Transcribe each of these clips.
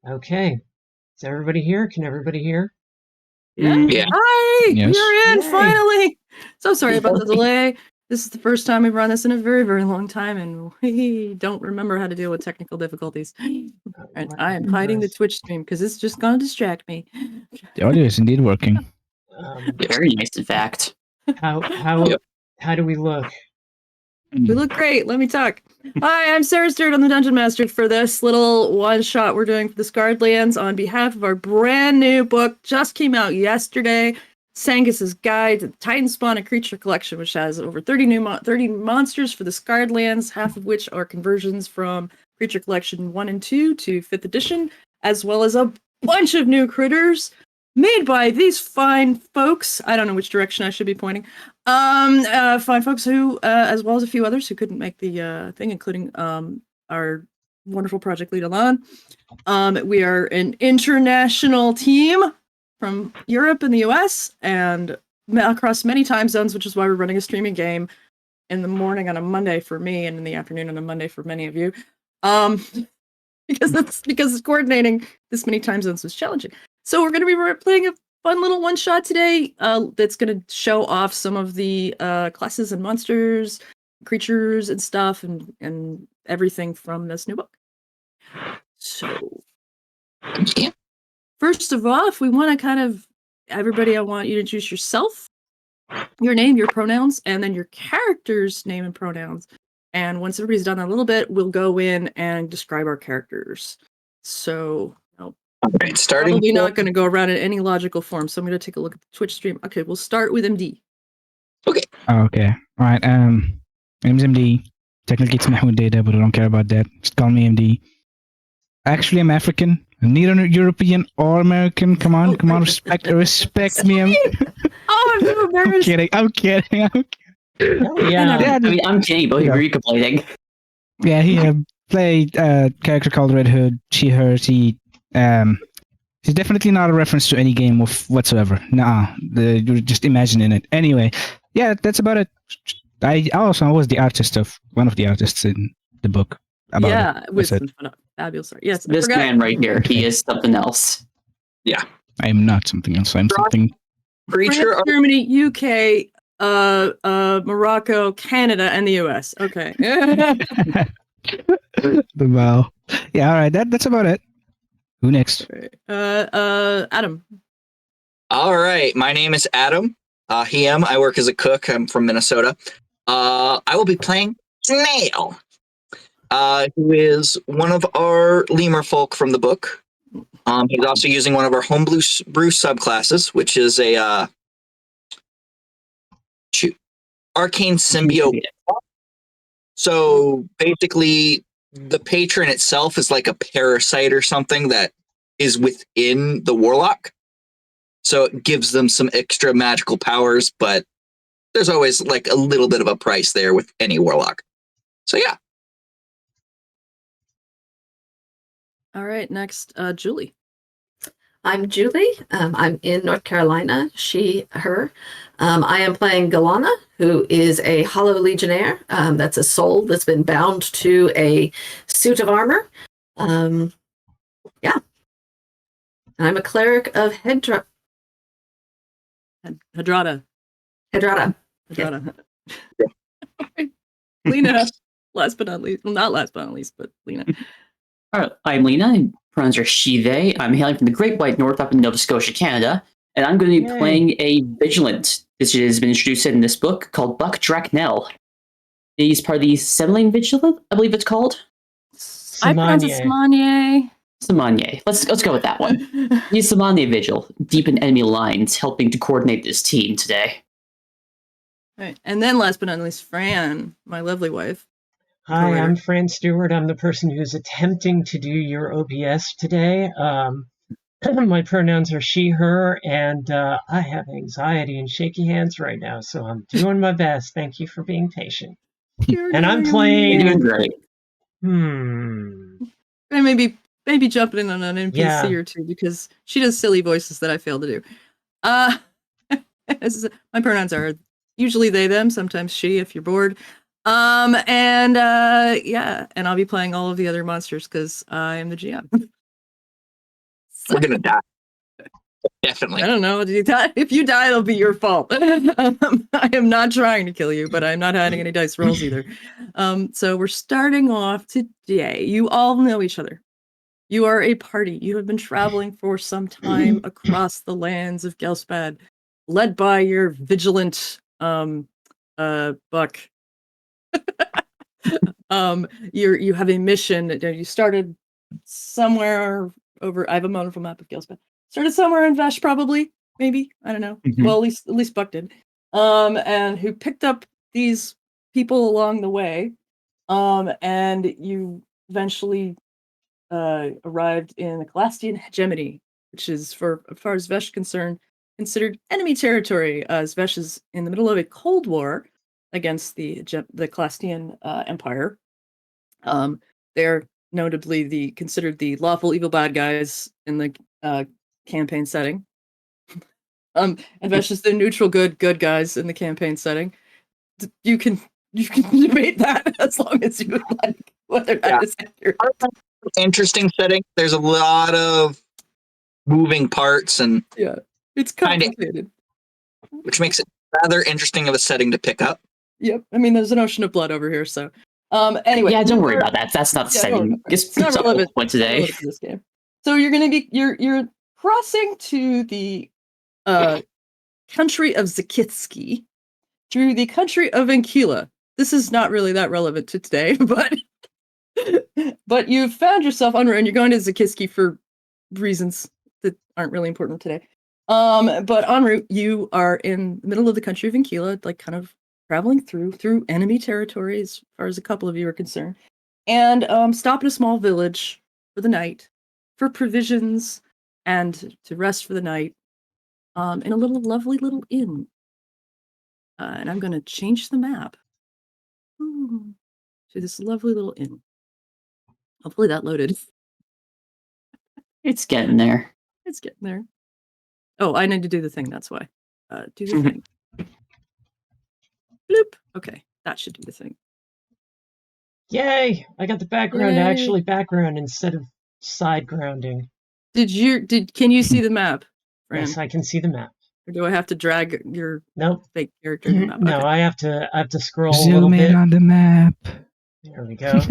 Okay. Is everybody here? Can everybody hear? Yeah. Yeah. Hi! Yes. We're in, Yay. finally! So sorry about the delay. This is the first time we've run this in a very, very long time, and we don't remember how to deal with technical difficulties. And I am hiding the Twitch stream because it's just going to distract me. The audio is indeed working. Very nice, in fact. How do we look? We look great. Let me talk. Hi, I'm Sarah Stewart. I'm the Dungeon Master for this little one-shot we're doing for the Scarred Lands on behalf of our brand new book. Just came out yesterday. Sangus's Guide to the Titanspwan and Creature Collection, which has over 30 monsters for the Scarred Lands, half of which are conversions from Creature Collection 1 and 2 to 5th edition, as well as a bunch of new critters made by these fine folks. I don't know which direction I should be pointing. Fine folks who, as well as a few others who couldn't make the thing, including our wonderful project lead, Alan. We are an international team from Europe and the US and across many time zones, which is why we're running a streaming game in the morning on a Monday for me and in the afternoon on a Monday for many of you. Because coordinating this many time zones was challenging. So we're going to be playing a fun little one-shot today that's going to show off some of the classes and monsters, creatures and stuff, and everything from this new book. So, Yeah. first of all, if we want to everybody, I want you to introduce yourself, your name, your pronouns, and then your character's name and pronouns. And once everybody's done that a little bit, we'll go in and describe our characters. So, All right, starting. Probably not going to go around in any logical form, so I'm going to take a look at the Twitch stream. Okay, we'll start with MD. Okay. Okay. All right. My name's MD. Technically, it's Mahmoud Data, but I don't care about that. Just call me MD. Actually, I'm African. I'm neither European or American. Come on, respect me. I'm so embarrassed. I'm kidding. Yeah. I mean, I'm kidding, but you're complaining. Yeah, he played a character called Red Hood. She, her, he. It's definitely not a reference to any game whatsoever. You're just imagining it. Anyway, yeah, that's about it. I was the artist of one of the artists in the book. It was fabulous. Yes, this man right here, he is something else. Yeah, I am not something else. I'm something. Creature France, Germany, UK, Morocco, Canada, and the US. Okay. Wow. Yeah. All right. That's about it. Who next? Adam. All right, my name is Adam. I work as a cook. I'm from Minnesota. I will be playing Snail, who is one of our lemur folk from the book. He's also using one of our homebrew subclasses, which is a arcane symbiote. So basically, the patron itself is like a parasite or something that is within the warlock. So it gives them some extra magical powers, but there's always like a little bit of a price there with any warlock. So yeah. All right, next, Julie. I'm Julie. I'm in North Carolina. She, her. I am playing Galana, who is a Hollow Legionnaire. That's a soul that's been bound to a suit of armor. Yeah. I'm a cleric of Hedrada. Hedrada. Lena, last but not least. Well, not last but not least, but Lena. All right, I'm Lena. Pronouns are she, they. I'm hailing from the Great White North up in Nova Scotia, Canada. And I'm going to be playing a Vigilant. This has been introduced in this book called Buck Draknell. He's part of the Semlane Vigilant, I believe it's called. I pronounce it Samanye. Samanye. Let's go with that one. He's Samanye Vigil, deep in enemy lines, helping to coordinate this team today. Right. And then last but not least, Fran, my lovely wife. Hi, I'm Fran Stewart. I'm the person who's attempting to do your OBS today. My pronouns are she, her, and I have anxiety and shaky hands right now, so I'm doing my best. Thank you for being patient. And I'm playing... You're doing great. And maybe jumping in on an NPC or two, because she does silly voices that I fail to do. My pronouns are usually they, them, sometimes she, if you're bored. And I'll be playing all of the other monsters because I am the GM. We're gonna die. Definitely. I don't know. If you die, it'll be your fault. I am not trying to kill you, but I'm not adding any dice rolls either. So we're starting off today. You all know each other. You are a party. You have been traveling for some time across the lands of Gelspad, led by your vigilant Buck. You have a mission. You started somewhere over. I have a wonderful map of Gelspad. Started somewhere in Vesh, probably, maybe. I don't know. Mhm. Well, at least Buck did. And who picked up these people along the way. And you eventually arrived in the Calastian hegemony, which is, as far as Vesh is concerned, considered enemy territory, as Vesh is in the middle of a cold war against the Calastian Empire. They're notably considered the lawful evil bad guys in the campaign setting. And Vesh is the neutral good guys in the campaign setting. You can debate that as long as you would like, whether that is accurate. Interesting setting. There's a lot of moving parts and It's complicated, which makes it rather interesting of a setting to pick up. Yep. I mean, there's an ocean of blood over here, so anyway. Yeah, don't worry about that. That's not setting. It's not relevant point today. to this game. So you're crossing to the country of Zakitsky through the country of Ankila. This is not really that relevant to today, but you've found yourself en route, and you're going to Zakitsky for reasons that aren't really important today. But en route, you are in the middle of the country of Ankila, like kind of traveling through enemy territory, as far as a couple of you are concerned, and stop at a small village for the night for provisions and to rest for the night in a lovely little inn. And I'm going to change the map to this lovely little inn. Hopefully that loaded. It's getting there. It's getting there. Oh, I need to do the thing. That's why. Do the thing. Bloop. Okay, that should do the thing. Yay! I got the background actually background instead of side grounding. Can you see the map, Fran? Yes, I can see the map. Or do I have to drag your fake character in the map? No, Okay. I have to scroll a Zoom little in bit. on the map. There we go.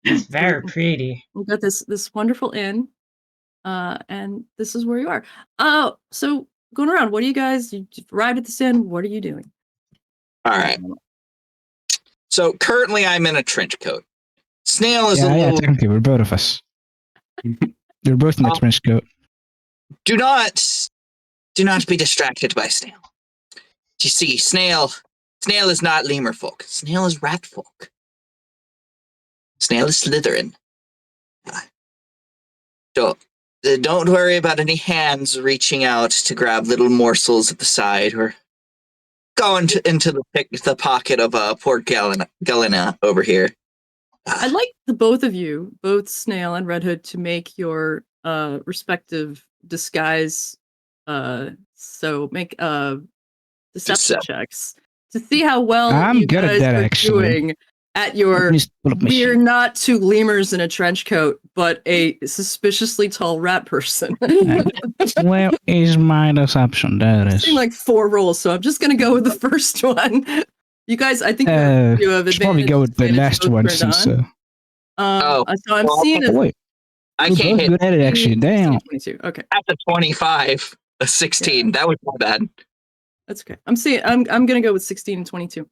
It's very pretty. We've got this wonderful inn, and this is where you are. So going around, what do you guys? You arrived at this inn. What are you doing? All right. So currently, I'm in a trench coat. Snail is a Yeah, little. technically, we're both of us. You're both in a trench coat. Do not be distracted by Snail. You see, Snail is not lemur folk. Snail is rat folk. Snail is Slytherin. Don't worry about any hands reaching out to grab little morsels at the side or going into the pocket of poor Galena over here. I'd like the both of you, both Snail and Red Hood, to make your respective disguise. So make deception checks to see how well I'm you good guys at that, are actually. doing at your. We're not two lemurs in a trench coat, but a suspiciously tall rat person. Where is my deception? There it is. Seemed like 4 rolls, so I'm just gonna go with the first one. You guys, I think you have should probably go with the last one since. So I'm seeing Oh, wait. I We're can't both hit. good at it, actually. Damn. 22. Okay, At the 25, a 16. That was my bad. that's okay. I'm gonna go with 16 and 22.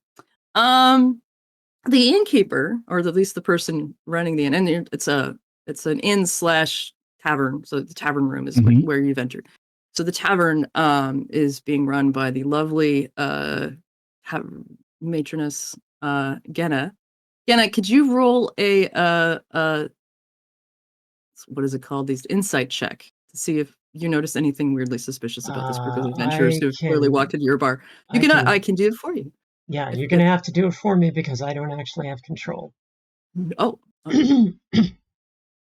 The innkeeper, or at least the person running the inn, and it's an inn / tavern. So the tavern room is where you've entered. So the tavern is being run by the lovely matroness Genna. Genna, could you roll a what is it called? These insight check to see if you notice anything weirdly suspicious about this group of adventurers who clearly walked into your bar. I can do it for you. Yeah, you're going to have to do it for me because I don't actually have control. Oh.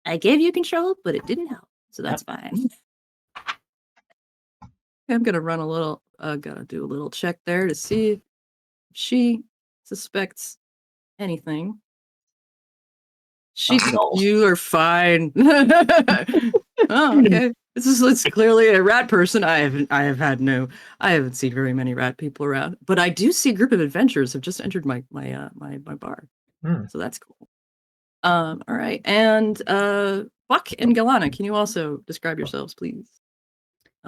I gave you control, but it didn't help. So that's fine. I'm going to run gotta do a little check there to see if she suspects anything. You are fine. Oh, okay. It's clearly a rat person. I haven't seen very many rat people around, but I do see a group of adventurers have just entered my bar. So that's cool. All right, and Buck and Galana, can you also describe yourselves, please?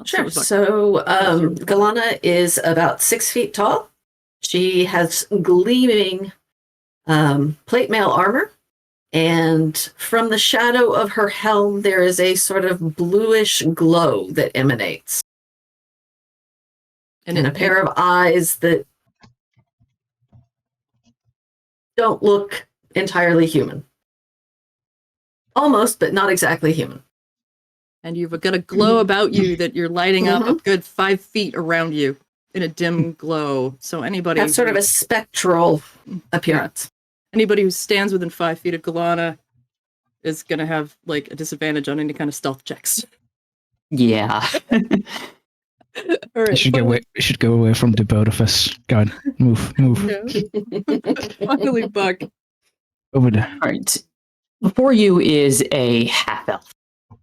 Sure. So Galana is about 6 feet tall. She has gleaming plate mail armor, and from the shadow of her helm, there is a sort of bluish glow that emanates, and a pair of eyes that don't look entirely human. Almost, but not exactly human. And you've got a glow about you that you're lighting up a good 5 feet around you in a dim glow. So anybody have sort of a spectral appearance. Anybody who stands within 5 feet of Galana is going to have like a disadvantage on any kind of stealth checks. Yeah. All right. We should go away from the both of us. God, move. Finally, Buck. Over there. All right. Before you is a half elf,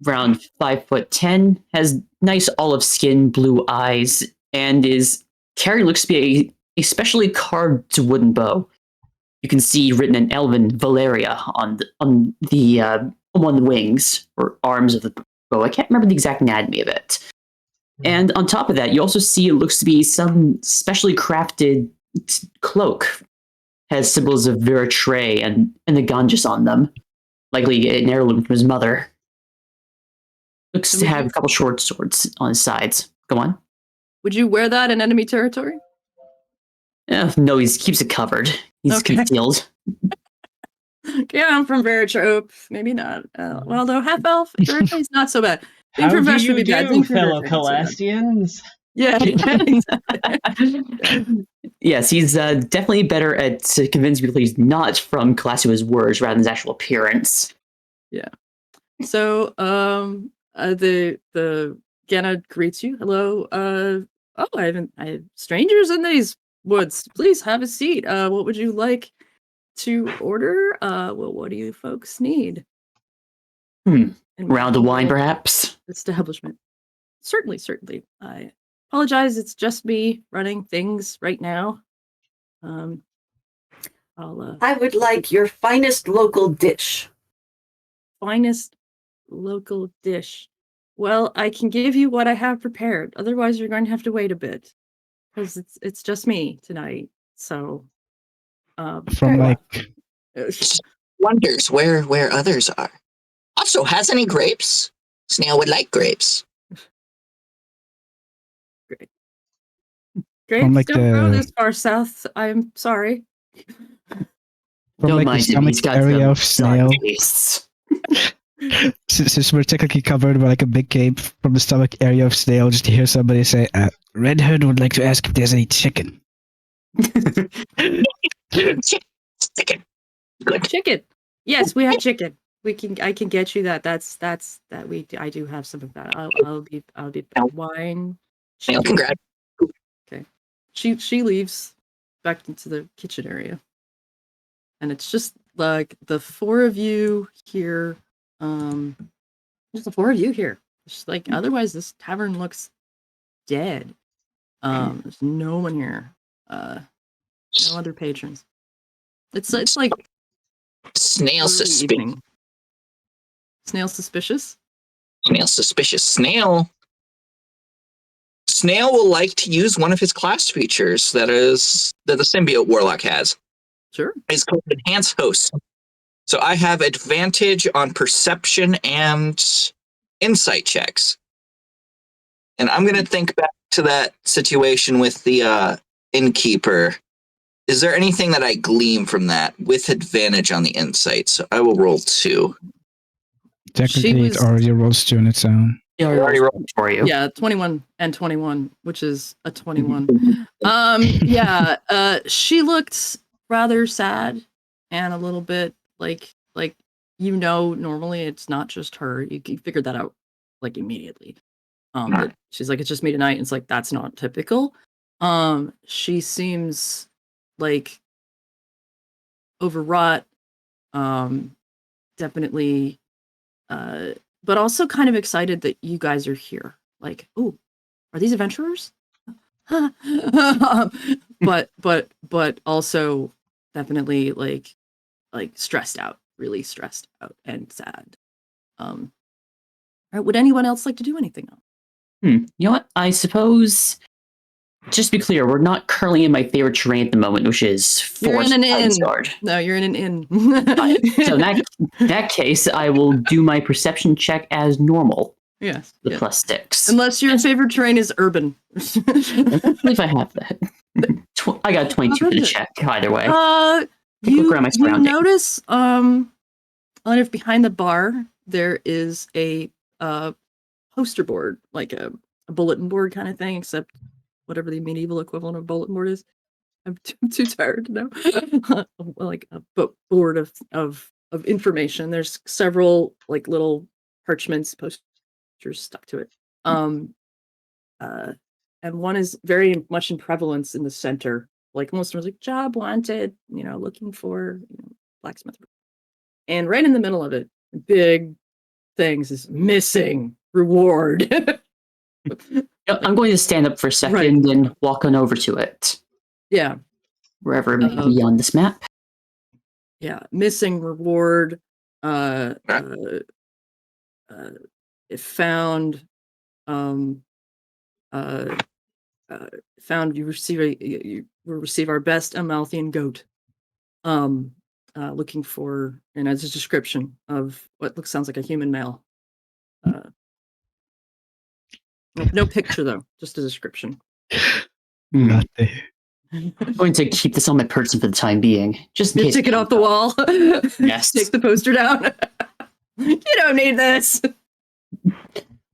around 5'10", has nice olive skin, blue eyes, and looks to be a specially carved wooden bow. You can see written in Elven Valeria on one of the wings or arms of the bow. I can't remember the exact anatomy of it. And on top of that, you also see it looks to be some specially crafted cloak. Has symbols of Veratray and the Ganges on them. Likely an heirloom from his mother. Looks to have a couple short swords on his sides. Go on. Would you wear that in enemy territory? No, he keeps it covered. He's concealed. Yeah, I'm from Veratray. Maybe not. Well, though, half elf, Veratray's not so bad. How do you do, fellow Calastians? Yeah. Yes, he's definitely better at convincing people he's not from Calastia's words rather than his actual appearance. Yeah. So, the Ganna greets you. Hello. I have strangers in these woods. Please have a seat. What would you like to order? What do you folks need? Round of wine, perhaps? Establishment. Certainly. I apologize. It's just me running things right now. I would like your finest local dish. Finest local dish. Well, I can give you what I have prepared. Otherwise, you're going to have to wait a bit because it's just me tonight. So, wonders where others are. Also, has any grapes? Snail would like grapes. Grapes don't grow this far south. I'm sorry. From Don't like mind the him. He's stomach got area of snail. tastes. Since we're technically covered by like a big cape from the stomach area of snail, just to hear somebody say, Red Hood would like to ask if there's any chicken. Chicken. Good. Chicken. Yes, we have chicken. I can get you that. I do have some of that. I'll be wine. Congrats. Okay. She leaves back into the kitchen area. And it's just like the four of you here. Just the four of you here. Just like otherwise this tavern looks dead. There's no one here. No other patrons. It's like Snail suspicious. Snail suspicious? Snail suspicious. Snail will like to use one of his class features that the symbiote warlock has. Sure. It's called Enhance Host. So I have advantage on perception and insight checks. And I'm going to think back to that situation with the innkeeper. Is there anything that I glean from that with advantage on the insight? So I will roll 2. Technically, it already rolls 2 on its own. Yeah, already rolled for you. Yeah, 21 and 21, which is a 21. She looked rather sad and a little bit like normally it's not just her. You figured that out like immediately. But she's like, it's just me tonight. And it's like, that's not typical. She seems like overwrought. Definitely but also kind of excited that you guys are here. Like, oh, are these adventurers? but also definitely like stressed out, really stressed out and sad. All right, would anyone else like to do anything else? You know what? I suppose, just to be clear, we're not currently in my favorite terrain at the moment, which is Forest Guard. No, you're in an inn. So in that case, I will do my perception check as normal. Yes. The +6. Unless your favorite terrain is urban. I believe I have that. I got 22 for the check, either way. You notice, if behind the bar, there is a poster board, like a bulletin board kind of thing, except whatever the medieval equivalent of bulletin board is. I'm too tired to know. Like a board of information. There's several like little parchments, posters stuck to it. And one is very much in prevalence in the center. Like most of them like job wanted, looking for blacksmith. And right in the middle of it, big things is missing reward. I'm going to stand up for a second and walk on over to it. Yeah. Wherever it may be on this map. Yeah, missing reward. It found. Found you receive our best Amalthian goat. Looking for, and as a description of what sounds like a human male. No picture though, just a description. Not there. I'm going to keep this on my person for the time being, just in case. Take it off the wall. Yes. Take the poster down. You don't need this.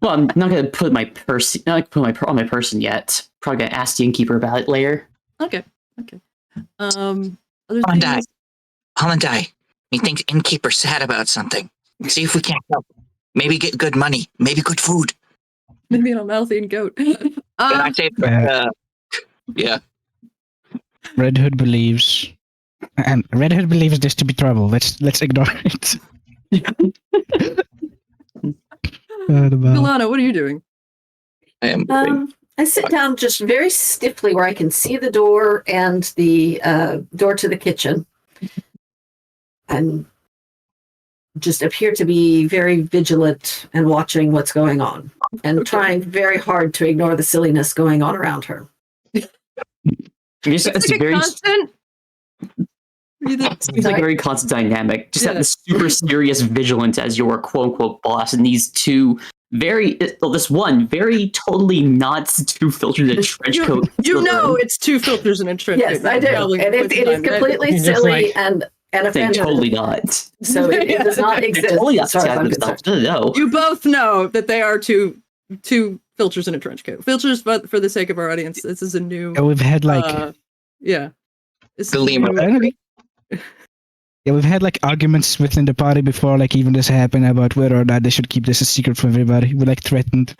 Well, I'm not going to put my purse. Not put on my person yet. Probably going to ask the innkeeper about it later. Okay. Hollandai, methinks innkeeper's sad about something. See if we can't help. Maybe get good money. Maybe good food. Maybe an Amalthian goat. Can I say, yeah. Red Hood believes, and Red Hood believes this to be trouble. Let's ignore it. Milana, what are you doing? I am. I sit down just very stiffly where I can see the door and the door to the kitchen, and just appear to be very vigilant and watching what's going on, and trying very hard to ignore the silliness going on around her. It's like very constant. Seems like a very constant dynamic. Just have this super serious vigilance as your quote unquote boss, and these two this one very totally not two filters in a trench coat. It's two filters in a trench coat. Yes, I do. And it is completely silly and offensive. Totally not. So it does not exist. Totally as far as I'm concerned. No. You both know that they are two filters in a trench coat. Filters, but for the sake of our audience, this is a new. Yeah, we've had like. Yeah, we've had like arguments within the party before, like even this happened about whether or not they should keep this a secret from everybody. We like threatened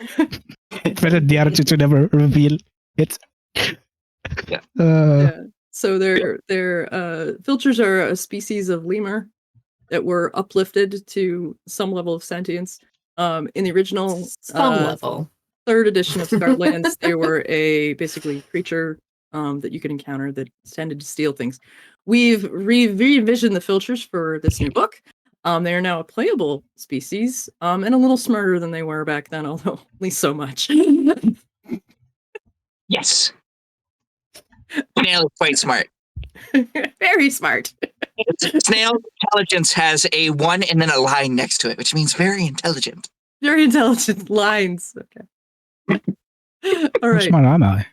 the other two to never reveal it. So their filters are a species of lemur that were uplifted to some level of sentience. In the original level. 3rd edition of Scarletlands, they were a basically creature that you could encounter that tended to steal things. We've re-envisioned the filters for this new book. They are now a playable species, and a little smarter than they were back then, although only so much. Yes. Snail is quite smart. Very smart. Snail intelligence has a 1 and then a line next to it, which means very intelligent. Very intelligent lines. Okay. All right. How smart am I?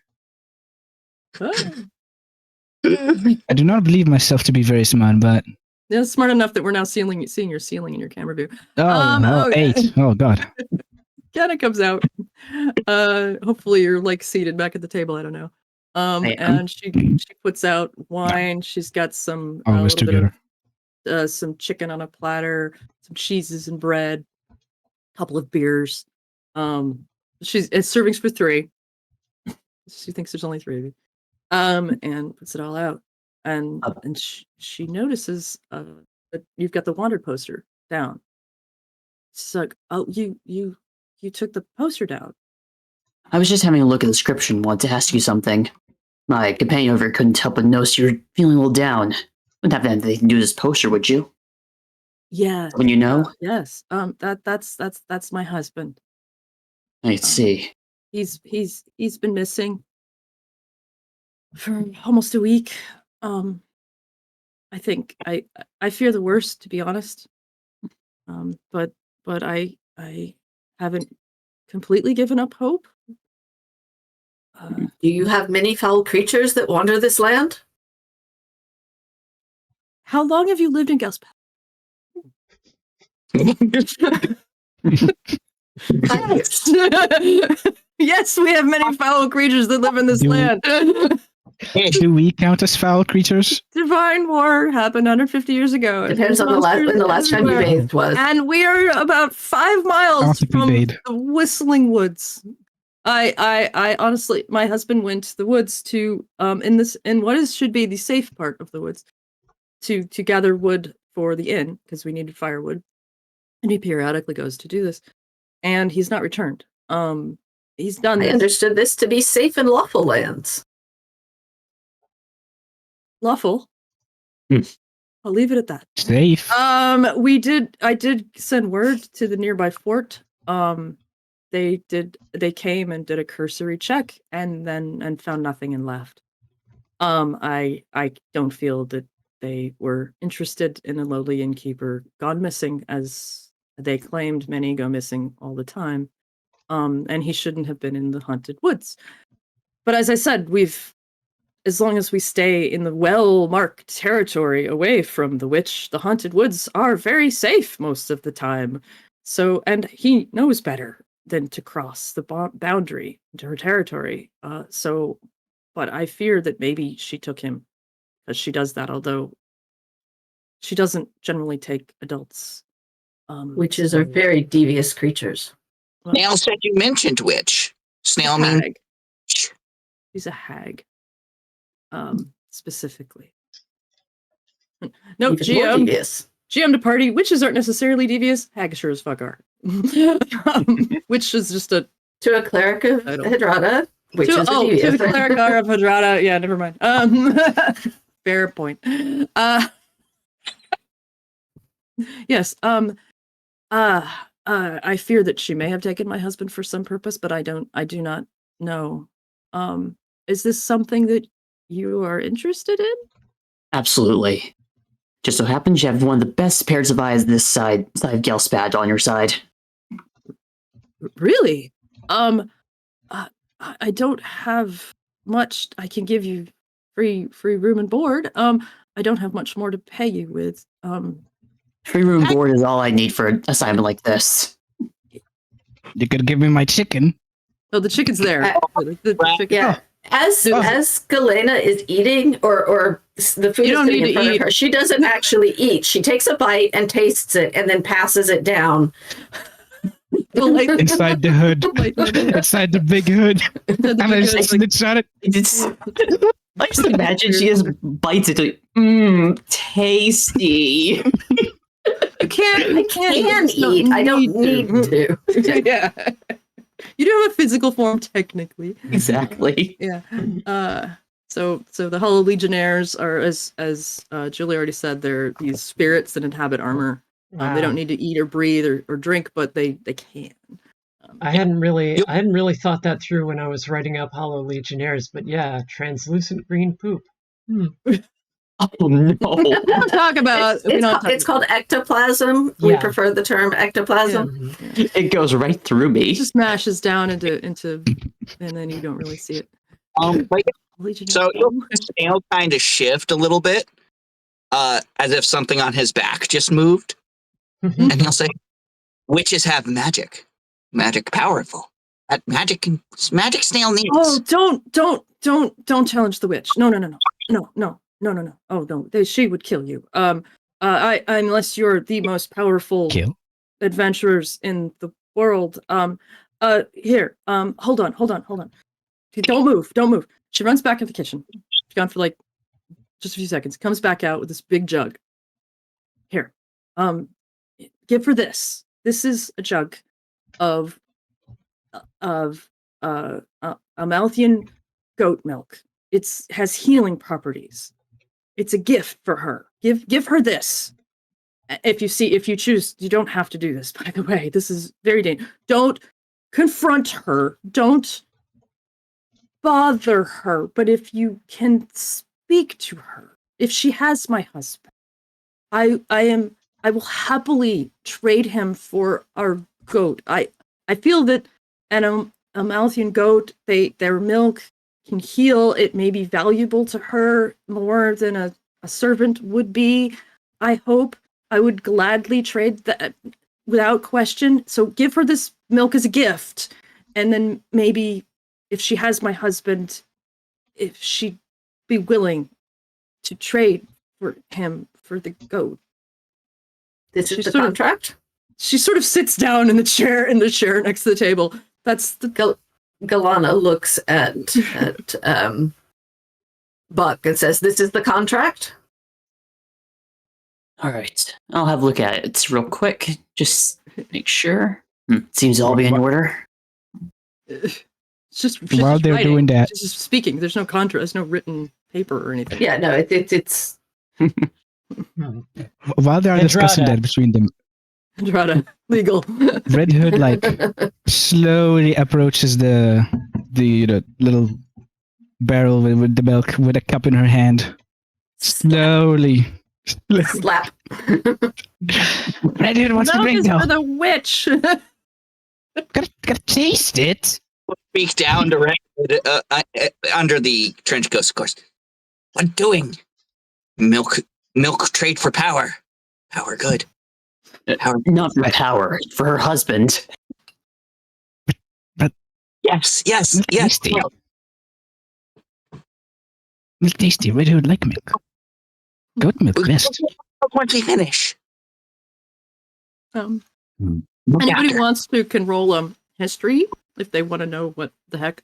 I do not believe myself to be very smart, but yeah, smart enough that we're now seeing your ceiling in your camera view. Okay. 8. Oh god. Kenna comes out. Hopefully you're like seated back at the table. I don't know. And she puts out wine. She's got some some chicken on a platter, some cheeses and bread, a couple of beers. It's servings for 3. She thinks there's only 3 of you. And puts it all out, and she notices that you've got the wandered poster down, It's like, oh, you took the poster down. I was just having a look at the description. Wanted to ask you something. My companion over here couldn't help but notice you were feeling a little down. Wouldn't have anything to do with this poster, would you? Yes. When you know? Yes. That's my husband. I see. He's been missing for almost a week. I think I fear the worst, to be honest. But I haven't completely given up hope. Do you have many foul creatures that wander this land? How long have you lived in Gelspeth? 5 years. Yes, we have many foul creatures that live in this land. Do we count as foul creatures? Divine War happened 150 years ago. Depends on when the last time you bathed was. And we are about 5 miles from the Whistling Woods. I honestly, my husband went to the woods to should be the safe part of the woods to gather wood for the inn because we needed firewood, and he periodically goes to do this, and he's not returned. He's done this. I understood this to be safe and lawful lands. Lawful. I'll leave it at that. Safe. I did send word to the nearby fort. They came and did a cursory check and found nothing and left. I don't feel that they were interested in a lowly innkeeper gone missing, as they claimed many go missing all the time. And he shouldn't have been in the haunted woods. But as I said, as long as we stay in the well-marked territory away from the witch, the haunted woods are very safe most of the time. So, and he knows better than to cross the boundary into her territory. But I fear that maybe she took him, because she does that, although she doesn't generally take adults. Witches are very devious creatures. Snail said you mentioned witch. Snail means hag. She's a hag. Specifically. No, GM to party. Witches aren't necessarily devious. Hag sure as fuck are. Which is just to a cleric of Hydrata. Witches are devious. To the cleric of Hydrata. Yeah, never mind. Fair point. Yes. I fear that she may have taken my husband for some purpose, but I do not know. Is this something that you are interested in? Absolutely. Just so happens you have one of the best pairs of eyes this side of Gelspad on your side. Really? I don't have much. I can give you free room and board. I don't have much more to pay you with. Free room and board is all I need for an assignment like this. You could give me my chicken. Oh, the chicken's there. The chicken. Yeah. As Galena is eating, or the food is sitting in front of her, she doesn't actually eat. She takes a bite and tastes it, and then passes it down. Inside the hood. Inside the big hood. And I just snitch on it. I just imagine she just bites it like, tasty. I can eat. I don't need to. Yeah. You do have a physical form, technically. Exactly. Yeah. So the Hollow Legionnaires are, as Julie already said, they're these spirits that inhabit armor. Wow. They don't need to eat or breathe or drink, but they can. I hadn't really thought that through when I was writing up Hollow Legionnaires, but yeah, translucent green poop. Oh no! We don't talk about. It's called ectoplasm. Yeah. We prefer the term ectoplasm. Yeah. It goes right through me. It just mashes down into, and then you don't really see it. So you'll see the snail kind of shift a little bit, as if something on his back just moved, and he'll say, "Witches have magic powerful. That magic snail needs." Oh, don't challenge the witch. No. Oh no, she would kill you. Unless you're the most powerful adventurers in the world. Here. Hold on. Okay, don't move. She runs back to the kitchen. She's gone for like just a few seconds. Comes back out with this big jug. Here. Give her this. This is a jug of Amalthean goat milk. It has healing properties. It's a gift for her. Give her this. If you choose, you don't have to do this, by the way. This is very dangerous. Don't confront her. Don't bother her. But if you can speak to her, if she has my husband, I will happily trade him for our goat. I feel that an Amalthean goat, their milk can heal. It may be valuable to her more than a servant would be. I hope. I would gladly trade that without question. So give her this milk as a gift. And then maybe if she has my husband, if she'd be willing to trade for him for the goat. This is the contract? She sort of sits down in the chair next to the table. That's the Galana looks at Buck and says, "This is the contract?" All right, I'll have a look at it real quick. Just make sure. Seems to all be in order. It's just While they're writing. doing that, She's just speaking. There's no contract. There's no written paper or anything. Yeah, no, it's while they are discussing that between them, Andrada, legal. Red Hood like slowly approaches the little barrel with the milk with a cup in her hand. Slowly. slap. Red Hood wants to Milk drink is now. for the witch. Gotta taste it. Speak down to Red under the trench coat, of course. What doing? Milk trade for power. Power good. Power. Not for power, for her husband. Yes. Tasty. Milk tasty. Red Hood like milk. Goat milk best. Once we finish. Anybody wants to can roll history if they want to know what the heck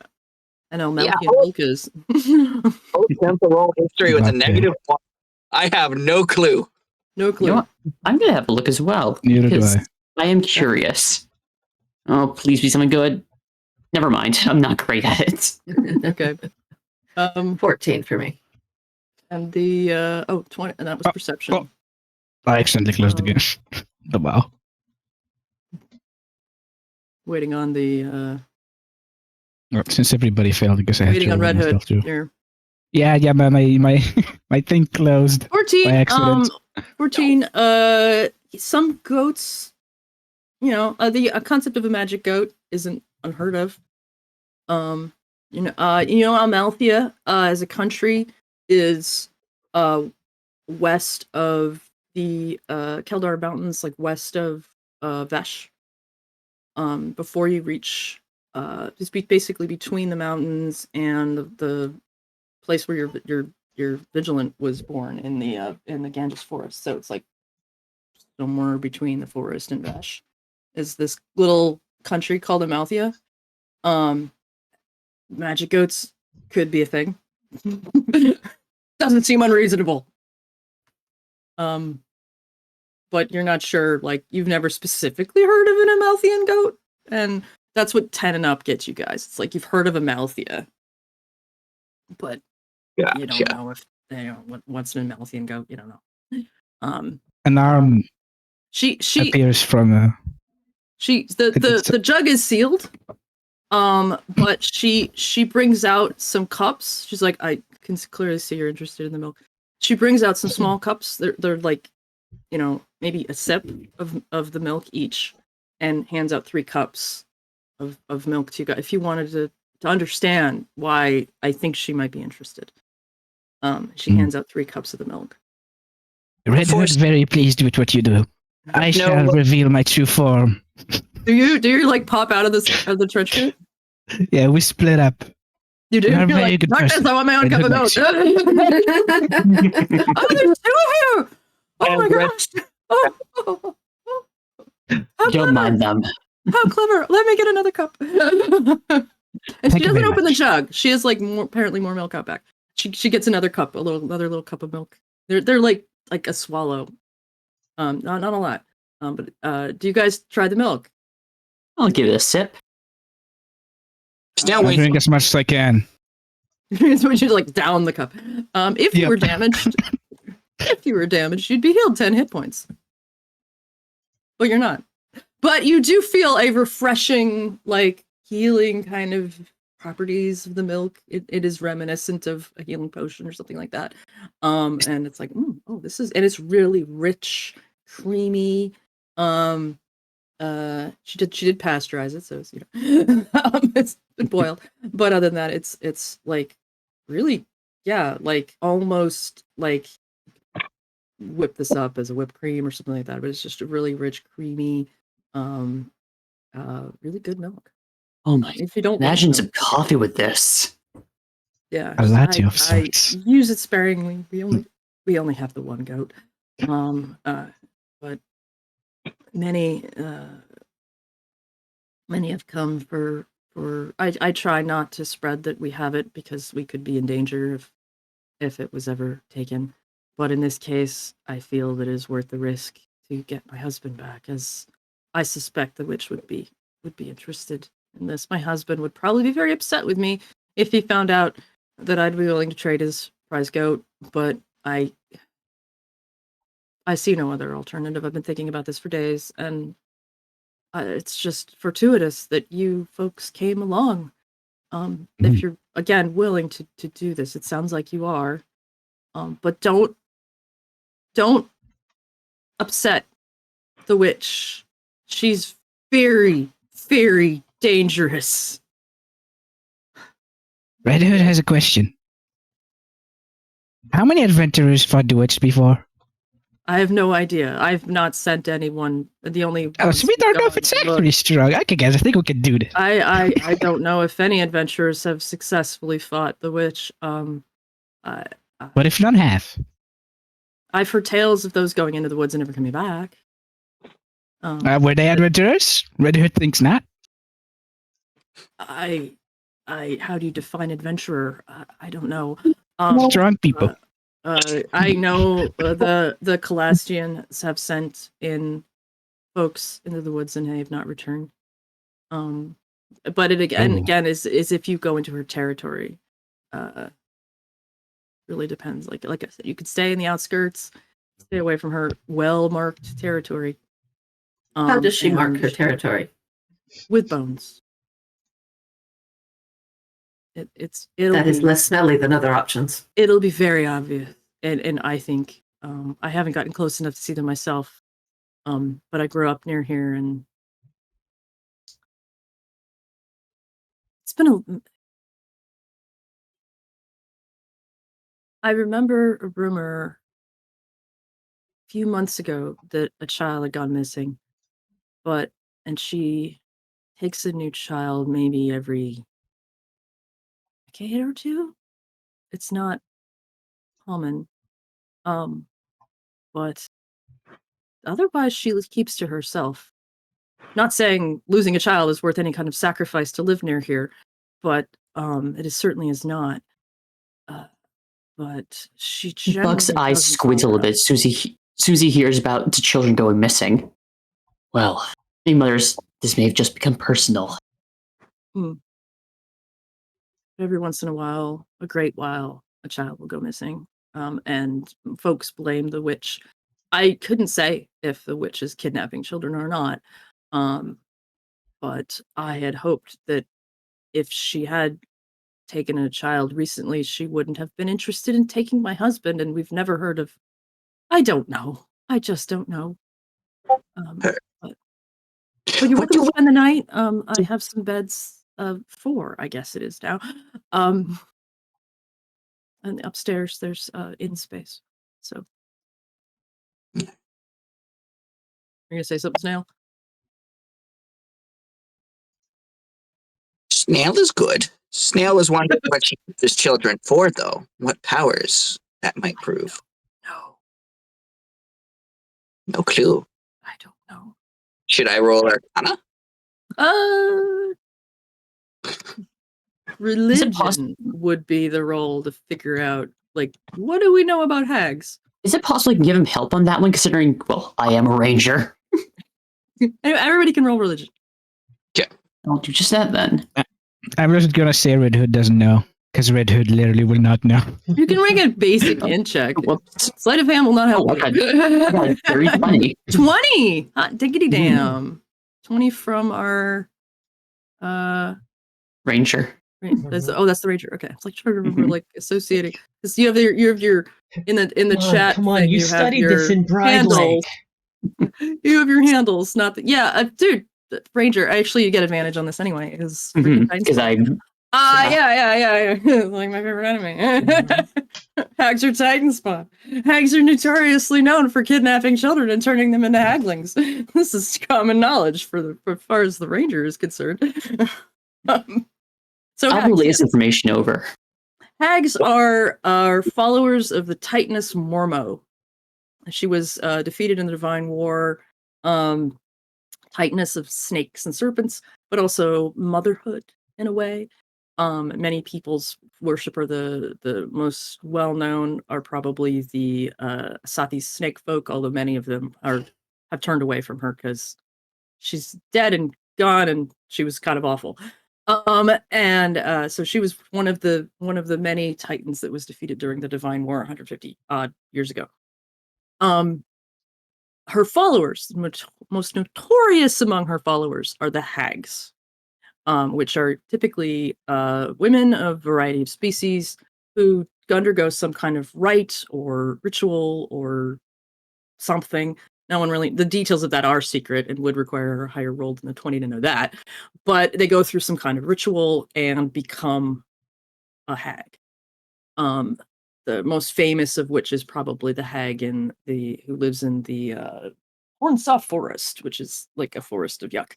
an Amalthean milk is. Attempt to roll history with a negative one. I have no clue. No clue. You know what? I'm gonna have a look as well. Neither do because I. I am curious. Oh, please be something good. Never mind. I'm not great at it. Okay. 14 for me. And the 20, and that was perception. oh. I accidentally closed the game. Oh, wow. Waiting on the Well, since everybody failed, I guess I had waiting to on roll Red Hood. myself too. Here. Yeah, my my thing closed. 14. By accident. 14. Some goats, the concept of a magic goat isn't unheard of. Amalthea as a country is west of the Keldar Mountains, like west of Vesh. Before you reach just basically between the mountains and the place where your vigilant was born in the Ganges forest. So it's like somewhere between the forest and Vesh is this little country called Amalthea. Magic goats could be a thing. Doesn't seem unreasonable. But you're not sure, like, you've never specifically heard of an Amalthean goat, and that's what 10 and up gets you guys. It's like you've heard of Amalthea, but you don't know if what's an Amalthean goat. You don't know. An arm she appears from a. The jug is sealed. But she brings out some cups. She's like, I can clearly see you're interested in the milk. She brings out some small cups. They're like, maybe a sip of the milk each, and hands out 3 cups of milk to you guys if you wanted to understand why I think she might be interested. She hands out 3 cups of the milk. Red Hood very pleased with what you do. I shall reveal my true form. Do you like pop out of the trench coat? Yeah, we split up. You do? You're a You're very like, good darkness, person. I want my own Red cup of Hood milk. likes Oh, there's 2 of you! Oh my gosh! Oh. How Don't mind them. How clever! Let me get another cup. And Thank she you doesn't very open the much. jug. She has like apparently more milk out back. She gets another cup, another little cup of milk. They're like a swallow. Not a lot. But do you guys try the milk? I'll give it a sip. Snail I'll waits. drink as much as I can. So would you like down the cup? If you Yep. were damaged, you'd be healed 10 hit points. But you're not. But you do feel a refreshing, like healing kind of properties of the milk. It is reminiscent of a healing potion or something like that. And it's like, oh, this is, and it's really rich, creamy. She did pasteurize it, so it's, it's been boiled. But other than that, it's like really, yeah, like almost like whip this up as a whipped cream or something like that. But it's just a really rich, creamy, really good milk. Oh my! If you don't Imagine like some milk, coffee with this. yeah, A latte of sorts. I use it sparingly. We only have the one goat, but many have come for. I try not to spread that we have it because we could be in danger if it was ever taken. But in this case, I feel that it is worth the risk to get my husband back, as I suspect the witch would be interested in this. My husband would probably be very upset with me if he found out that I'd be willing to trade his prize goat, but I see no other alternative. I've been thinking about this for days, and it's just fortuitous that you folks came along. If you're, again, willing to do this, it sounds like you are. But don't upset the witch. She's very, very dangerous. Red Hood has a question. How many adventurers fought the witch before? I have no idea. I've not sent anyone. The only Oh, so we don't know if it's actually strong. I can guess. I think we can do this. I don't know if any adventurers have successfully fought the witch. But if none have? I've heard tales of those going into the woods and never coming back. Were they adventurers? Red Hood thinks not. How do you define adventurer? I don't know. Strong people. I know the Calastians have sent in folks into the woods and they have not returned. But it again is if you go into her territory. Really depends. Like I said, you could stay in the outskirts, stay away from her well-marked territory. How does she mark her territory? With bones. That is less smelly than other options. It'll be very obvious, and I think I haven't gotten close enough to see them myself. But I grew up near here, and it's been I remember a rumor a few months ago that a child had gone missing, and she takes a new child maybe every decade or two. It's not common, but otherwise she keeps to herself. Not saying losing a child is worth any kind of sacrifice to live near here, but it certainly is not. But she generally Buck's eyes doesn't squint a talk little about bit. Susie hears about the children going missing. Well, hey mothers, this may have just become personal. Every once in a while, a great while, a child will go missing, and folks blame the witch. I couldn't say if the witch is kidnapping children or not, but I had hoped that if she had taken a child recently, she wouldn't have been interested in taking my husband, and we've never heard of. I don't know. I just don't know. But you're welcome to spend the night. I have some beds, 4, I guess it is now. And upstairs there's in space. So you're gonna say something, Snail? Snail is good. Snail is wondering what she uses children for, though. What powers that might prove. No, No clue. I don't know. Should I roll Arcana? Religion would be the role to figure out, like, what do we know about hags? Is it possible you can give him help on that one, considering, well, I am a ranger? Everybody can roll religion. I'll do just that then. I'm just gonna say Red Hood doesn't know, because Red Hood literally will not know. You can make a basic int check. Whoops. Sleight of hand will not help. Oh, I got a very funny. 20! Hot diggity damn. 20 from our Ranger. that's the ranger. Okay. I was like trying to remember like associating. Because you have your in the chat. Come on, thing, you have studied your this in Bride handles. Lake. You have your handles, not the dude, Ranger, actually you get advantage on this anyway, because Because I yeah. Like my favorite enemy. Hags are Titanspwan. Hags are notoriously known for kidnapping children and turning them into haglings. This is common knowledge for as far as the Ranger is concerned. So I'll relay this information over. Hags are followers of the Titaness Mormo. She was defeated in the Divine War. Titaness of snakes and serpents, but also motherhood in a way. Many peoples worship her. The most well known are probably the Sathi snake folk, although many of them have turned away from her because she's dead and gone, and she was kind of awful. So she was one of the many titans that was defeated during the Divine War 150 odd years ago. Her followers, most notorious among her followers, are the hags, which are typically women of a variety of species who undergo some kind of rite or ritual or something. No one really, the details of that are secret and would require a higher roll than a 20 to know that. But they go through some kind of ritual and become a hag. The most famous of which is probably the hag who lives in the Hornsaw Forest, which is like a forest of yuck.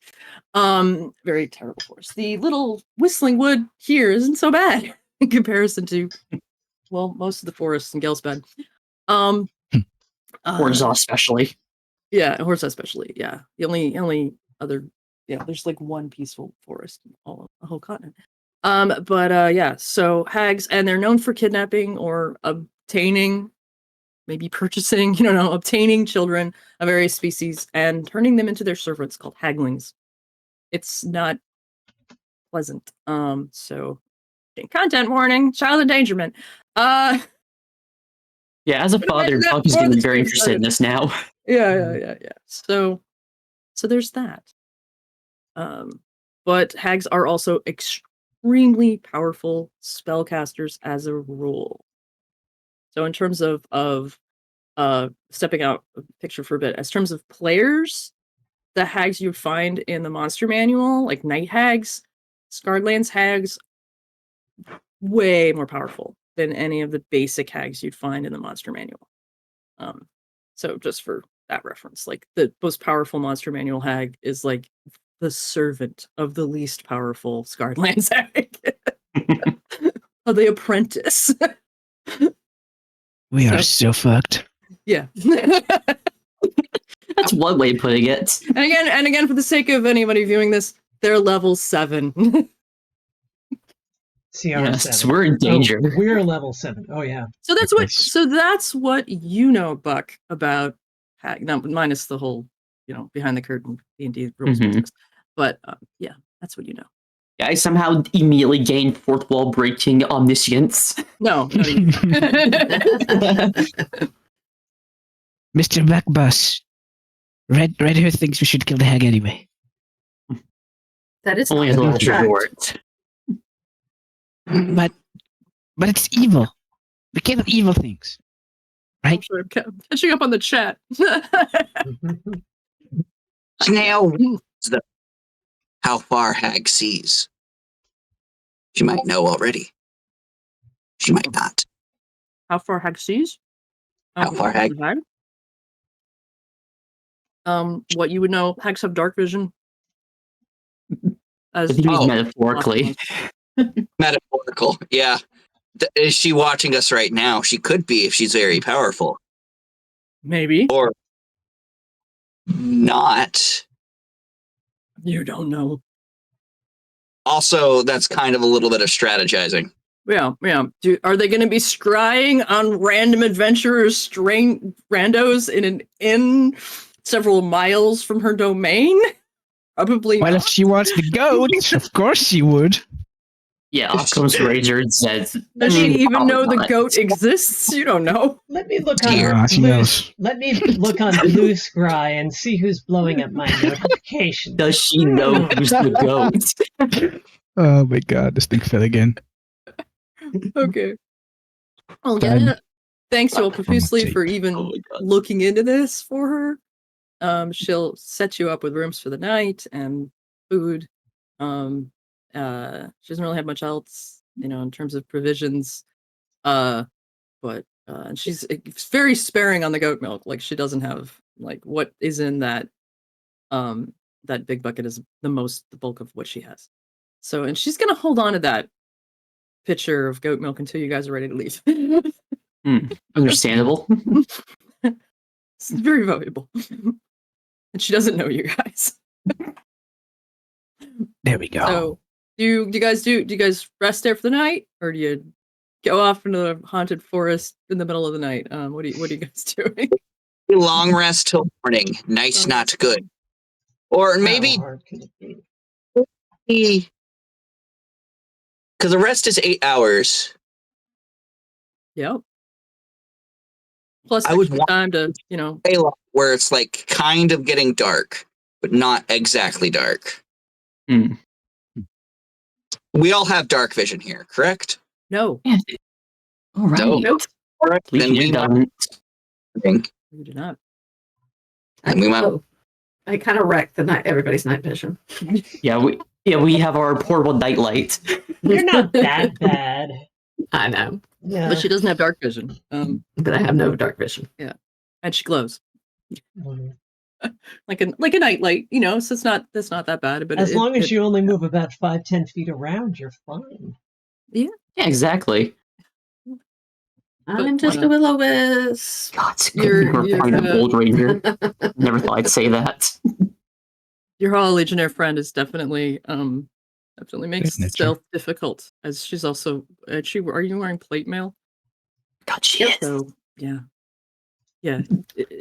Very terrible forest. The little whistling wood here isn't so bad in comparison to, well, most of the forests in Gelsbad. Hornsaw especially. Yeah, Hornsaw especially. Yeah, the only other, there's like one peaceful forest in the whole continent. Yeah, so hags, and they're known for kidnapping or obtaining, maybe purchasing, obtaining children of various species and turning them into their servants called haglings. It's not pleasant. So content warning, child endangerment. Yeah, as a father, Buck is getting very interested in this now. Yeah. So there's that. But hags are also extremely powerful spellcasters as a rule. So in terms of stepping out of the picture for a bit, as terms of players, the hags you'd find in the monster manual, like night hags, Scarredlands hags, way more powerful than any of the basic hags you'd find in the monster manual. So just for that reference, like the most powerful monster manual hag is like the servant of the least powerful Scarredlands hag. Of the apprentice. We are so fucked. Yeah. That's one way of putting it. And again, for the sake of anybody viewing this, they're level 7. Yes, we're in danger. Oh, we're level 7. Oh yeah. So that's what you know, Buck, about hag. Now, minus the whole, behind the curtain D&D rules business. But yeah, that's what you know. Yeah, I somehow immediately gained fourth wall breaking omniscience. No. Mr. Backbus, Red Hood thinks we should kill the hag anyway. That is only as a last resort. But it's evil. We can't have evil things, right? I'm sure I'm catching up on the chat. Now, how far hag sees. She might know already. She might not. How far hag sees? How far hag? What you would know, hags have dark vision. Metaphorically. Metaphorical, yeah. Is she watching us right now? She could be if she's very powerful. Maybe. Or not. You don't know. Also, that's kind of a little bit of strategizing. Yeah. Are they going to be scrying on random adventurers, randos in an inn several miles from her domain? Probably Well, not. if she wants the goat, of course she would. Yeah, off comes Razor and says, Does she even probably know the not." goat exists? You don't know. Let me look Here. on She Blue. knows. Let me look on Blue Scry and see who's blowing up my notifications. Does she know who's the goat? Oh my god, this thing fell again. Okay. Well, Done. yeah. Thanks to all profusely tape. for even Oh my God. looking into this for her. She'll set you up with rooms for the night and food. She doesn't really have much else, in terms of provisions. But she's very sparing on the goat milk. Like she doesn't have like what is in that that big bucket is the bulk of what she has. So, and she's gonna hold on to that pitcher of goat milk until you guys are ready to leave. Understandable. It's very valuable. And she doesn't know you guys. There we go. So do you guys rest there for the night, or do you go off into the haunted forest in the middle of the night? What are you guys doing? Long rest till morning. Nice, not good. Or maybe How hard can it be? because the rest is 8 hours. Yep. Plus I would extra want- time to, Daylight, where it's like kind of getting dark, but not exactly dark. Hmm. We all have dark vision here, correct? no, All right. Nope. Correct. Then Legion we doesn't. you do not. And we might. Oh, I kind of wrecked everybody's night vision. Yeah, we have our portable nightlight. You're not that bad. I know, Yeah. But she doesn't have dark vision. but I have no dark vision. And she glows Mhm. like a nightlight, so that's not that bad. But As long as you only move about 5-10 feet around, you're fine. Yeah, exactly. I'm just a will-o-wisp. God, it's You're- good. you're, I'm an uh, old ranger. Never thought I'd say that. your Hollow Legionnaire friend is definitely makes Signature. stealth difficult, as she's also are you wearing plate mail? God, she is. So yeah,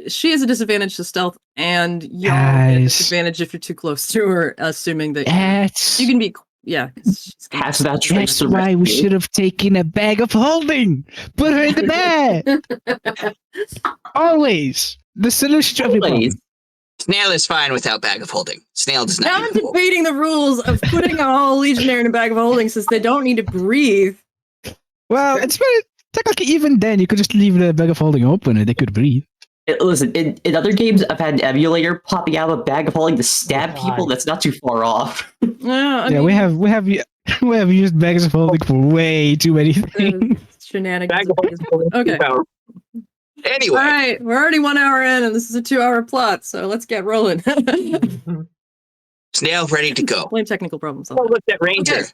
she has a disadvantage to stealth, and you're at a Guys. disadvantage if you're too close to her, assuming that That's you can be. Yeah, 'cause she's gonna- Has that that's trace to why we rescue. should have taken a bag of holding. Put her in the bag. Always the solution to every problem. Always. Snail is fine without bag of holding. Snail does Now not. I'm debating the rules of putting a Hollow Legionnaire in a bag of holding since they don't need to breathe. Well, it's very technically even then you could just leave the bag of holding open and they could breathe. Listen, in other games, I've had an emulator popping out of a bag of holding to stab God. people. That's not too far off. Yeah, We have used bags of holding for way too many things. shenanigans. Bag of holding. Okay. Anyway, All right, we're already 1 hour in, and this is a 2-hour plot, so let's get rolling. Mhm. Snail ready to go. Blame technical problems. Oh, look at Ranger. Okay.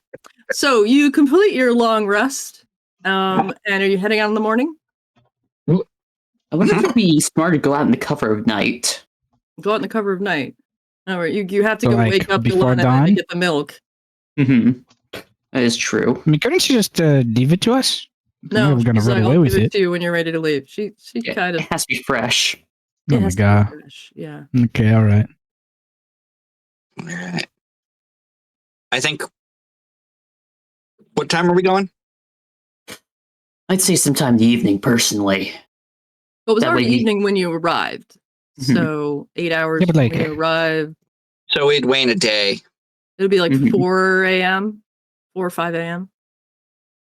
So you complete your long rest, and are you heading out in the morning? I wonder if it'd be smart to go out in the cover of night. Go out in the cover of night. All right, you have to So, go like, wake up before Ilana and dawn? get the milk. Mm-hmm. That is true. I mean, couldn't you just leave it to us? No, we're gonna she's run like, away I'll with give it. to you when you're ready to leave. She Yeah, kind of. it has to be fresh. Oh my god. Fresh. Yeah. Okay, all right. All right. I think. What time are we going? I'd say sometime in the evening, personally. But it was That already way you- evening when you arrived, Mhm. so 8 hours Yeah, but, like- when you arrive. So we'd wait a day. It'll be like Mhm. 4 a.m., 4 or 5 a.m.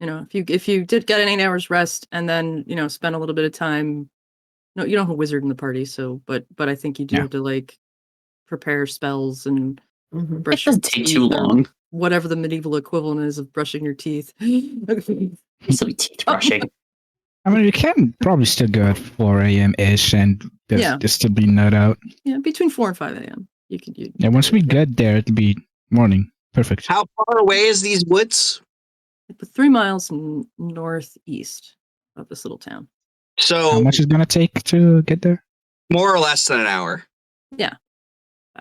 If you did get an 8 hours rest and then spend a little bit of time. No, you don't have a wizard in the party, so but I think you do Yeah. have to like prepare spells and Mhm. It brush your doesn't take teeth too or long. whatever the medieval equivalent is of brushing your teeth. Still be teeth brushing. I mean, you can probably still go at 4 a.m. ish and Yeah. just still be nut out. Yeah, between 4 and 5 a.m. You can. Yeah, once we get there, it'll be morning. Perfect. How far away is these woods? 3 miles northeast of this little town. How So much is it gonna take to get there? more or less than an hour. Ah, yeah.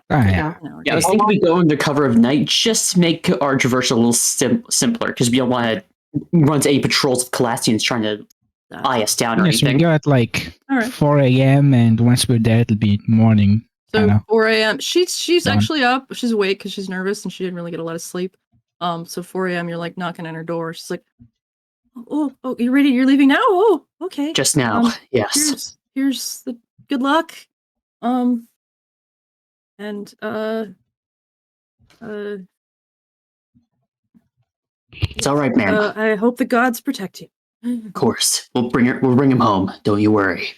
Yeah. An hour. Yeah, I was thinking we go under cover of night just to make our traversal a little simpler, because we don't want to run to any patrols of Calastians trying to eye us down or Yes, we anything. go at like All right. 4 a.m. and once we're there, it'll be morning. So Kinda. 4 a.m. She's Done. actually up. She's awake because she's nervous and she didn't really get a lot of sleep. So 4 a.m. You're like knocking on her door. She's like, "Oh, you ready? You're leaving now? Oh, okay. Just now, yes. Here's the good luck. And It's all right, ma'am. I hope the gods protect you. Of course, we'll bring him home. Don't you worry.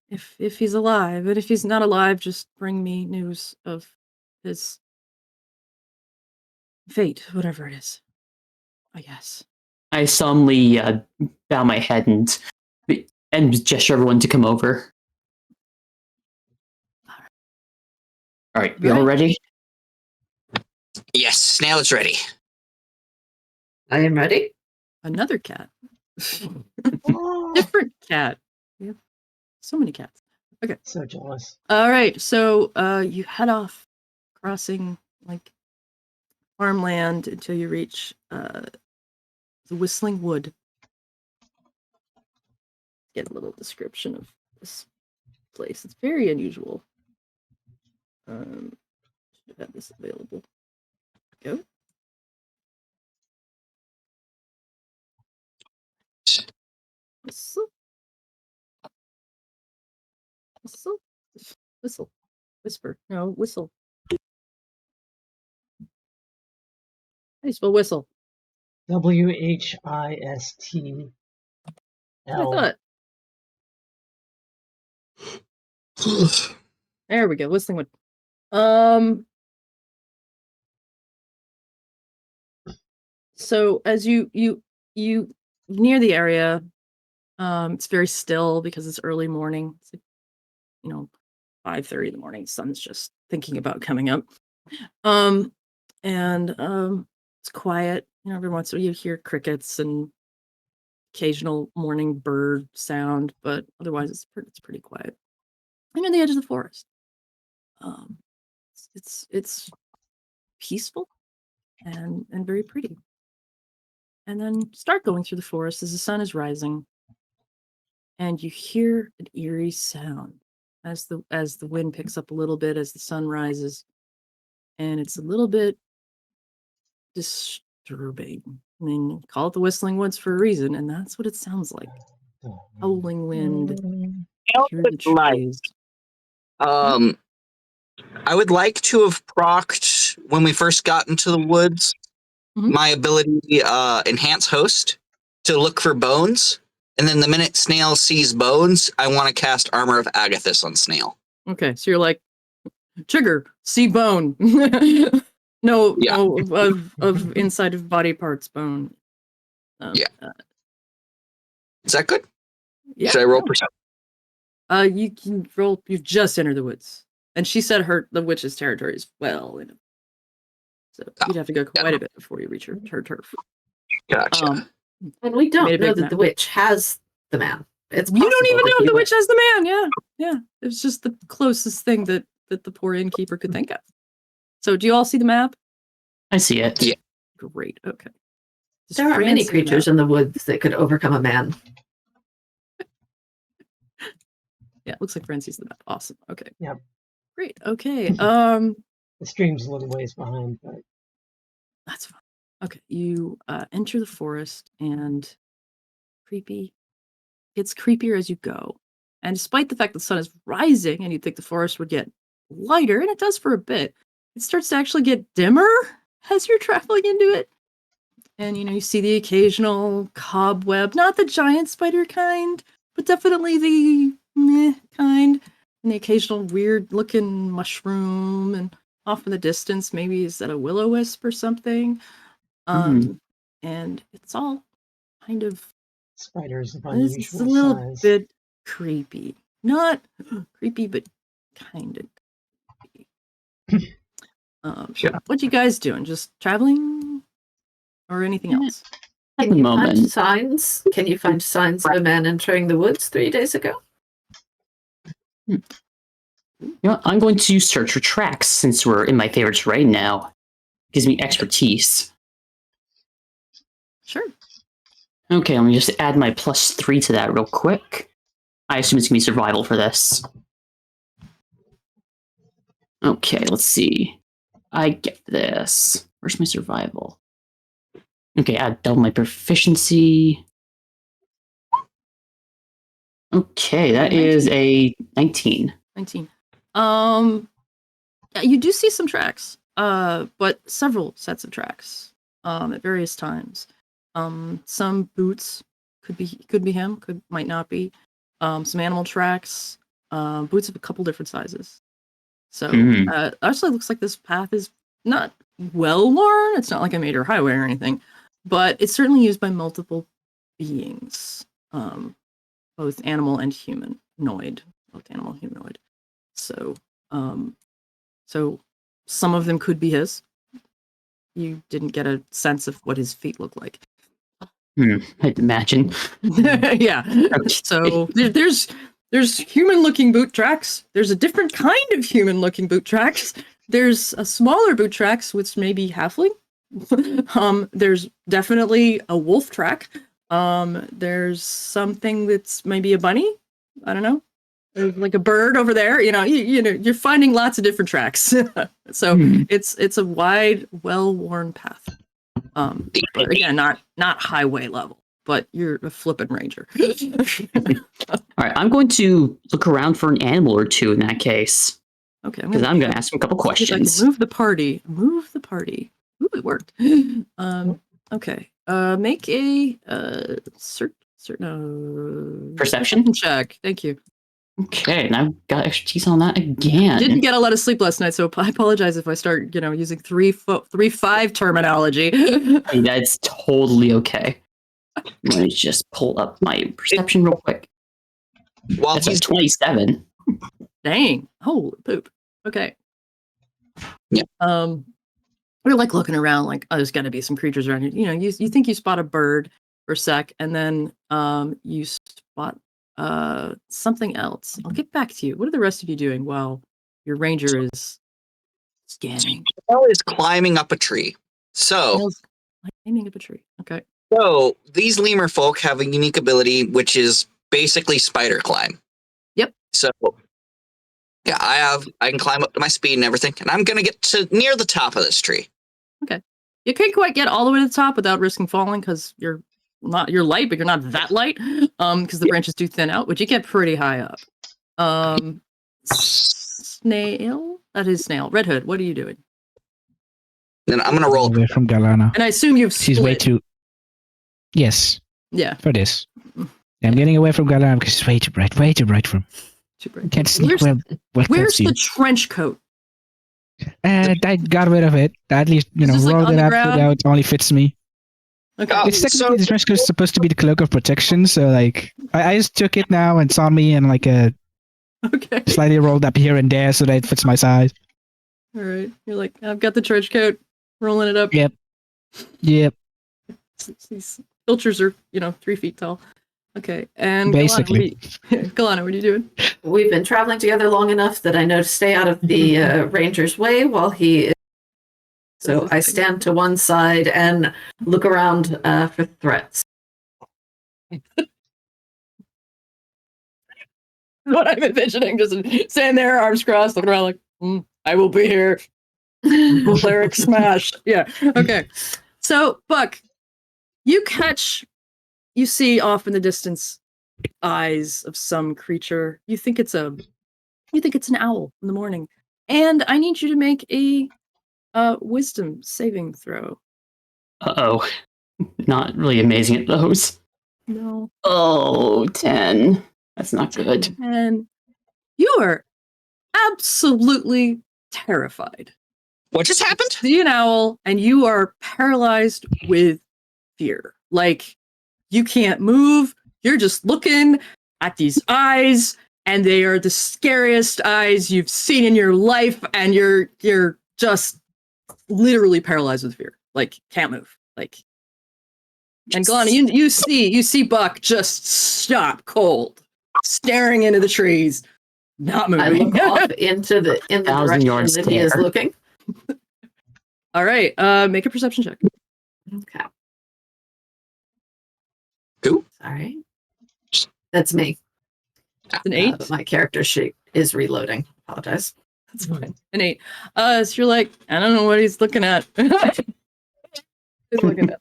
If he's alive, and if he's not alive, just bring me news of his fate, whatever it is. I guess. I solemnly bow my head and gesture everyone to come over. All right, we all ready? Yes, Snail is ready. I am ready. Another cat. Different cat. We have so many cats. Okay. So jealous. All right. So you head off, crossing like farmland until you reach the Whistling Wood. Get a little description of this place. It's very unusual. Should have had this available. Go. Whistle. Whistle. Whistle. Whisper. No, whistle. How do you spell whistle? WHISTL. I thought. There we go. Whistling Wood. So as you near the area, it's very still because it's early morning. It's like, 5:30 in the morning. Sun's just thinking about coming up. It's quiet. Every once in a while you hear crickets and occasional morning bird sound, but otherwise it's pretty quiet. I'm near the edge of the forest. It's peaceful and very pretty. And then start going through the forest as the sun is rising, and you hear an eerie sound as the wind picks up a little bit as the sun rises, and it's a little bit disturbing. I mean, call it the Whistling Woods for a reason, and that's what it sounds like. Howling wind through the trees. I would like to have procced when we first got into the woods my ability enhance host to look for bones, and then the minute Snail sees bones, I want to cast Armor of Agathis on Snail. Okay, so you're like, trigger, see bone. No of inside of body parts bone. Is that good? Yeah. Should I roll percent? You can roll. You've just entered the woods, and she said the witch's territory is well in it. So you'd have to go quite a bit before you reach her turf. Gotcha. And we don't know that the witch has the man. You don't even know if the witch has the man. Yeah. It was just the closest thing that the poor innkeeper could think of. So do you all see the map? I see it. Yeah. Great. Okay. There are many creatures in the woods that could overcome a man. Yeah, it looks like Fran sees the map. Awesome. Okay. Yep. Great. Okay. The stream's a little ways behind, but that's fine. Okay. You enter the forest, and it's creepier as you go. And despite the fact that the sun is rising and you'd think the forest would get lighter, and it does for a bit, it starts to actually get dimmer as you're traveling into it. And you see the occasional cobweb, not the giant spider kind, but definitely the meh kind, and the occasional weird looking mushroom, and off in the distance, maybe is that a will-o-wisp or something? And it's all kind of spiders of unusual it's a little size. bit creepy. Not creepy, but kind of creepy. What you guys doing? Just traveling or anything else? At the moment. Can you find signs of a man entering the woods 3 days ago? I'm going to search for tracks since we're in my favorites right now. Gives me expertise. Sure. Okay, let me just add my +3 to that real quick. I assume it's going to be survival for this. Okay, let's see. I get this. Where's my survival? Okay, add double my proficiency. Okay, that is a 19. 19. Yeah, you do see some tracks, but several sets of tracks at various times. Some boots could be him, might not be. Some animal tracks, boots of a couple different sizes. So actually, looks like this path is not well worn. It's not like a major highway or anything, but it's certainly used by multiple beings, both animal and humanoid. Both animal and humanoid. So, so some of them could be his. You didn't get a sense of what his feet look like. I'd imagine. Yeah. So there's human-looking boot tracks. There's a different kind of human-looking boot tracks. There's a smaller boot tracks, which may be halfling. There's definitely a wolf track. There's something that's maybe a bunny. I don't know. There's like a bird over there. You know, you're finding lots of different tracks. So it's a wide, well-worn path. But again, not highway level, but you're a flippin' ranger. All right, I'm going to look around for an animal or two in that case. Okay, because I'm going to ask him a couple questions. Move the party. Ooh, it worked. Okay. Make a perception check. Thank you. Okay, and I've got expertise on that again. Didn't get a lot of sleep last night, so I apologize if I start, using 3-5 terminology. Hey, that's totally okay. Let me just pull up my perception real quick. Well, that's 27. Dang! Holy poop. Okay. Yeah. We're like looking around, like, oh, there's got to be some creatures around here. You think you spot a bird for a sec, and then you spot something else. I'll get back to you. What are the rest of you doing while your ranger is scanning? Snail is climbing up a tree. Climbing up a tree. Okay. So these lemur folk have a unique ability, which is basically spider climb. Yep. So yeah, I can climb up to my speed and everything, and I'm gonna get to near the top of this tree. Okay. You can't quite get all the way to the top without risking falling because you're light, but you're not that light. Because the branches do thin out, but you get pretty high up. Snail? That is Snail. Red Hood, what are you doing? Then I'm gonna roll away from Galana. And I assume you've She's way too. Yes. Yeah. For this. I'm getting away from Galana because it's way too bright for him. Too bright. Can't sneak where's the trench coat? I got rid of it. At least, rolled it up, now it only fits me. Okay. It's technically the trench coat is supposed to be the cloak of protection, so like I just took it now and it's on me and like slightly rolled up here and there so that it fits my size. All right. You're like, I've got the trench coat, rolling it up. Yep. These filters are, 3 feet tall. Okay. And basically, Galana, what are you doing? We've been traveling together long enough that I know to stay out of the ranger's way while he is. So I stand to one side and look around for threats. What I'm envisioning, just standing there, arms crossed, looking around like, I will be here. Cleric smash. Yeah. Okay. So, Buck, you see off in the distance eyes of some creature. You think it's an owl in the morning. And I need you to make a wisdom saving throw. Uh-oh. Not really amazing at those. No. Oh, 10. That's not good. And you are absolutely terrified. What just happened? See an owl, and you are paralyzed with fear. Like, you can't move. You're just looking at these eyes, and they are the scariest eyes you've seen in your life, and you're just literally paralyzed with fear. Like, can't move. Like, and Galana, you see Buck just stop cold, staring into the trees, not moving. I look off in the direction that he is looking. All right, make a perception check. Okay. All right. That's me. It's an 8. But my character sheet is reloading. Apologize. That's fine. An 8. So you're like, I don't know what he's looking at. He's looking at.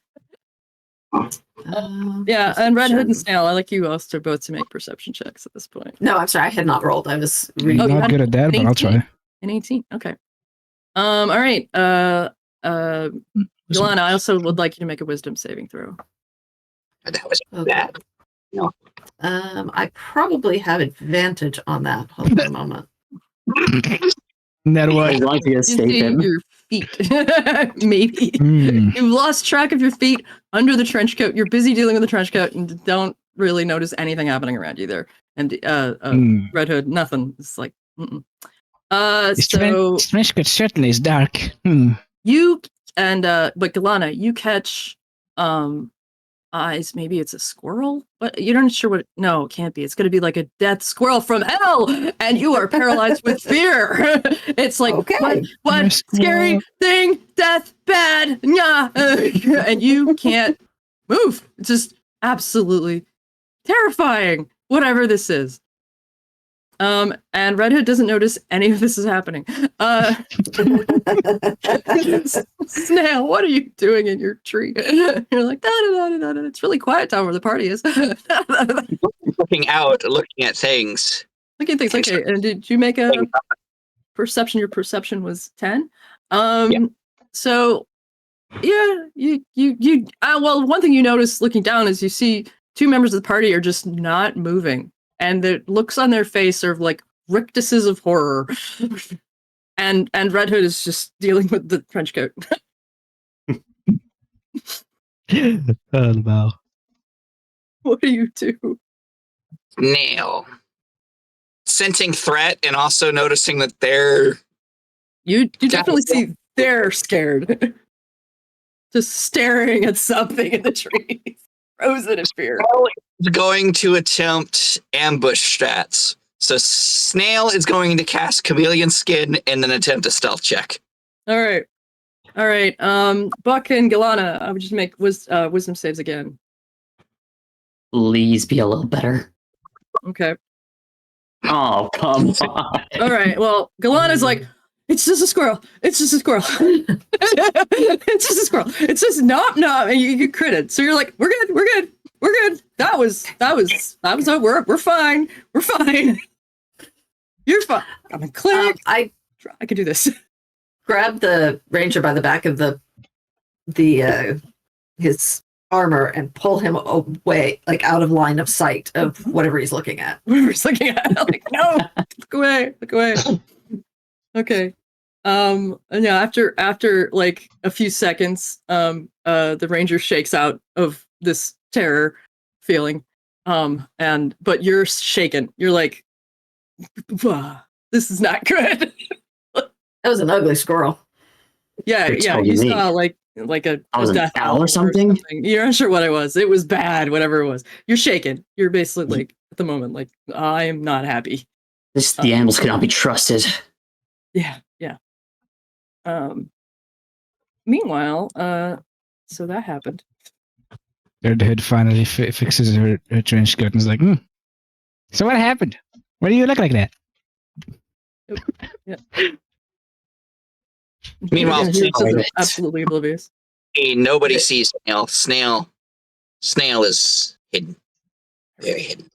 Yeah, and Red Hood and Snail, I like you also both to make perception checks at this point. No, I'm sorry. I had not rolled. I was I'm reading. not good at that, but I'll try. An 18. Okay. All right. Yolanda, I also would like you to make a wisdom saving throw. That was Okay. bad. No. I probably have advantage on that. Hold on a moment. That I was. want to You escape see him. your feet. Maybe. Mm. You've lost track of your feet under the trench coat. You're busy dealing with the trench coat and don't really notice anything happening around you there. And Red Hood, nothing. It's like, mm-mm. So Trench coat certainly is dark. you and but Galana, you catch eyes. Maybe it's a squirrel, but you're not sure what. No, it can't be. It's going to be like a death squirrel from hell, and you are paralyzed with fear. It's like Okay. what scary thing, death, bad, yeah, and you can't move. It's just absolutely terrifying. Whatever this is. And Red Hood doesn't notice any of this is happening. Snail, what are you doing in your tree? You're like, da. It's really quiet down where the party is. Looking out, looking at things. Look at things. Okay, and did you make a perception? Your perception was 10. So yeah, you well, one thing you notice looking down is you see 2 members of the party are just not moving. And the looks on their face are like rictuses of horror. and Red Hood is just dealing with the trench coat. Oh, wow. What do you do? Nail. Sensing threat and also noticing that they're... You definitely see they're scared. Just staring at something in the trees. Frozen in fear. going to attempt ambush stats. So Snail is going to cast Chameleon Skin and then attempt a stealth check. All right. Buck and Galana, I would just make wisdom saves again. Please be a little better. Okay. Oh, come on. All right. Well, Galana's like, it's just a squirrel. It's just a squirrel. It's just a squirrel. It's just no. And you get critted. So you're like, we're good. That was we're fine. We're fine. You're fine. I'm in clinic. I can do this. Grab the ranger by the back of his armor and pull him away, like out of line of sight of whatever he's looking at. Whatever he's looking at. I'm like, no, look away. Okay. And yeah, after like a few seconds, the ranger shakes out of this terror feeling. But you're shaken. You're like, this is not good. That was an ugly squirrel. Yeah, you saw like a death owl or something? You're not sure what it was. It was bad, whatever it was. You're shaken. You're basically like at the moment, like, I am not happy. The animals cannot be trusted. Yeah. Meanwhile, so that happened. Red Hood finally fixes her trench coat and is like, so what happened? Why do you look like that? Yeah. Meanwhile, absolutely oblivious. Nobody sees Snail. Snail is hidden. Very hidden.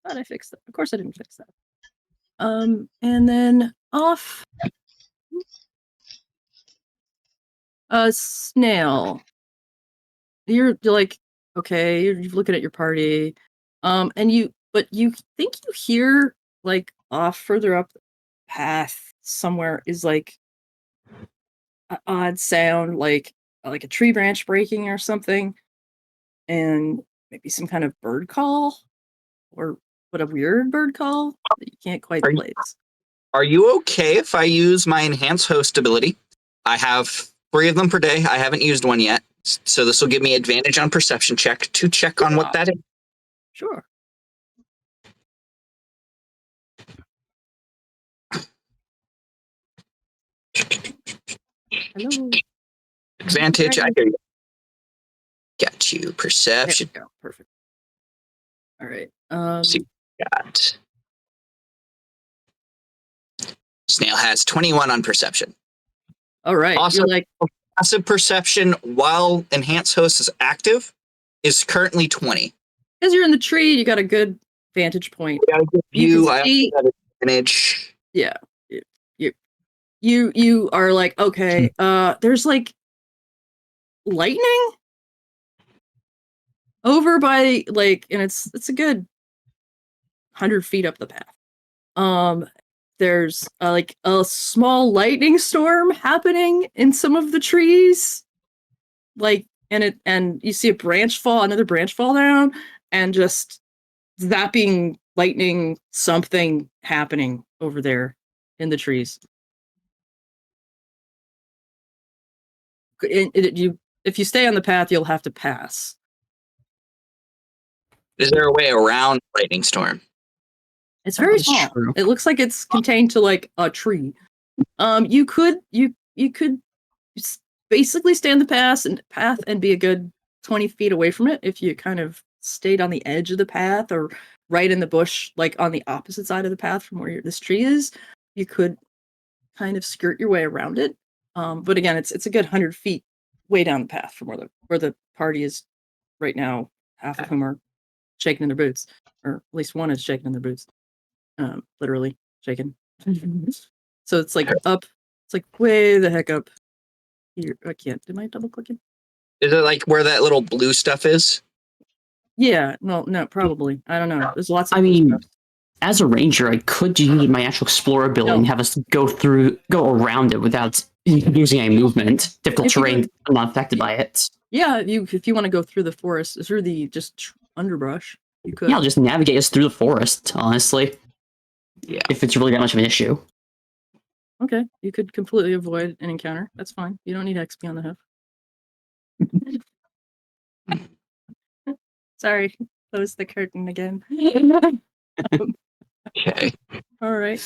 But I fixed that. Of course I didn't fix that. And then off. Snail. You're like, okay, you're looking at your party. But you think you hear like off further up the path somewhere is like an odd sound, like a tree branch breaking or something, and maybe some kind of bird call, but a weird bird call that you can't quite place. Are you okay if I use my enhanced host ability? I have 3 of them per day. I haven't used one yet, so this will give me advantage on perception check to check on what that is. Sure. Hello. Advantage, I hear you. Got you. Perception. There we go. Perfect. All right. See what we got. Snail has 21 on perception. All right. Also, You're like, passive perception while Enhanced Host is active is currently 20. because you're in the tree, you got a good vantage point. We got a good You view. can I see- also have advantage. Yeah. You are like, okay, there's like lightning over by like, and it's a good 100 feet up the path. There's like a small lightning storm happening in some of the trees, like, and you see another branch fall down, and just zapping lightning, something happening over there in the trees. If you stay on the path, you'll have to pass. Is there a way around lightning storm? It's very That's small. true. It looks like it's contained to like a tree. You could basically stay on the path and be a good 20 feet away from it if you kind of stayed on the edge of the path or right in the bush, like on the opposite side of the path from where this tree is. You could kind of skirt your way around it. But again, it's a good 100 feet way down the path from where the party is right now. Half of whom are shaking in their boots, or at least one is shaking in their boots. Literally shaking. So it's like up. It's like way the heck up here. I can't. Am I double clicking? Is it like where that little blue stuff is? Yeah. No. Probably. I don't know. There's lots of. I mean, stuff. as a ranger, I could use my actual explorer ability and have us go around it without using any movement. Difficult If you terrain, do- I'm not affected by it. Yeah. If you want to go through the forest, through the just underbrush, you could. Yeah, I'll just navigate us through the forest, honestly. Yeah. If it's really that much of an issue. Okay. You could completely avoid an encounter. That's fine. You don't need XP on the hoof. Sorry. Close the curtain again. Okay. All right.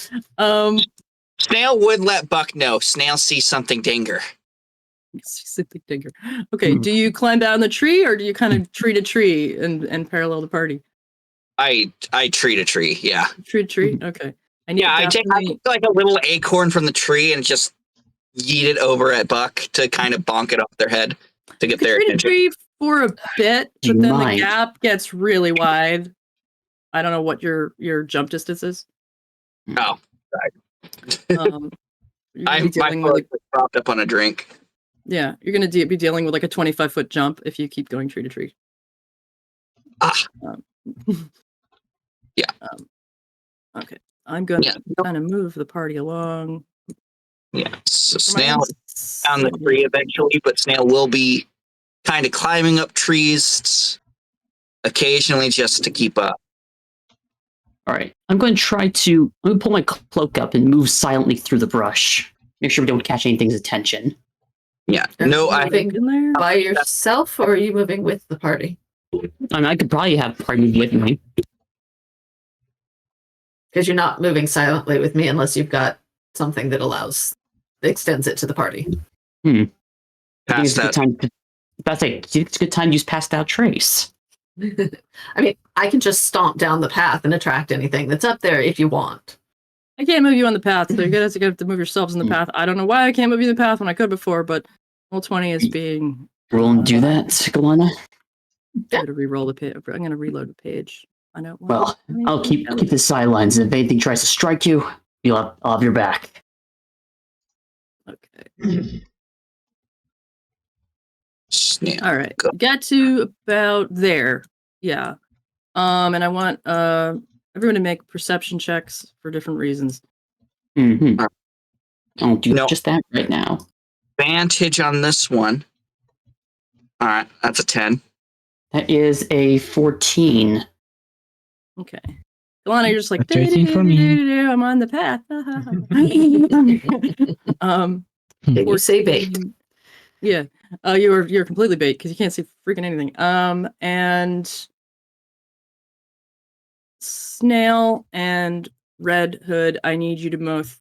Snail would let Buck know. Snail sees something danger. Simply digger. Okay. Do you climb down the tree, or do you kind of tree to tree and parallel the party? I tree to tree. Yeah. Tree to tree. Okay. And Yeah. I take like a little acorn from the tree and just yeet it over at Buck to kind of bonk it off their head to get their tree to attention. tree for a bit, Do you but then the mind? gap gets really wide. I don't know what your jump distance is. Oh, You're gonna be my dealing foot with was propped up on a drink. yeah, you're gonna be dealing with like a 25-foot jump if you keep going tree to tree. Ah. Yeah. Okay, I'm gonna Yeah. kind of move the party along. Yeah. So For my Snail is down the tree eventually, but Snail will be kind of climbing up trees occasionally just to keep up. All right. I'm going to pull my cloak up and move silently through the brush. Make sure we don't catch anything's attention. Yeah. Are No, you I moving in there. by yourself, or are you moving with the party? I mean, I could probably have party move with me. Because you're not moving silently with me unless you've got something that extends it to the party. I think pass it's a good that. time. It's a good time to use passed out trace. I mean, I can just stomp down the path and attract anything that's up there if you want. I can't move you on the path, so you're gonna have to move yourselves in the path. I don't know why I can't move you in the path when I could before, but roll 20 is being. Roll and do that, Galana. I'm gonna re-roll the page. I'm gonna reload the page. I know. Well, I'll keep the sidelines. If anything tries to strike you, I'll have your back. Okay. Snail. All right. Go. Got to about there. Yeah. And I want everyone to make perception checks for different reasons. Mm-hmm. I'll do No. just that right now. Advantage on this one. All right, that's a 10. That is a 14. Okay. Alana, you're just like 13 for me. I'm on the path. Did you say bait? Yeah. You're completely bait because you can't see freaking anything. And Snail and Red Hood, I need you to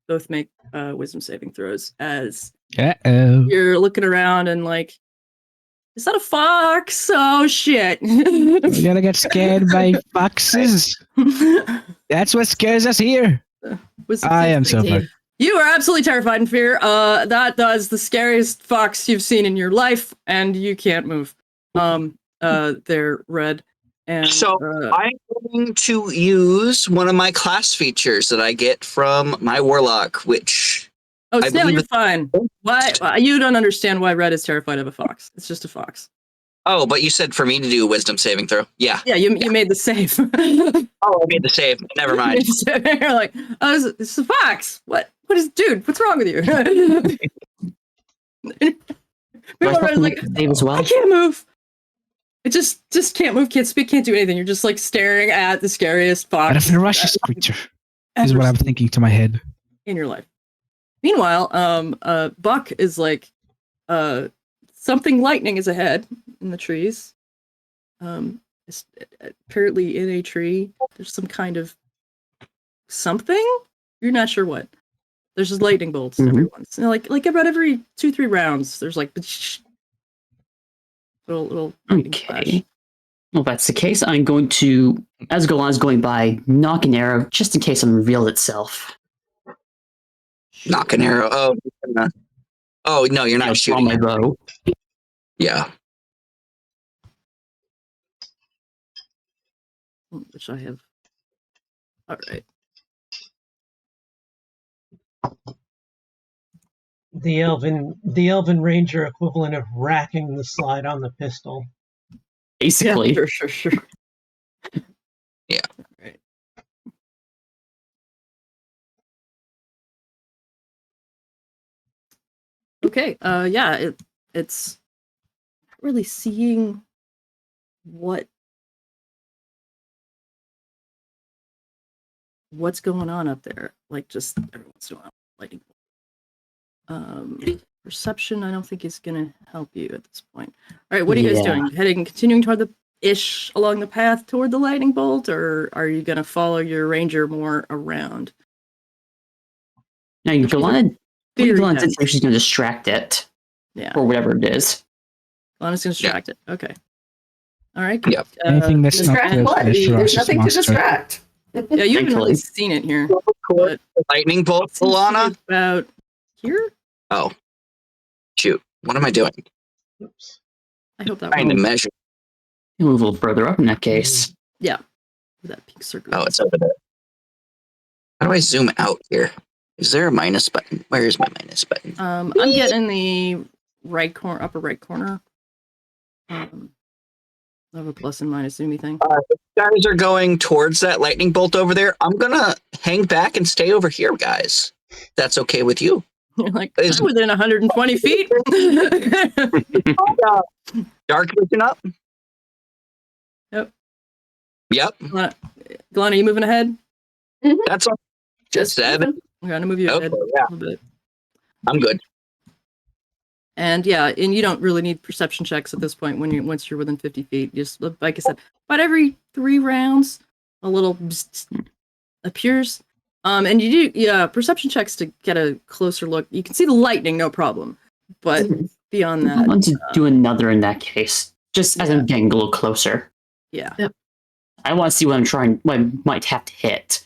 both make wisdom saving throws as Uh-oh. you're looking around and like Is that a fox? Oh shit! We're gonna get scared by foxes. That's what scares us here. I am so fucked. You are absolutely terrified in fear. That is the scariest fox you've seen in your life, and you can't move. They're red. And, So I'm going to use one of my class features that I get from my warlock, which I Snail, believe you're fine. Why you don't understand why red is terrified of a fox? It's just a fox. Oh, but you said for me to do a wisdom saving throw. Yeah. Yeah, you made the save. Oh, I made the save. Never mind. You're like, oh, it's a fox. What is, dude? What's wrong with you? Meanwhile, Red is like, save as well? I can't move. I just can't move, can't speak, can't do anything. You're just like staring at the scariest fox. But a ferocious creature is what I'm thinking to my head. In your life. Meanwhile, Buck is like, something lightning is ahead in the trees. It's apparently in a tree. There's some kind of something. You're not sure what. There's just lightning bolts every once. Like about every 2-3 rounds. There's like little lightning flash. Well, if that's the case, I'm going to, as Golan's going by, knock an arrow just in case it reveals itself. Knock an arrow. Oh no, you're not shooting. On my bow. Yeah. Which I have. All right. The elven ranger equivalent of racking the slide on the pistol. Basically. Yeah, sure. Yeah. Right. Okay. It's not really seeing what's going on up there. Like just everyone's doing lightning. Perception, I don't think is gonna help you at this point. All right, what are you guys doing? Continuing toward along the path toward the lightning bolt, or are you gonna follow your ranger more around? Now, Golan says she's gonna distract it. Yeah. Or whatever it is. Golan's gonna distract it. Okay. All right. Yeah. Anything that's not Distract what? There's nothing to distract. Yeah, you haven't really seen it here. But Lightning bolt, Alana. About here. Oh, shoot! What am I doing? Oops. I hope that Trying to won't. measure. You move a little further up in that case. Yeah. That pink circle. Oh, it's over there. How do I zoom out here? Is there a minus button? Where is my minus button? I'm getting the right corner, upper right corner. I have a plus and minus zoomy thing. If you guys are going towards that lightning bolt over there, I'm gonna hang back and stay over here, guys. That's okay with you. You're like, I'm within 120 feet. Dark vision up. Yep. Galana, are you moving ahead? That's just 7. I'm going to move you ahead a little bit. I'm good. And you don't really need perception checks at this point once you're within 50 feet. Just like I said, about every 3 rounds, a little appears. And you do perception checks to get a closer look. You can see the lightning, no problem. But beyond that, I want to do another in that case, just as I'm getting a little closer. Yeah. Yep. I want to see what I might have to hit.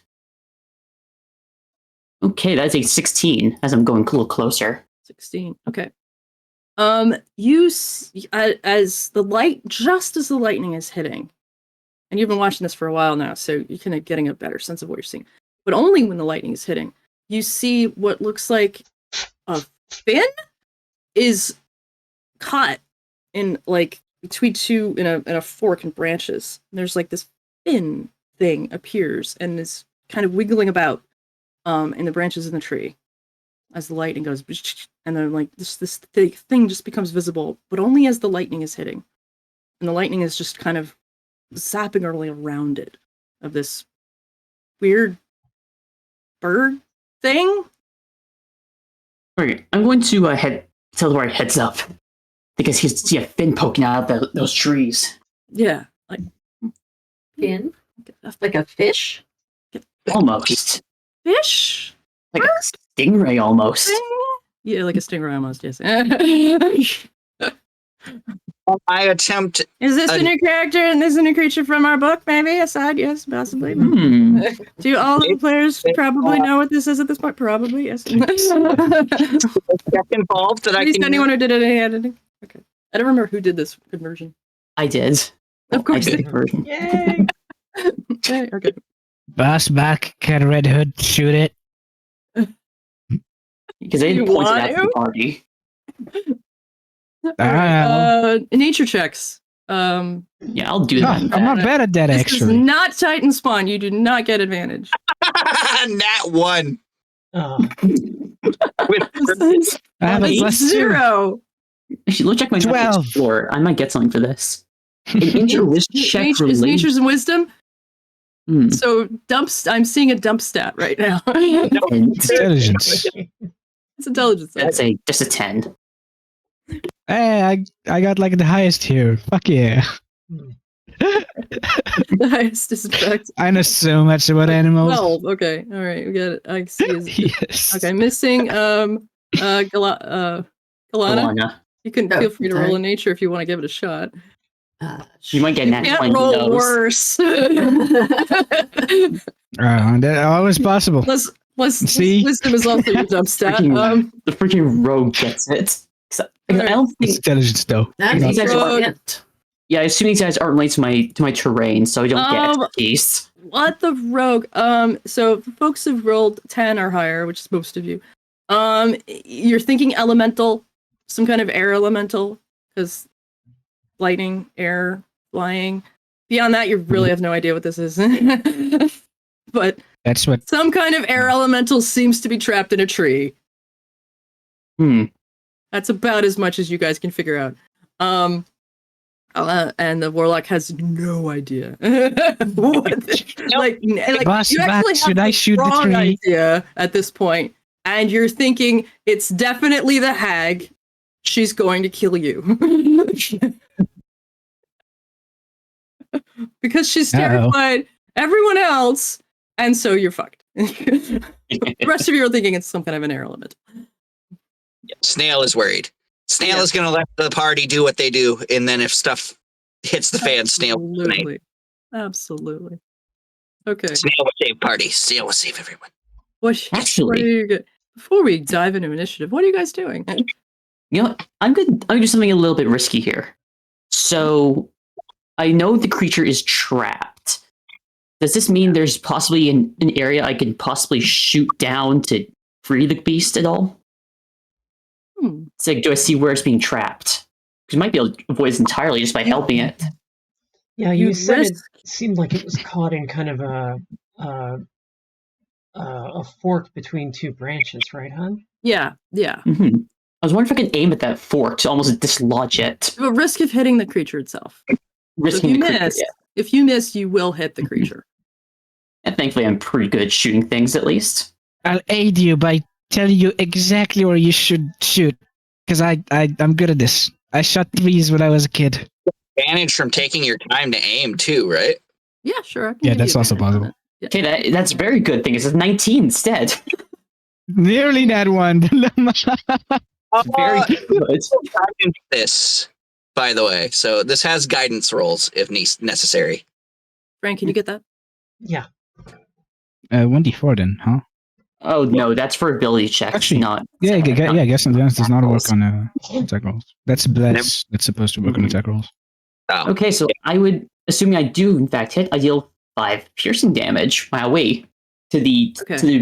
Okay, that's a 16 as I'm going a little closer. 16. Okay. You as the lightning is hitting, and you've been watching this for a while now, so you're kind of getting a better sense of what you're seeing. But only when the lightning is hitting, you see what looks like a fin is caught in like between two in a fork and branches. And there's like this fin thing appears and is kind of wiggling about in the branches in the tree as the lightning goes, and then like this thing just becomes visible, but only as the lightning is hitting, and the lightning is just kind of zapping around it of this weird bird thing. Okay, I'm going to tell where it heads up because you see a fin poking out of those trees. Yeah, like Fin? Like a fish? Almost. Fish? Like a stingray almost. Yeah, like a stingray almost, yes. I attempt. Is this a new character and this is a new creature from our book? Maybe aside, yes, possibly. Do all the players probably know what this is at this point? Probably, yes. Get involved that At I least can. anyone who did any editing. Okay, I don't remember who did this conversion. I did. Of course, I did the version. Yay! Okay. Boss back, Cat Red Hood, shoot it. Because they You pointed want out to to? the party. Nature checks. Yeah, I'll do No, that. I'm not bad at that, This actually. is not Titanspwan. You do not get advantage. Nat 1. Oh, With I have a That's plus 2. 0. Actually, let's check my 12. Explore. I might get something for this. An nature wisdom check Is related. nature's and wisdom. Hmm. So I'm seeing a dump stat right now. And Intelligence. It's intelligence. that's just a 10. Hey, I got like the highest here. Fuck yeah. The highest is in fact I know so much about animals. 12. Okay, all right, we got it. I see. Yes. Okay, missing Galana. Alana. You can Oh, feel free to roll sorry. in nature if you want to give it a shot. You might get You nat can't 20 roll those. worse. That's always possible. Plus, See? wisdom is also your dump stat. The freaking rogue gets it. 'Cause I don't It's think. intelligence, though. That's These guys are- brilliant. Yeah, I assume these guys aren't related to my terrain, so I don't get expertise. What the rogue? So the folks who've rolled 10 or higher, which is most of you, you're thinking elemental, some kind of air elemental, because lightning, air, flying. Beyond that, you really have no idea what this is. But That's what. some kind of air elemental seems to be trapped in a tree. That's about as much as you guys can figure out. And the warlock has no idea. like Boss you back, actually have should I shoot the wrong tree? idea at this point, and you're thinking it's definitely the hag. She's going to kill you because she's terrified everyone else, and so you're fucked. The rest of you are thinking it's some kind of an air element. Snail is worried. Snail is going to let the party do what they do, and then if stuff hits the fan, Snail will save. Absolutely. Okay. Snail will save party. Snail will save everyone. Before we dive into initiative, what are you guys doing? You know what? I'm going to do something a little bit risky here. So, I know the creature is trapped. Does this mean there's possibly an area I can possibly shoot down to free the beast at all? It's like, do I see where it's being trapped? Because you might be able to avoid it entirely just by helping it. Yeah, you You said it risk- seemed like it was caught in kind of a fork between two branches, right, hon? Yeah. I was wondering if I could aim at that fork to almost dislodge it. A risk of hitting the creature itself. Risking if you the creature, miss, if you miss, you will hit the creature. And thankfully, I'm pretty good at shooting things, at least. I'll aid you by telling you exactly where you should shoot. Because I'm good at this. I shot trees when I was a kid. Advantage from taking your time to aim, too, right? Yeah, sure. I can Yeah, give that's you also advantage on possible. it. Okay, that's a very good thing. It's a 19 instead. Nearly that one. Very good. This, by the way. So this has guidance rolls if necessary. Frank, can you get that? Yeah. 1d4 then, huh? Oh no, that's for ability checks, Actually, not. Yeah, I guess Endurance does not work rolls. on attack rolls. That's supposed to work on attack rolls. Oh. Okay, so I would, assuming I do in fact hit, I deal 5 piercing damage. Wowee. To the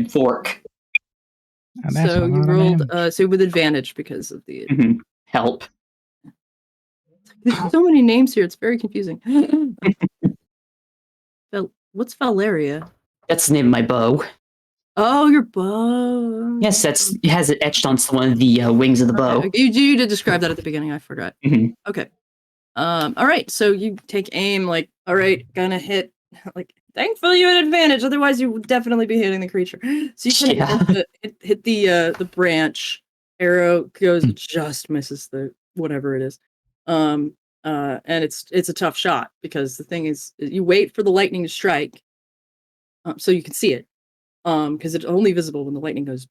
fork. Oh, that's So a you lot of rolled damage. so with advantage because of the Help. there's so many names here, it's very confusing. What's Valeria? That's the name of my bow. Oh, your bow. Yes, it has it etched onto one of the wings of the bow. Okay. You did describe that at the beginning, I forgot. Mhm. Okay. All right, so you take aim, like, all right, gonna hit, like, thankfully you had advantage, otherwise you would definitely be hitting the creature. So you kind of hit the branch, arrow goes, just misses the whatever it is. And it's a tough shot, because the thing is, you wait for the lightning to strike, so you can see it, because it's only visible when the lightning goes,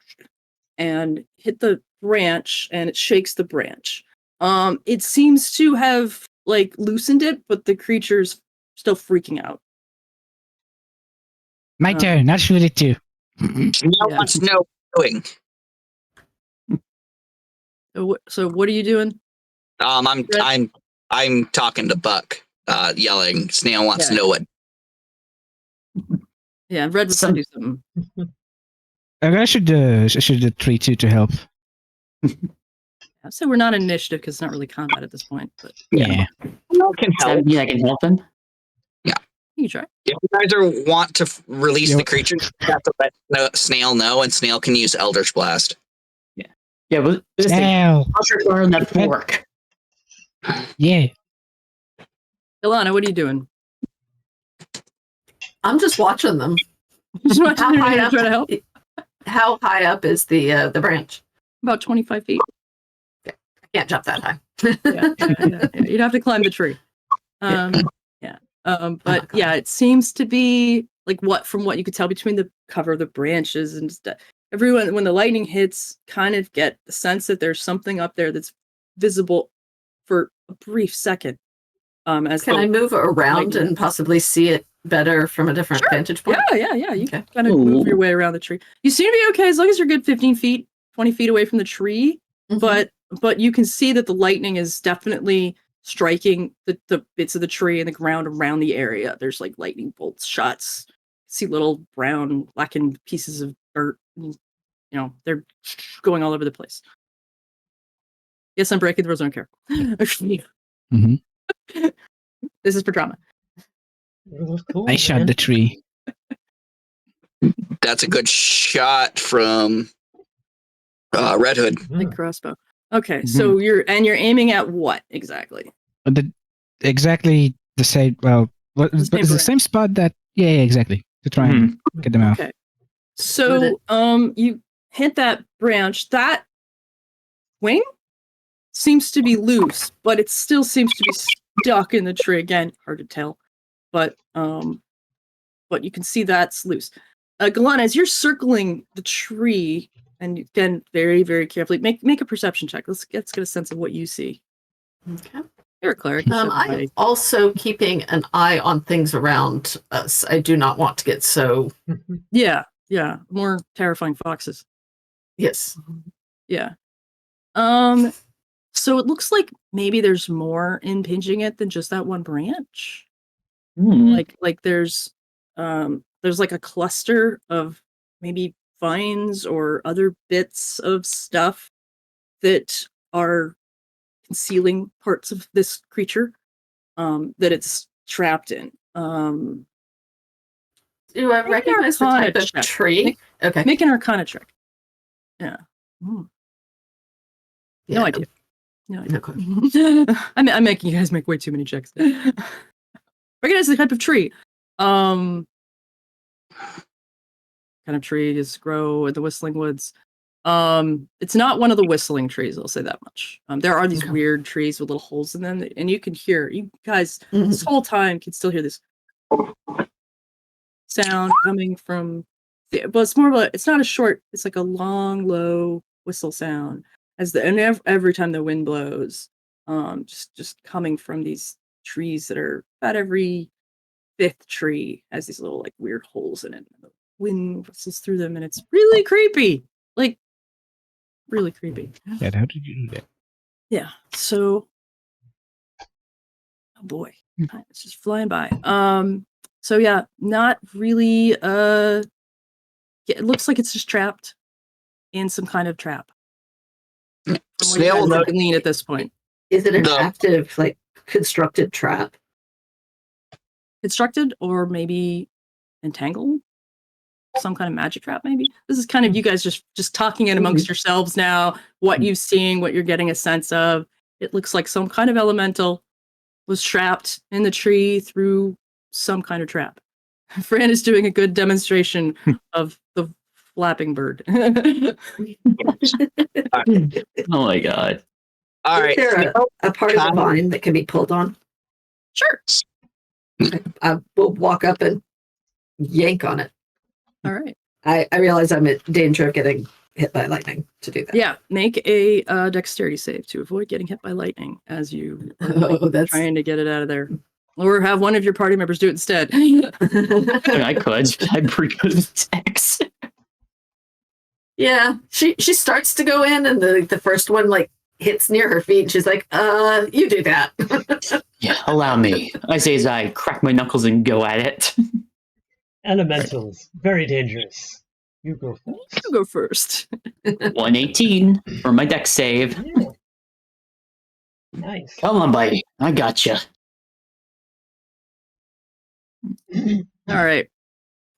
and hit the branch, and it shakes the branch. It seems to have like loosened it, but the creature's still freaking out. My turn. Not shoot it too. Snail wants to know what you're doing. So what are you doing? I'm talking to Buck, yelling. Snail wants to know what. Yeah, Red was trying to do something. I should the tree too to help. I'd say we're not initiative because it's not really combat at this point. But Yeah. Snail can help. Yeah, I can help him. you try. If you guys want to release the creature, you have to let Snail know, and Snail can use Eldritch Blast. Yeah, but Snail. I'll learn that fork. Yeah. Ilana, what are you doing? I'm just watching them. Just watching How them high try to help. How high up is the branch? About 25 feet. I can't jump that high. Yeah. You'd have to climb the tree. But yeah, it seems to be like from what you could tell between the cover of the branches and stuff. Everyone, when the lightning hits, kind of get the sense that there's something up there that's visible for a brief second. Can I move around and possibly see it better from a different vantage point? Yeah. You can kind of move your way around the tree. You seem to be okay as long as you're good 15 feet, 20 feet away from the tree. Mm-hmm. But you can see that the lightning is definitely striking the bits of the tree and the ground around the area. There's like lightning bolts, shots. See little brown, blackened pieces of dirt. They're going all over the place. Yes, I'm breaking the rules. I don't care. Mm-hmm. This is for drama. Cool, I shot the tree. That's a good shot from Red Hood. Like crossbow. Okay, so you're aiming at what exactly? Exactly the same. Well, it's the same spot that. Yeah, exactly. To try and get them out. Okay. So you hit that branch. That wing seems to be loose, but it still seems to be stuck in the tree. Again, hard to tell, but you can see that's loose. Galana, as you're circling the tree, and again, very, very carefully, make a perception check. Let's get a sense of what you see. Okay. You're a cleric. I'm also keeping an eye on things around us. I do not want to get so... Yeah. More terrifying foxes. Yes. Yeah. So it looks like maybe there's more impinging it than just that one branch. Like there's like a cluster of maybe vines or other bits of stuff that are concealing parts of this creature that it's trapped in. Do I recognize the type of tree? Okay. Make an Arcana check. Yeah. No idea. No idea. I'm making you guys make way too many checks. Recognize the type of tree. Kind of trees grow in the whistling woods. It's not one of the whistling trees, I'll say that much. There are these weird trees with little holes in them, and you can hear, you guys this whole time can still hear this sound coming from but it's more of it's not a short, it's like a long, low whistle sound and every time the wind blows, just coming from these trees that are about every fifth tree has these little like weird holes in it. The wind whistles through them and it's really creepy. Like really creepy. Yeah, how did you do that? Yeah. So oh boy. It's just flying by. So yeah, not really it looks like it's just trapped in some kind of trap. Snail will lean at this point. Is it an active, like, constructed trap? Constructed or maybe entangled? Some kind of magic trap, maybe? This is kind of you guys just talking in amongst yourselves now, what you've seen, what you're getting a sense of. It looks like some kind of elemental was trapped in the tree through some kind of trap. Fran is doing a good demonstration of the flapping bird. Oh my god. All right. Is there a part of the vine that can be pulled on? Sure. I will walk up and yank on it. All right. I realize I'm in danger of getting hit by lightning to do that. Yeah, make a dexterity save to avoid getting hit by lightning as you are that's trying to get it out of there. Or have one of your party members do it instead. I could. I'm pretty good with dex. Yeah, she starts to go in, and the first one like hits near her feet. And she's like, you do that." Yeah, allow me. I say as I crack my knuckles and go at it. Elementals, very dangerous. You go first. You go first. 118 for my dex save. Yeah. Nice. Come on, buddy. I gotcha. All right.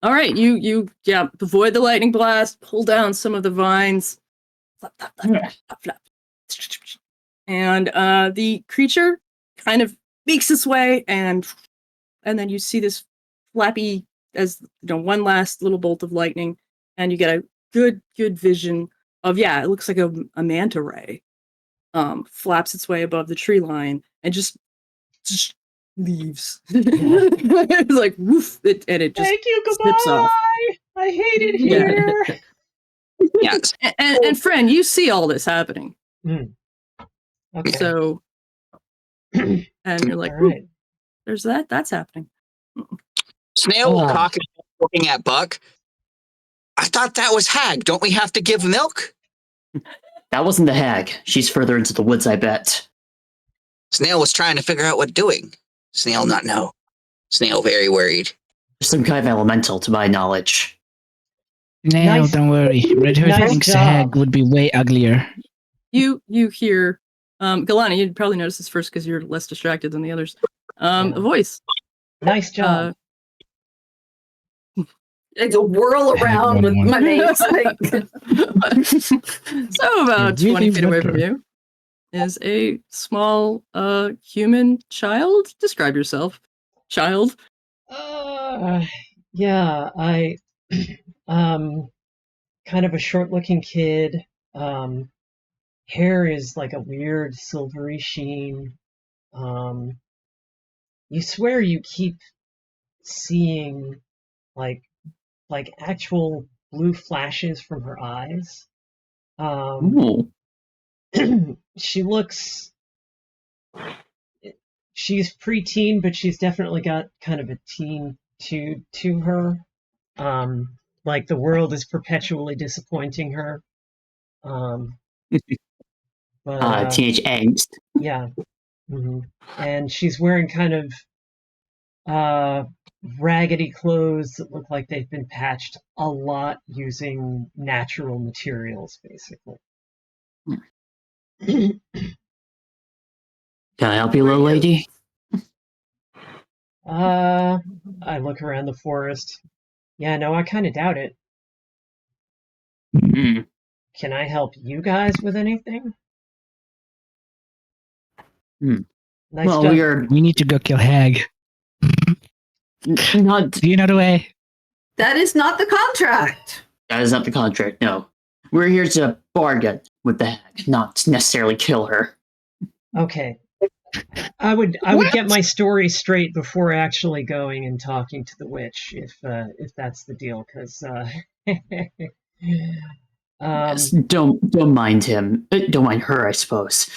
You avoid the lightning blast, pull down some of the vines. Flap, flap, flap, flap, flap. And the creature kind of makes its way, and then you see this flappy, as one last little bolt of lightning, and you get a good vision of, it looks like a manta ray flaps its way above the tree line and just leaves. It's like woof, and it just Thank you, slips goodbye. off. I hate it here. Yes. And friend, you see all this happening. Okay. So, and you're like, All right. there's that's happening. Snail will cock his head looking at Buck. I thought that was Hag. Don't we have to give milk? That wasn't the hag. She's further into the woods, I bet. Snail was trying to figure out what doing. Snail not know. Snail very worried. Some kind of elemental, to my knowledge. No, Nice- don't worry. Red Hood nice thinks a job. hag would be way uglier. You hear, Galana, you'd probably notice this first because you're less distracted than the others. A voice. Nice job. I go whirl around with my mates. So about You're 20 really feet away from wonder. you is a small human child. Describe yourself, child. Yeah, I kind of a short-looking kid. Hair is like a weird silvery sheen. You swear you keep seeing like actual blue flashes from her eyes. Ooh. She's preteen, but she's definitely got kind of a teen to her. Like the world is perpetually disappointing her. But Teenage angst. yeah. And she's wearing kind of raggedy clothes that look like they've been patched a lot using natural materials, basically. Can I help you, little lady? I look around the forest. Yeah, no, I kind of doubt it. Hmm. Can I help you guys with anything? Nice Well, job. We need to go kill hag. not. Do you know the way? That is not the contract. That is not the contract. No, we're here to bargain with the hag, not necessarily kill her. Okay. I would get my story straight before actually going and talking to the witch, if that's the deal, because Yes, don't mind him. Don't mind her, I suppose.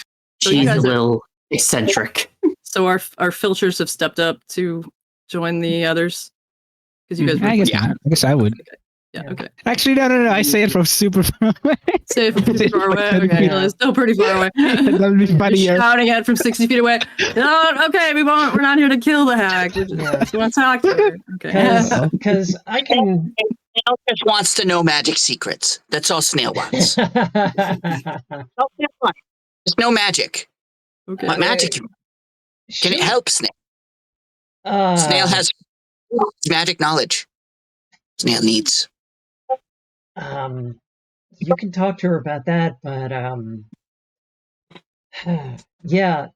So you She's a guys are- little eccentric. So our filters have stepped up to join the others because you guys. I guess not. I guess I would. Yeah. Okay. Actually, no. I say it from super far away. Say it from pretty far away. Okay. Yeah. It's still pretty far away. That'd be You're funnier. shouting at it from 60 feet away. No, okay, we won't. We're not here to kill the hag. We just want to talk to her. Okay. Because I can. Snail just wants to know magic secrets. That's all Snail wants. Just no magic. Okay. What magic? Can it help Snail? Snail has magic knowledge. Snail needs. You can talk to her about that, but yeah.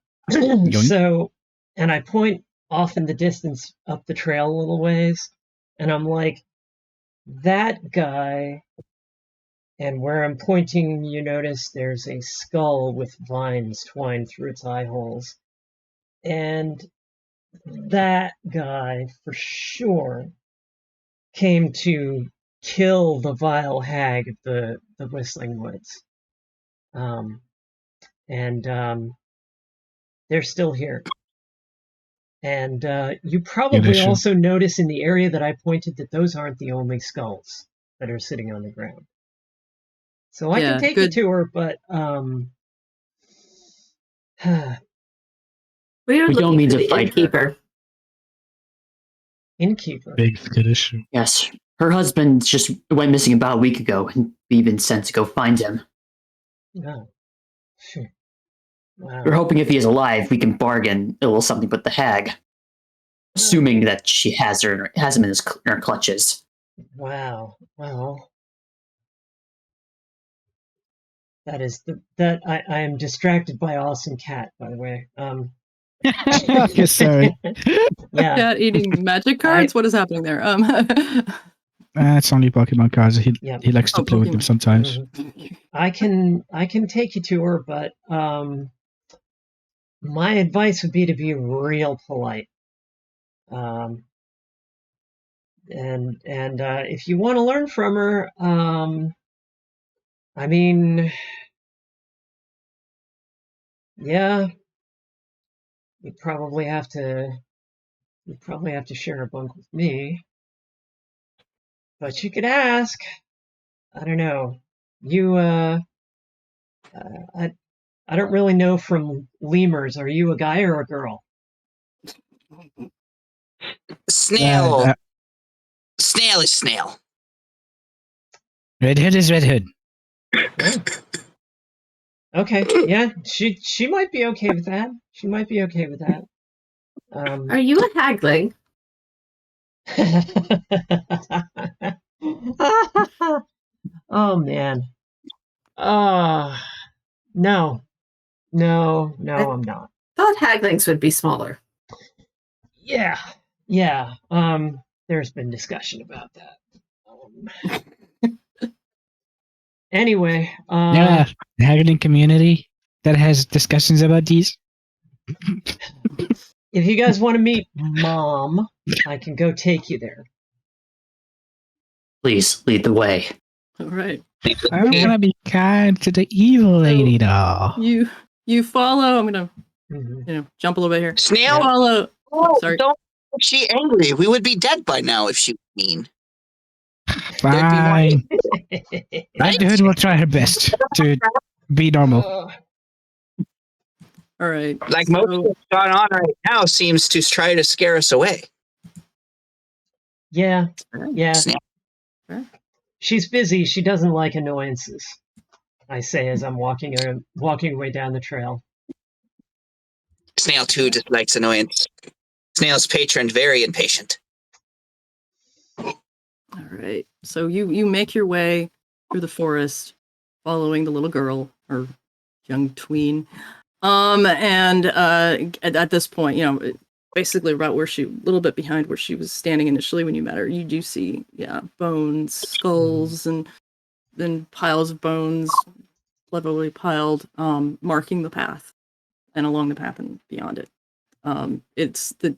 So, and I point off in the distance up the trail a little ways, and I'm like, that guy. And where I'm pointing, you notice there's a skull with vines twined through its eye holes. And that guy, for sure, came to kill the vile hag of the Whistling Woods. They're still here. And you probably also notice in the area that I pointed that those aren't the only skulls that are sitting on the ground. So I can take you to her, but we don't need to fight innkeeper. Innkeeper. Big skittish. Yes. Her husband just went missing about a week ago, and we've been sent to go find him. Oh. Wow. We're hoping if he is alive, we can bargain a little something with the hag. Assuming that she has him in her clutches. Wow. Well, that is that I am distracted by Awesome Cat, by the way. Okay, sorry. Yeah. Cat eating magic cards? What is happening there? It's only Pokemon cards. He likes to play with them sometimes. Mm-hmm. I can take you to her, but my advice would be to be real polite. And if you want to learn from her, I mean, yeah, you'd probably have to share a bunk with me. But you could ask. I don't know. You I don't really know from lemurs. Are you a guy or a girl? Snail. Snail is snail. Red Hood is Red Hood. Okay, yeah, she might be okay with that. She might be okay with that. Are you a hagling? Oh man. No, I'm not. Thought haglings would be smaller. Yeah. There's been discussion about that. Anyway, yeah, the haggling community that has discussions about these. If you guys want to meet Mom, I can go take you there. Please lead the way. All right. I don't want to be kind to the evil lady, though. You follow. I'm gonna jump a little bit here. Snail. Follow. Oh, sorry. Don't make she angry. We would be dead by now if she was mean. Fine. Red Hood will try her best to be normal. All right. Like most of what's going on right now seems to try to scare us away. Yeah. Snail. She's busy. She doesn't like annoyances. I say as I'm walking away down the trail. Snail too dislikes annoyance. Snail's patron very impatient. All right. So you make your way through the forest, following the little girl or young tween. And at this point, basically about where a little bit behind where she was standing initially when you met her, you do see, bones, skulls, and then piles of bones, cleverly piled, marking the path, and along the path and beyond it. It's that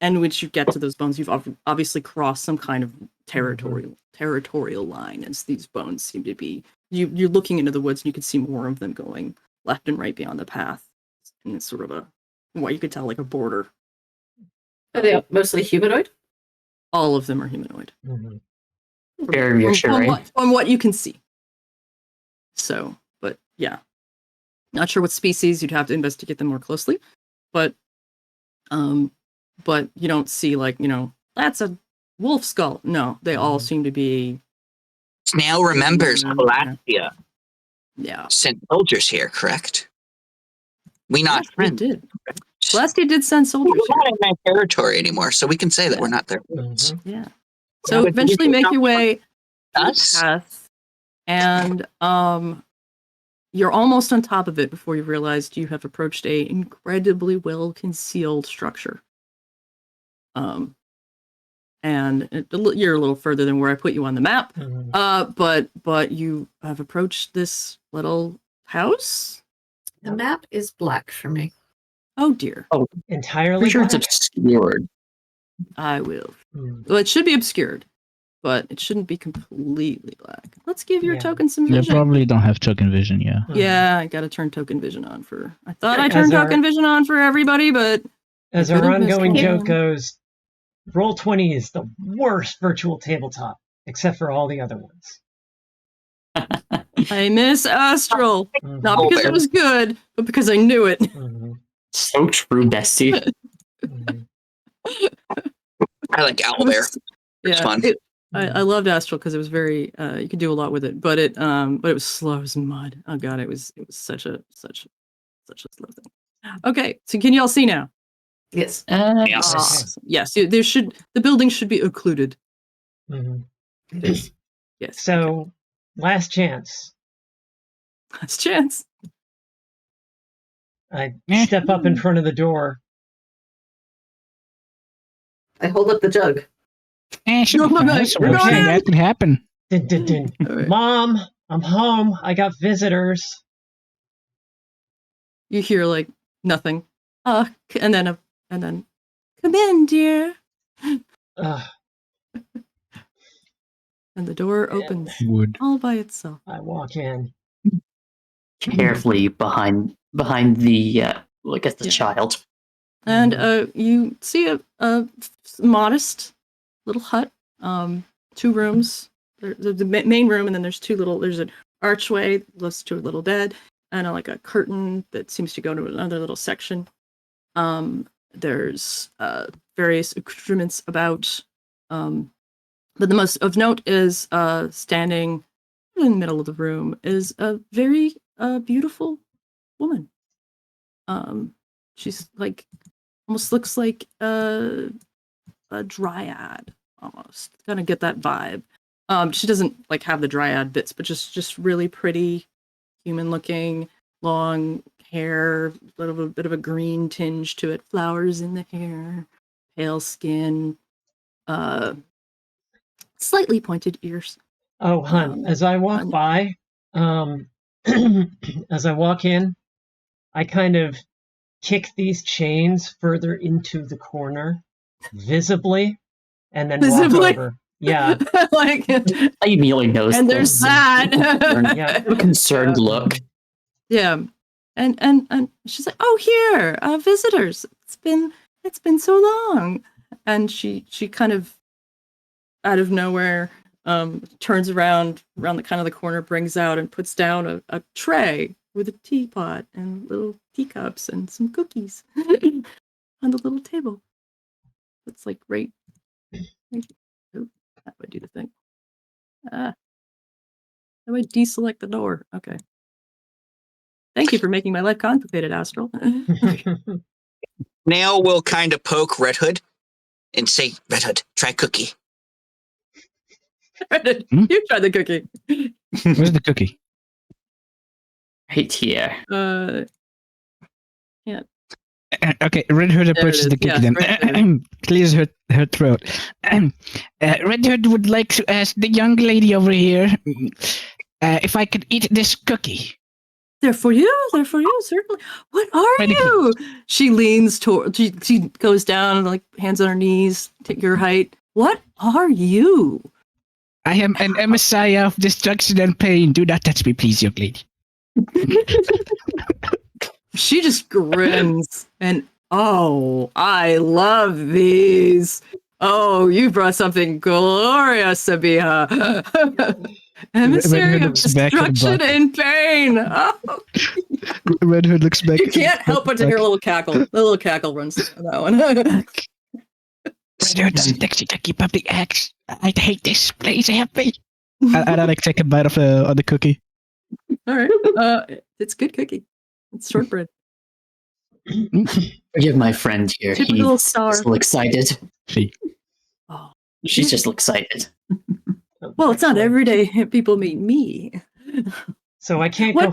which you get to those bones, you've obviously crossed some kind of territorial line, as these bones seem to be. You're looking into the woods, and you can see more of them going left and right beyond the path, and it's sort of what you could tell like a border. Are they mostly humanoid? All of them are humanoid. Very reassuring. From what you can see. So, but yeah. Not sure what species, you'd have to investigate them more closely. But you don't see that's a wolf skull. No, they all seem to be. Snail remembers Calastia. Yeah. Sent soldiers here, correct? We not friends. Did. Calastia did send soldiers. We're not in my territory anymore, so we can say that we're not there. Yeah. So eventually make your way us, path, and you're almost on top of it before you realized you have approached a incredibly well concealed structure. And you're a little further than where I put you on the map. But you have approached this little house. The map is black for me. Oh dear. Oh, entirely. I'm sure it's obscured. I will. Well, it should be obscured. but it shouldn't be completely black. Let's give your Yeah. token some You vision. probably don't have token vision, yeah. Yeah, I gotta turn token vision on for. I thought I As turned our- token vision on for everybody, but As I our could have missed ongoing one. joke goes, Roll20 is the worst virtual tabletop, except for all the other ones. I miss Astral. Mhm, Not because it was good, but because I knew it. mhm, So true, bestie. mhm. I like Owlbear. It's fun. I loved Astral because it was very you could do a lot with it, but it was slow as mud. Oh god, it was such a slow thing. Okay, so can you all see now? Yes. Yes. Awesome. Yes, the building should be occluded. Mhm. It is. Yes. So, last chance. last chance. I step up in front of the door. I hold up the jug. Should be No, fine. no, That's you're the worst going thing in. that could happen. Dun, dun, dun. All right. Mom, I'm home. I got visitors. You hear like nothing. And then come in, dear. Ugh, And the door opens Would. all by itself. I walk in. Carefully behind the I guess the Yeah. child. And you see a modest little hut, 2 rooms. The main room, and then there's an archway that leads to a little bed, and a curtain that seems to go to another little section. There's various accoutrements about, but the most of note is standing in the middle of the room is a very beautiful woman. She's almost looks like a dryad, almost. Kind of get that vibe. She doesn't have the dryad bits, but just really pretty, human looking, long hair, little bit of a green tinge to it, flowers in the hair, pale skin, slightly pointed ears. Oh, hun, as I walk by, as I walk in, I kind of kick these chains further into the corner, visibly, and then walk over. Yeah. I immediately notice. And there's that. Yeah. A concerned look. Yeah. And she's like, "Oh, here, visitors. It's been so long." And she kind of out of nowhere turns around the kind of the corner, brings out and puts down a tray with a teapot and little teacups and some cookies on the little table. It's right. Oh, that would do the thing. How do I deselect the door? Okay. Thank you for making my life complicated, Astral. Now we'll kind of poke Red Hood and say, Red Hood, try cookie. You try the cookie. Where's the cookie? Right here. Yeah. Okay, Red Hood approaches the cookie then. Clears her throat. Red Hood would like to ask the young lady over here if I could eat this cookie. They're for you, certainly. What are you? She leans toward, she goes down and hands on her knees, take your height. What are you? I am an emissary of destruction and pain. Do not touch me, please, young lady. She just grins and, oh, I love these. Oh, you brought something glorious, Sabiha. Emissary of destruction and pain. Oh. Red Hood looks back. You can't help but to hear a little cackle. The little cackle runs on that one. Red Hood doesn't actually keep up the acts. I hate this. Please help me. I take a bite of the cookie. All right. It's good cookie. It's shortbread. Forgive my friend here. Typical He's star. so excited. Oh. She's just excited. Well, it's not every day people meet me. So I can't go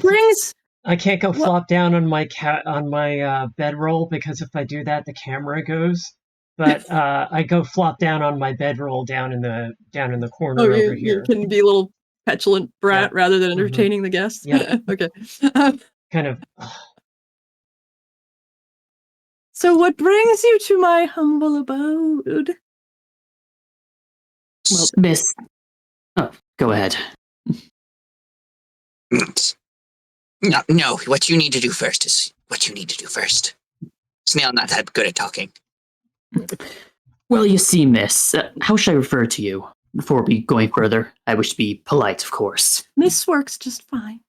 flop down on my bedroll, because if I do that, the camera goes. But I go flop down on my bedroll down in the corner over here. You can be a little petulant brat rather than entertaining the guests. Yeah. Okay. Kind of. So what brings you to my humble abode? Well, Miss. Oh, go ahead. No, what you need to do first is what you need to do first. Snail not that good at talking. Well, you see, Miss, how should I refer to you? Before we going further, I wish to be polite, of course. Miss works just fine.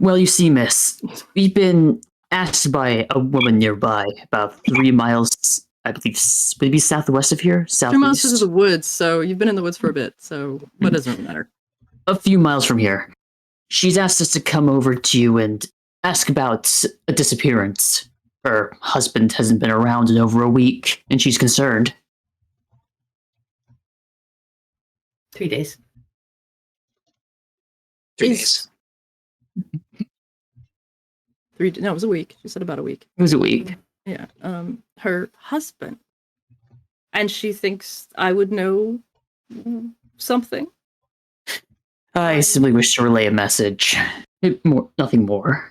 Well, you see, Miss, we've been asked by a woman nearby, about 3 miles, I believe, maybe southwest of here, 2 miles southeast. into the woods, so you've been in the woods for a bit, so what doesn't really matter? A few miles from here. She's asked us to come over to you and ask about a disappearance. Her husband hasn't been around in over a week, and she's concerned. 3 days. 3 Is- days. No, it was a week. She said about a week. It was a week. Yeah. Her husband. And she thinks I would know something. I simply wish to relay a message. Nothing more.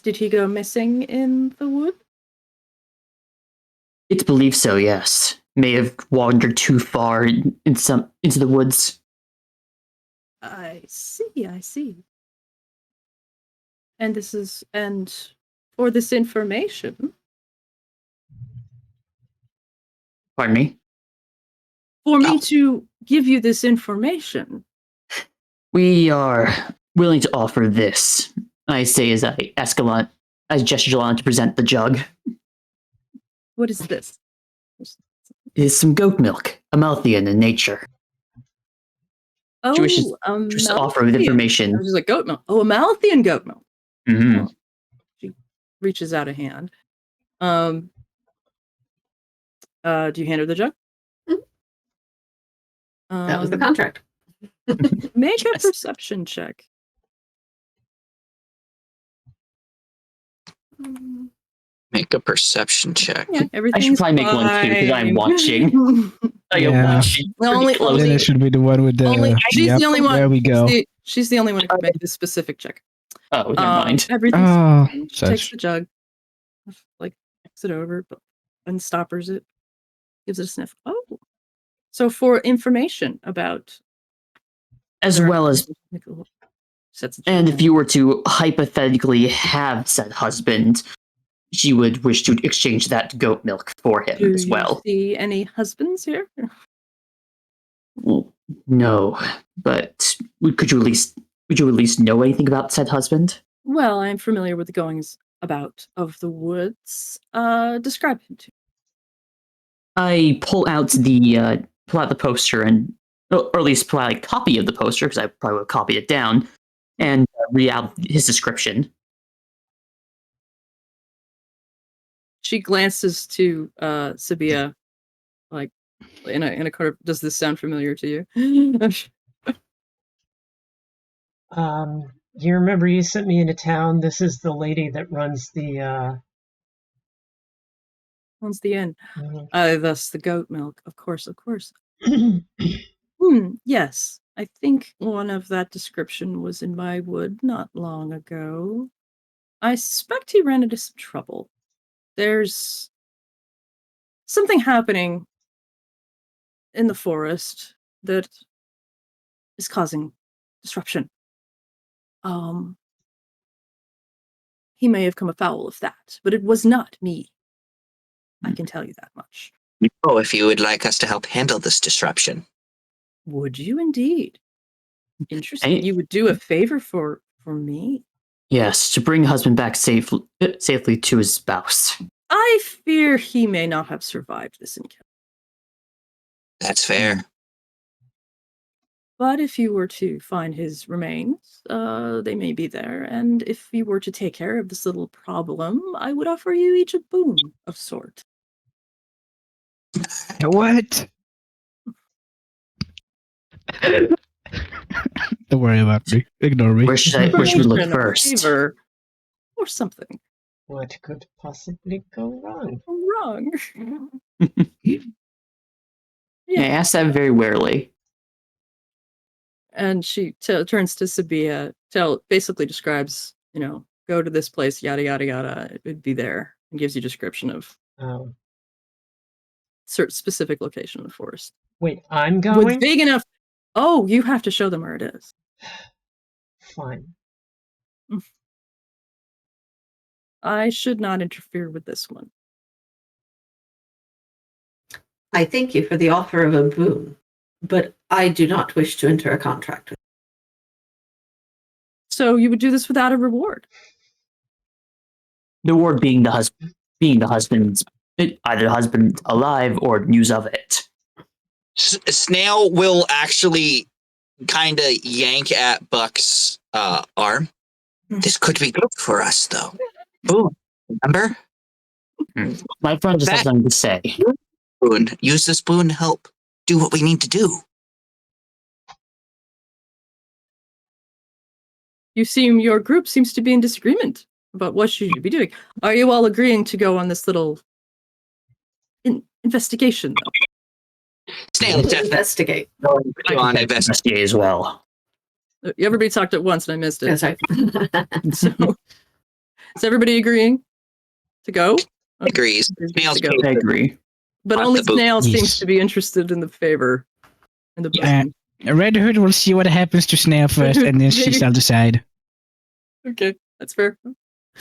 Did he go missing in the wood? It's believed so, yes. May have wandered too far into the woods. I see. And for this information, Pardon me? for me Oh. to give you this information, We are willing to offer this. I say as I gesture Gallant to present the jug. what is this? It is some goat milk, Amalthean in nature. Oh, She wishes to offer with Amalthean. information. I was just like, goat milk. Oh, Amalthean goat milk. Mhm. She reaches out a hand. Do you hand her the jug? Mhm. That was the Um, contract. Make a Yes. perception check. Make a perception check. Yeah, everything's probably make one too, 'cause I'm fine. watching. I am Yeah. watching. The only- pretty closely. Dennis should be the one with the. she's yep, the only one. There we go. She's the only one who can make this specific check. Oh, never mind. Everything's Oh, fine. She takes such. the jug, like kicks it over, but unstoppers it, gives it a sniff. Oh, so for information about, As well as, sets it and if you were to hypothetically have said husband, she would wish to exchange that goat milk for him do as well. you see any husbands here? Well, no, but would you at least know anything about said husband? Well, I'm familiar with the goings about of the woods. Describe him to me. I pull out the poster and, or at least pull out a copy of the poster because I probably would copy it down and read out his description. She glances to Sabia, like in a kind of. Does this sound familiar to you? You remember you sent me into town? This is the lady that runs the. Once the end. Mhm. Thus the goat milk, of course. Yes, I think one of that description was in my wood not long ago. I suspect he ran into some trouble. There's something happening in the forest that is causing disruption. He may have come afoul of that, but it was not me. I can tell you that much. Oh, if you would like us to help handle this disruption. Would you indeed? Interesting. I- You would do a favor for me? Yes, to bring husband back safely to his spouse. I fear he may not have survived this encounter. That's fair. But if you were to find his remains, they may be there. And if you were to take care of this little problem, I would offer you each a boon of sort. What? Don't worry about me. Ignore me. Where should we look Information or first? favor or something What could possibly go wrong? wrong. I asked that very warily. And she turns to Sabia, basically describes, go to this place, yada, yada, yada. It would be there, and gives you a description of Oh, certain specific location in the forest. Wait, I'm With going? big enough. Oh, you have to show them where it is. Fine. I should not interfere with this one. I thank you for the offer of a boon, but I do not wish to enter a contract with So you would do this without a reward? The reward being the husband, either the husband alive or news of it. Snail will actually kind of yank at Buck's arm. This could be good for us, though. Boom. Remember? My friend just has something to say. Boon. Use this boon to help do what we need to do. Your group seems to be in disagreement about what you should be doing. Are you all agreeing to go on this little investigation, though? Snail, definitely investigate. on investigate as well. Everybody talked at once and I missed it. Yeah, sorry. So, is everybody agreeing to go? Agrees. Snail's go. I agree. But Want only the boot. Snail seems Yes. to be interested in the favor. In the Yeah. boon. Red Hood will see what happens to Snail first, and then she Maybe. shall decide. Okay, that's fair.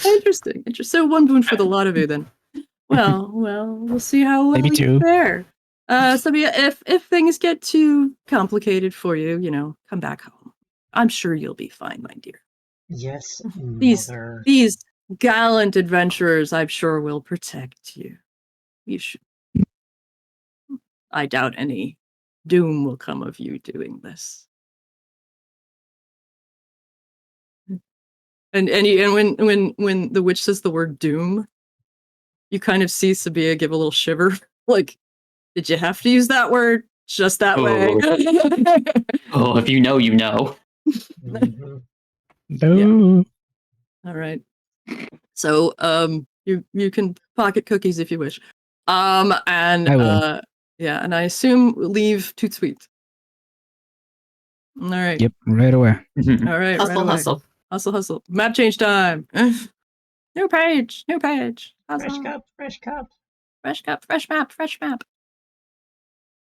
Interesting. So one boon for the lot of you then. Well, we'll see how well Maybe you two. fare. So yeah, if things get too complicated for you, come back home. I'm sure you'll be fine, my dear. Yes, These mother. these gallant adventurers, I'm sure, will protect you. You should. I doubt any doom will come of you doing this. And when the witch says the word doom, you kind of see Sabia give a little shiver. Like, did you have to use that word just that way? Oh, if you know, you know. Mhm. No. All right. So you can pocket cookies if you wish. And I will. yeah, and I assume leave Toot Sweet. All right. Yep, right away. All right. Hustle, right away. hustle. Hustle. Map change time. New page. Fresh Hustle. cup, fresh cup. Fresh cup, fresh map.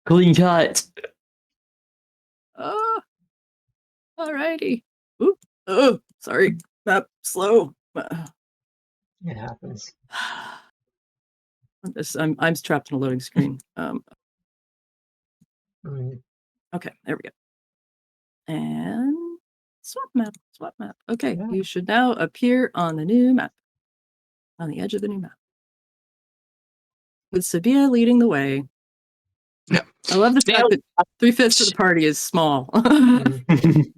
Clean cut. Oh, alrighty. Oop. Oh, sorry. Map slow. It happens. I'm trapped in a loading screen. Mm. Okay, there we go. And swap map. Okay, Yeah. you should now appear on the new map. On the edge of the new map. With Sabia leading the way. Yeah. I love the fact that 3/5 of the party is small. Mm.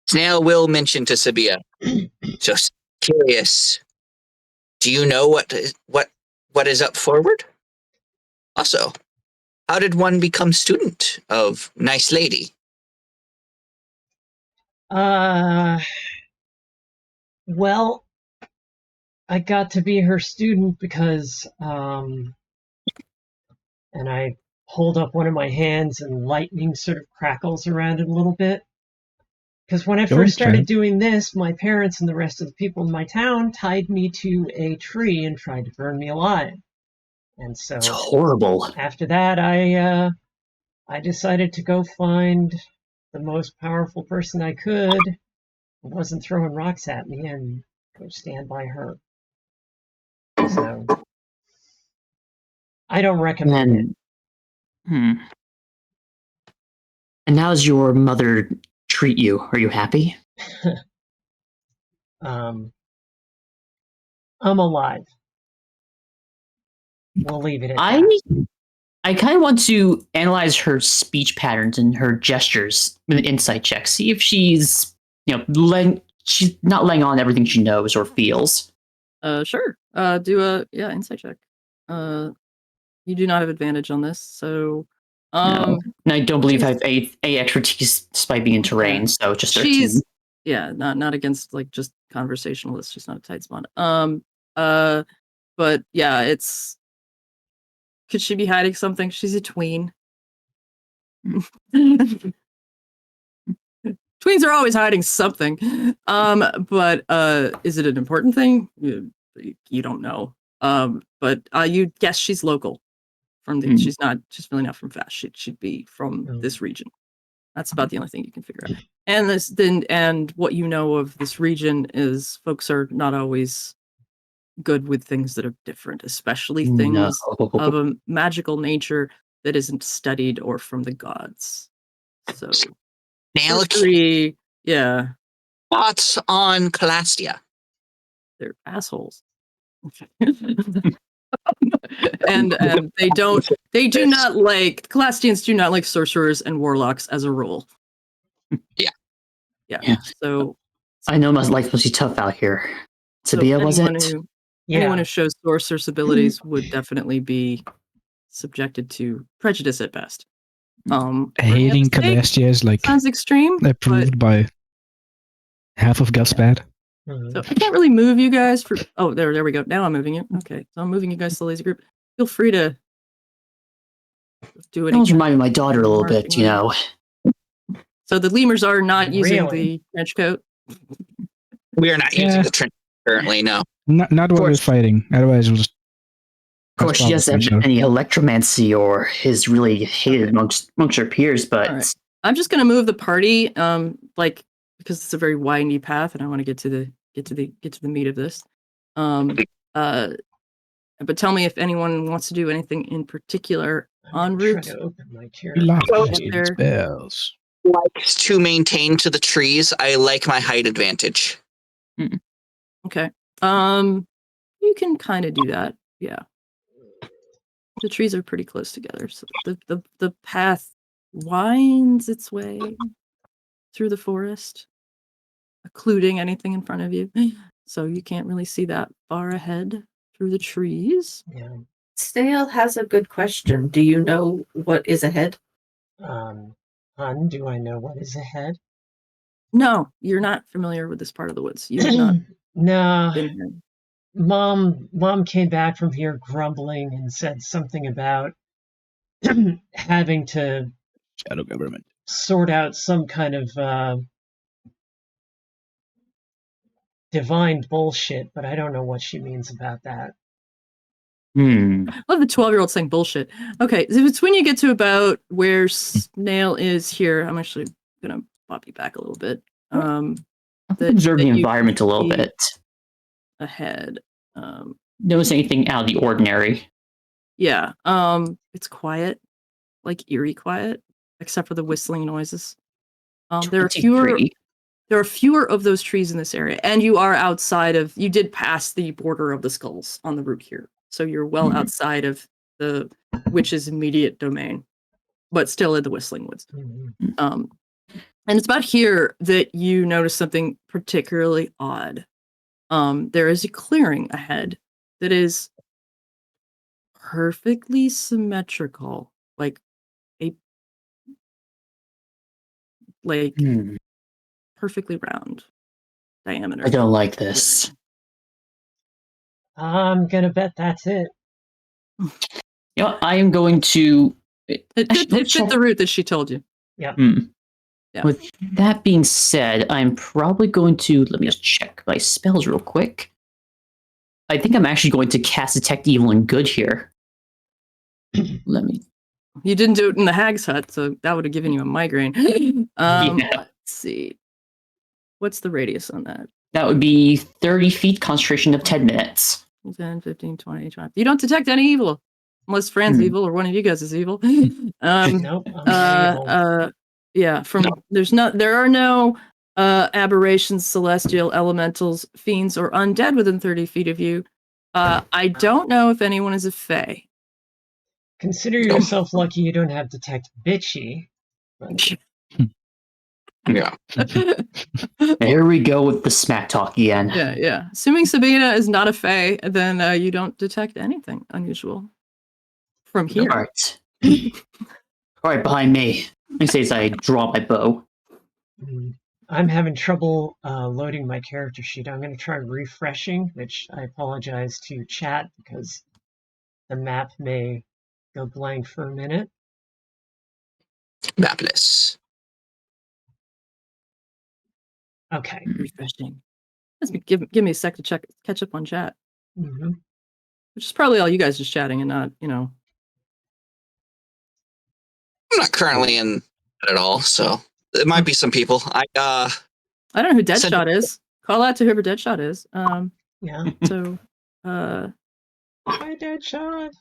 Snail will mention to Sabia. Just curious. Do you know what is up forward? Also, how did one become student of Nice Lady? Well, I got to be her student because, and I hold up one of my hands and lightning sort of crackles around it a little bit. Because when I first started doing this, my parents and the rest of the people in my town tied me to a tree and tried to burn me alive. And so It's horrible. after that, I decided to go find the most powerful person I could who wasn't throwing rocks at me and go stand by her. So I don't recommend it. And how's your mother treat you? Are you happy? I'm alive. We'll leave it at that. I kind of want to analyze her speech patterns and her gestures with an insight check. See if she's, she's not laying on everything she knows or feels. Sure. Do a insight check. You do not have advantage on this, so No. And I don't believe I have a expertise despite being in terrain, so just 13. She's not against like just conversationalists. She's not a Titanspwan. But yeah, it's. Could she be hiding something? She's a tween. Tweens are always hiding something. But is it an important thing? You don't know. But you guess she's local from the. She's really not from Fast. She'd be from this region. That's about the only thing you can figure out. And what you know of this region is folks are not always good with things that are different, especially things of a magical nature that isn't studied or from the gods. So, sorcery, yeah. Thoughts on Calastia? They're assholes. and they do not like, Calastians do not like sorcerers and warlocks as a rule. Yeah. So I know my life must be tough out here. Sabia, was it? Anyone who shows sorcerer's abilities would definitely be subjected to prejudice at best. Hating Calastia is like sounds extreme. Approved by half of Gusbad. So I can't really move you guys for. Oh, there we go. Now I'm moving you. Okay, so I'm moving you guys to the lazy group. Feel free to do it. Don't remind me of my daughter a little bit, you know. So the lemurs are not using the trench coat. We are not using the trench coat currently. No, not while we're fighting. Otherwise, we'll just. Of course, she doesn't have any electromancy or is really hated amongst her peers. But right. I'm just going to move the party, because it's a very windy path, and I want to get to the meat of this. But tell me if anyone wants to do anything in particular en route. To open my spells. Likes to maintain to the trees. I like my height advantage. Okay. You can kind of do that. Yeah. The trees are pretty close together, so the path winds its way through the forest, occluding anything in front of you, so you can't really see that far ahead through the trees. Yeah. Snail has a good question. Do you know what is ahead? Hun, do I know what is ahead? No, you're not familiar with this part of the woods. You've not been here. Mom came back from here grumbling and said something about having to shadow government sort out some kind of divine bullshit, but I don't know what she means about that. I love the 12-year-old saying bullshit. Okay, so it's when you get to about where Snail is here. I'm actually gonna pop you back a little bit. Observe the environment a little bit ahead. Notice anything out of the ordinary? Yeah. It's quiet, like eerie quiet, except for the whistling noises. There are fewer of those trees in this area, and you are outside of. You did pass the border of the skulls on the route here, so you're well outside of the witch's immediate domain, but still in the whistling woods. And it's about here that you notice something particularly odd. There is a clearing ahead that is perfectly symmetrical, like perfectly round diameter. I don't like this. I'm gonna bet that's it. You know, I am going to. It fit the route that she told you. Yeah. Yeah. With that being said, I'm probably going to let me just check my spells real quick. I think I'm actually going to cast Detect Evil and Good here. Let me. You didn't do it in the Hag's Hut, so that would have given you a migraine. Let's see. What's the radius on that? That would be 30 feet, concentration of 10 minutes. 10, 15, 20, 25. You don't detect any evil. Unless Fran's evil or one of you guys is evil. Nope, I'm evil. Yeah, there are no aberrations, celestial, elementals, fiends, or undead within 30 feet of you. I don't know if anyone is a fae. Consider yourself lucky you don't have detect bitchy. But... Yeah. There we go with the smack talk again. Yeah. Assuming Sabina is not a fae, then you don't detect anything unusual from here. All right, behind me. I say as I draw my bow. I'm having trouble loading my character sheet. I'm going to try refreshing, which I apologize to chat because the map may go blank for a minute. Mapless. Okay. Refreshing. Give me a sec to catch up on chat. Mm-hmm. Which is probably all you guys just chatting and not, not currently in it at all, so it might be some people. I don't know who Deadshot is. Call out to whoever Deadshot is. Yeah. So, Hi, Deadshot.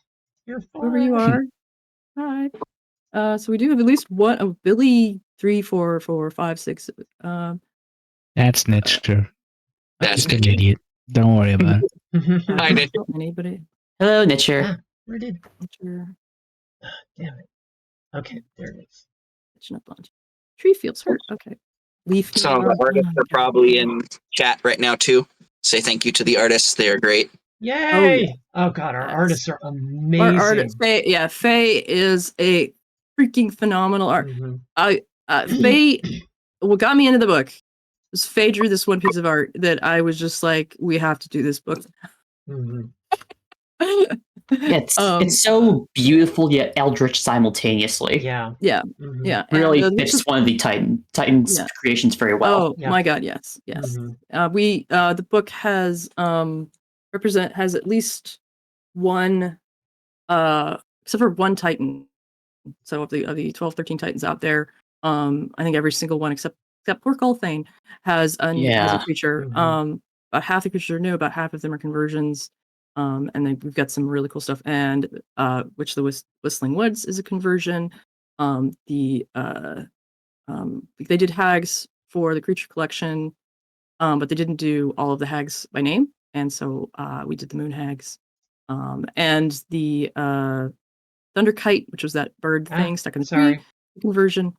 You're fine. whoever you are, hi. So we do have at least one. Oh, Billy 3, 4, 4, 5, 6. That's Nitcher. That's Just an idiot. Don't worry about it. Hi, Nick. Anybody? Hello, Nitcher. Ah, where did? Nitcher. Damn it. Okay, there it is. Not blonde. Tree feels hurt. Okay. Leaf. Some of the artists are probably in chat right now too. Say thank you to the artists; they are great. Yay! Oh God, our Yes. artists are amazing. Our artist, Faye is a freaking phenomenal art. Faye, what got me into the book was Faye drew this one piece of art that I was just like, we have to do this book. Yeah, it's so beautiful yet eldritch simultaneously. Yeah. Really fits one of the Titan's creations very well. Oh my God, yes. The book has has at least one except for one Titan. So of the 12, 13 Titans out there, I think every single one except poor Colthane has a creature. About half the creatures are new, about half of them are conversions. And then we've got some really cool stuff. And Witch of the Whistling Woods is a conversion. They did hags for the creature collection, but they didn't do all of the hags by name. And so we did the moon hags. And the Thunderkite, which was that bird thing stuck in the tree, conversion.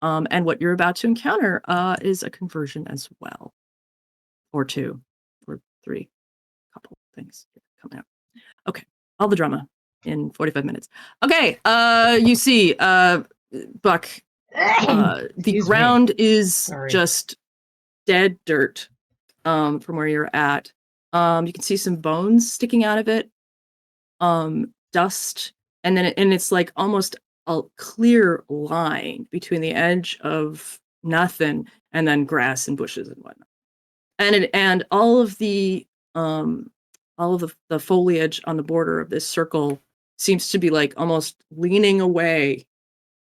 And what you're about to encounter is a conversion as well. Or 2 or 3. Couple things coming out. Okay, all the drama in 45 minutes. Okay, you see, Buck, the ground is just dead dirt from where you're at. You can see some bones sticking out of it, dust, and then it's like almost a clear line between the edge of nothing and then grass and bushes and whatnot. And all of the foliage on the border of this circle seems to be like almost leaning away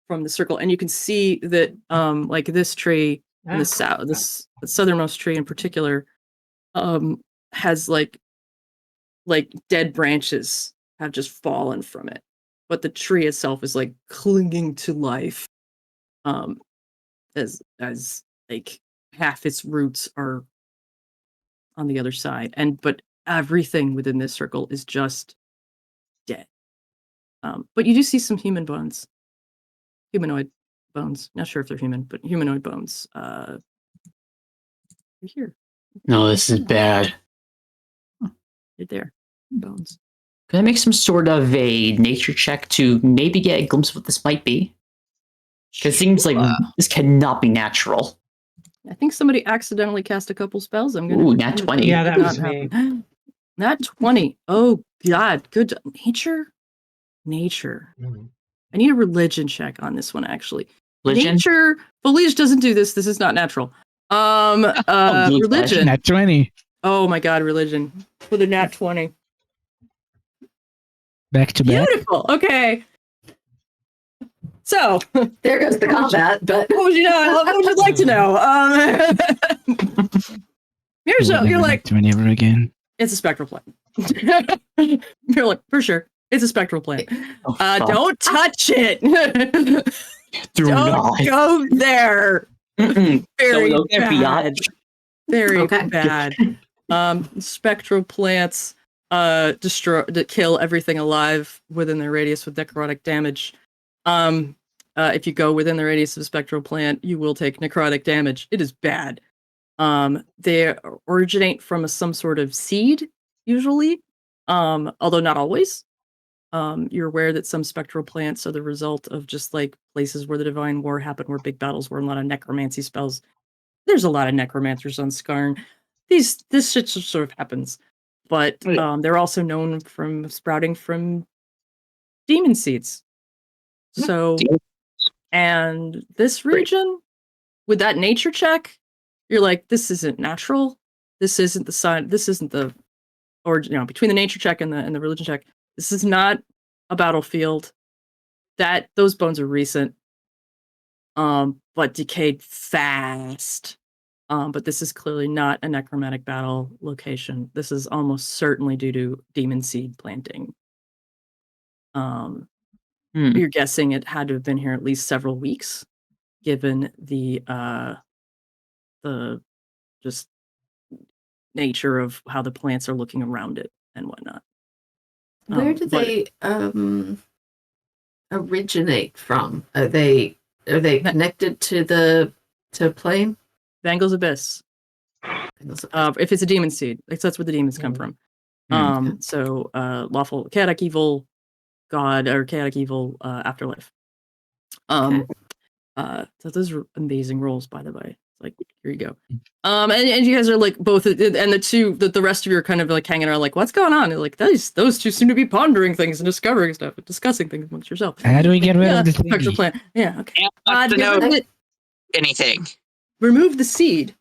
from the circle, and you can see that like this tree in the south, this southernmost tree in particular, has like dead branches have just fallen from it, but the tree itself is like clinging to life, as like half its roots are on the other side, but everything within this circle is just dead. But you do see some humanoid bones. Not sure if they're human, but humanoid bones. Here. No, this is bad. Right there. Bones. Could I make some sort of a nature check to maybe get a glimpse of what this might be? Because it seems like this cannot be natural. I think somebody accidentally cast a couple spells. I'm gonna. Ooh, nat 20. Yeah, that was me. Nat 20. Oh God, good nature. I need a religion check on this one, actually. Religion? Nature. Foliage doesn't do this. This is not natural. Religion. Nat 20. Oh my God, religion with a nat 20. Back to back. Beautiful. Okay. So there goes the combat. But what would you know? What would you like to know? You're like, to ever again. It's a spectral plane. You're like, for sure, it's a spectral plane. Don't touch it. Don't go there. Very bad. Very bad. Spectral plants kill everything alive within their radius with necrotic damage. If you go within the radius of a spectral plant, you will take necrotic damage. It is bad. They originate from some sort of seed, usually, although not always. You're aware that some spectral plants are the result of just like places where the Divine War happened, where big battles were, and a lot of necromancy spells. There's a lot of necromancers on Skarn. This shit just sort of happens. But they're also known from sprouting from demon seeds. So, and this region, with that nature check, you're like, this isn't natural. This isn't the sign. This isn't the, or between the nature check and the religion check, this is not a battlefield. those bones are recent, but decayed fast. But this is clearly not a necromantic battle location. This is almost certainly due to demon seed planting. You're guessing it had to have been here at least several weeks, given the just nature of how the plants are looking around it and whatnot. Where do they originate from? Are they connected to plane? Vangel's Abyss. If it's a demon seed, that's where the demons come from. So lawful chaotic evil god or chaotic evil afterlife. So those are amazing rolls, by the way. Like, here you go. And you guys are like both, and the rest of you are kind of like hanging around, like, what's going on? And like, those two seem to be pondering things and discovering stuff and discussing things amongst yourself. How do we get rid of this the plan? Yeah, okay. Anything. Remove the seed.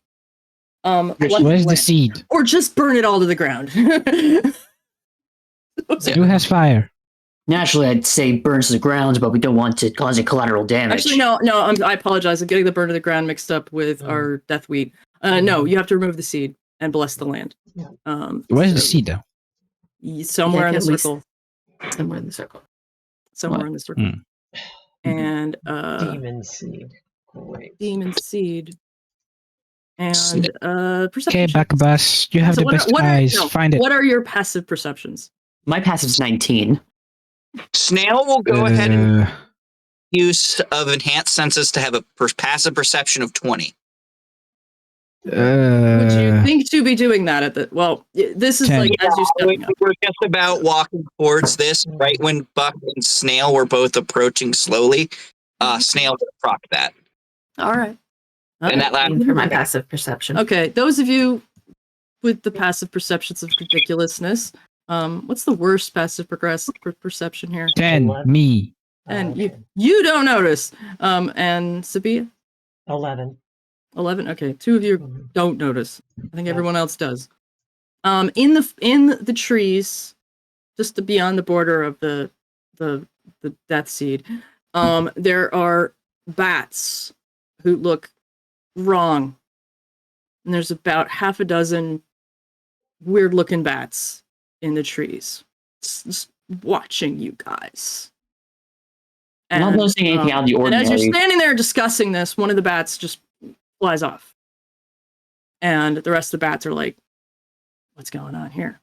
Where's the seed? Or just burn it all to the ground. Who has fire? Naturally, I'd say burns to the ground, but we don't want to cause any collateral damage. Actually, no, I apologize. I'm getting the burn to the ground mixed up with our death wheat. No, you have to remove the seed and bless the land. Where's the seed, though? Somewhere in the circle. Somewhere in the circle. Somewhere in the circle. And demon seed. Great. Demon seed. And perception. Okay, Bacchus, you have the best eyes. Find it. What are your passive perceptions? My passive's 19. Snail will go ahead and use of enhanced senses to have a passive perception of 20. Would you think to be doing that at the? Well, this is 10. like as you stepping up. We're just about walking towards this right when Buck and Snail were both approaching slowly. Snail will proc that. All right. And that last for my passive perception. Okay, those of you with the passive perceptions of ridiculousness, what's the worst passive perception here? 10. Me. And you don't notice. And Sabia? 11. 11. Okay, two of you don't notice. I think everyone else does. In the trees, just beyond the border of the death seed, there are bats who look wrong. And there's about half a dozen weird looking bats in the trees, just watching you guys. I'm not noticing anything out of the ordinary. And as you're standing there discussing this, one of the bats just flies off. And the rest of the bats are like, what's going on here?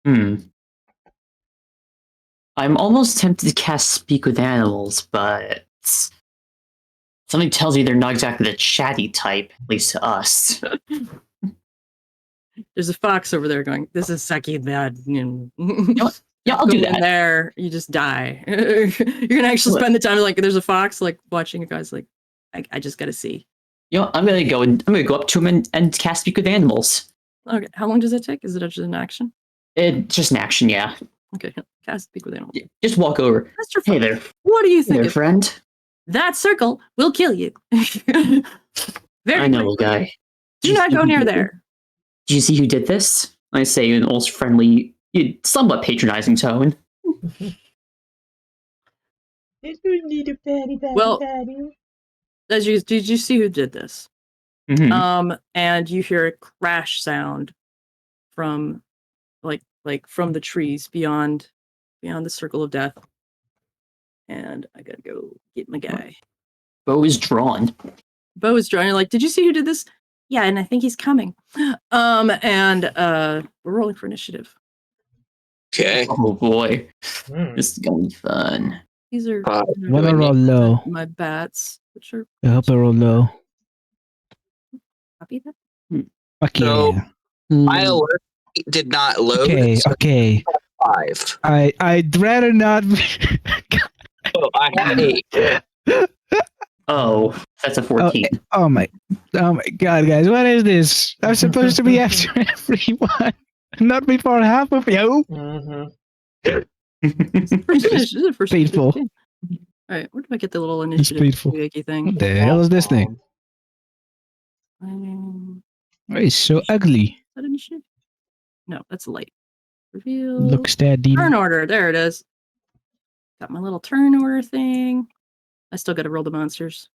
I'm almost tempted to cast Speak with Animals, but something tells me they're not exactly the chatty type, at least to us. There's a fox over there going, this is sucky bad. Yeah, I'll do that. There, you just die. You're gonna actually spend the time like there's a fox like watching you guys like I just gotta see. I'm gonna go up to him and cast Speak with Animals. Okay, how long does it take? Is it just an action? It's just an action, yeah. Okay, cast Speak with Animals. Yeah, just walk over. Mr. Hey there. What do you think? Hey there, friend. That circle will kill you. I know, guy. Do not go near there. Did you see who did this? I say in an almost friendly, somewhat patronizing tone. Well, did you see who did this? Mm-hmm. And you hear a crash sound from like from the trees beyond the circle of death. And I gotta go get my guy. Bow is drawn. You're like, did you see who did this? Yeah, and I think he's coming. And we're rolling for initiative. Okay. Oh boy. This is gonna be fun. These are wanna roll low. My bats, which are I hope I roll low. copy that. Fuck So, yeah. my alert did not load. Okay. 5. I'd rather not. Oh, I have 8. Oh, that's a 14. Oh my god, guys, what is this? I'm supposed to be after everyone, not before half of you. Painful. All right, where do I get the little initiative thing? What the hell is this thing? It's so ugly. Is that initiative? No, that's light. Reveal. Looks that deep. Turn order. There it is. Got my little turn order thing. I still got to roll the monsters.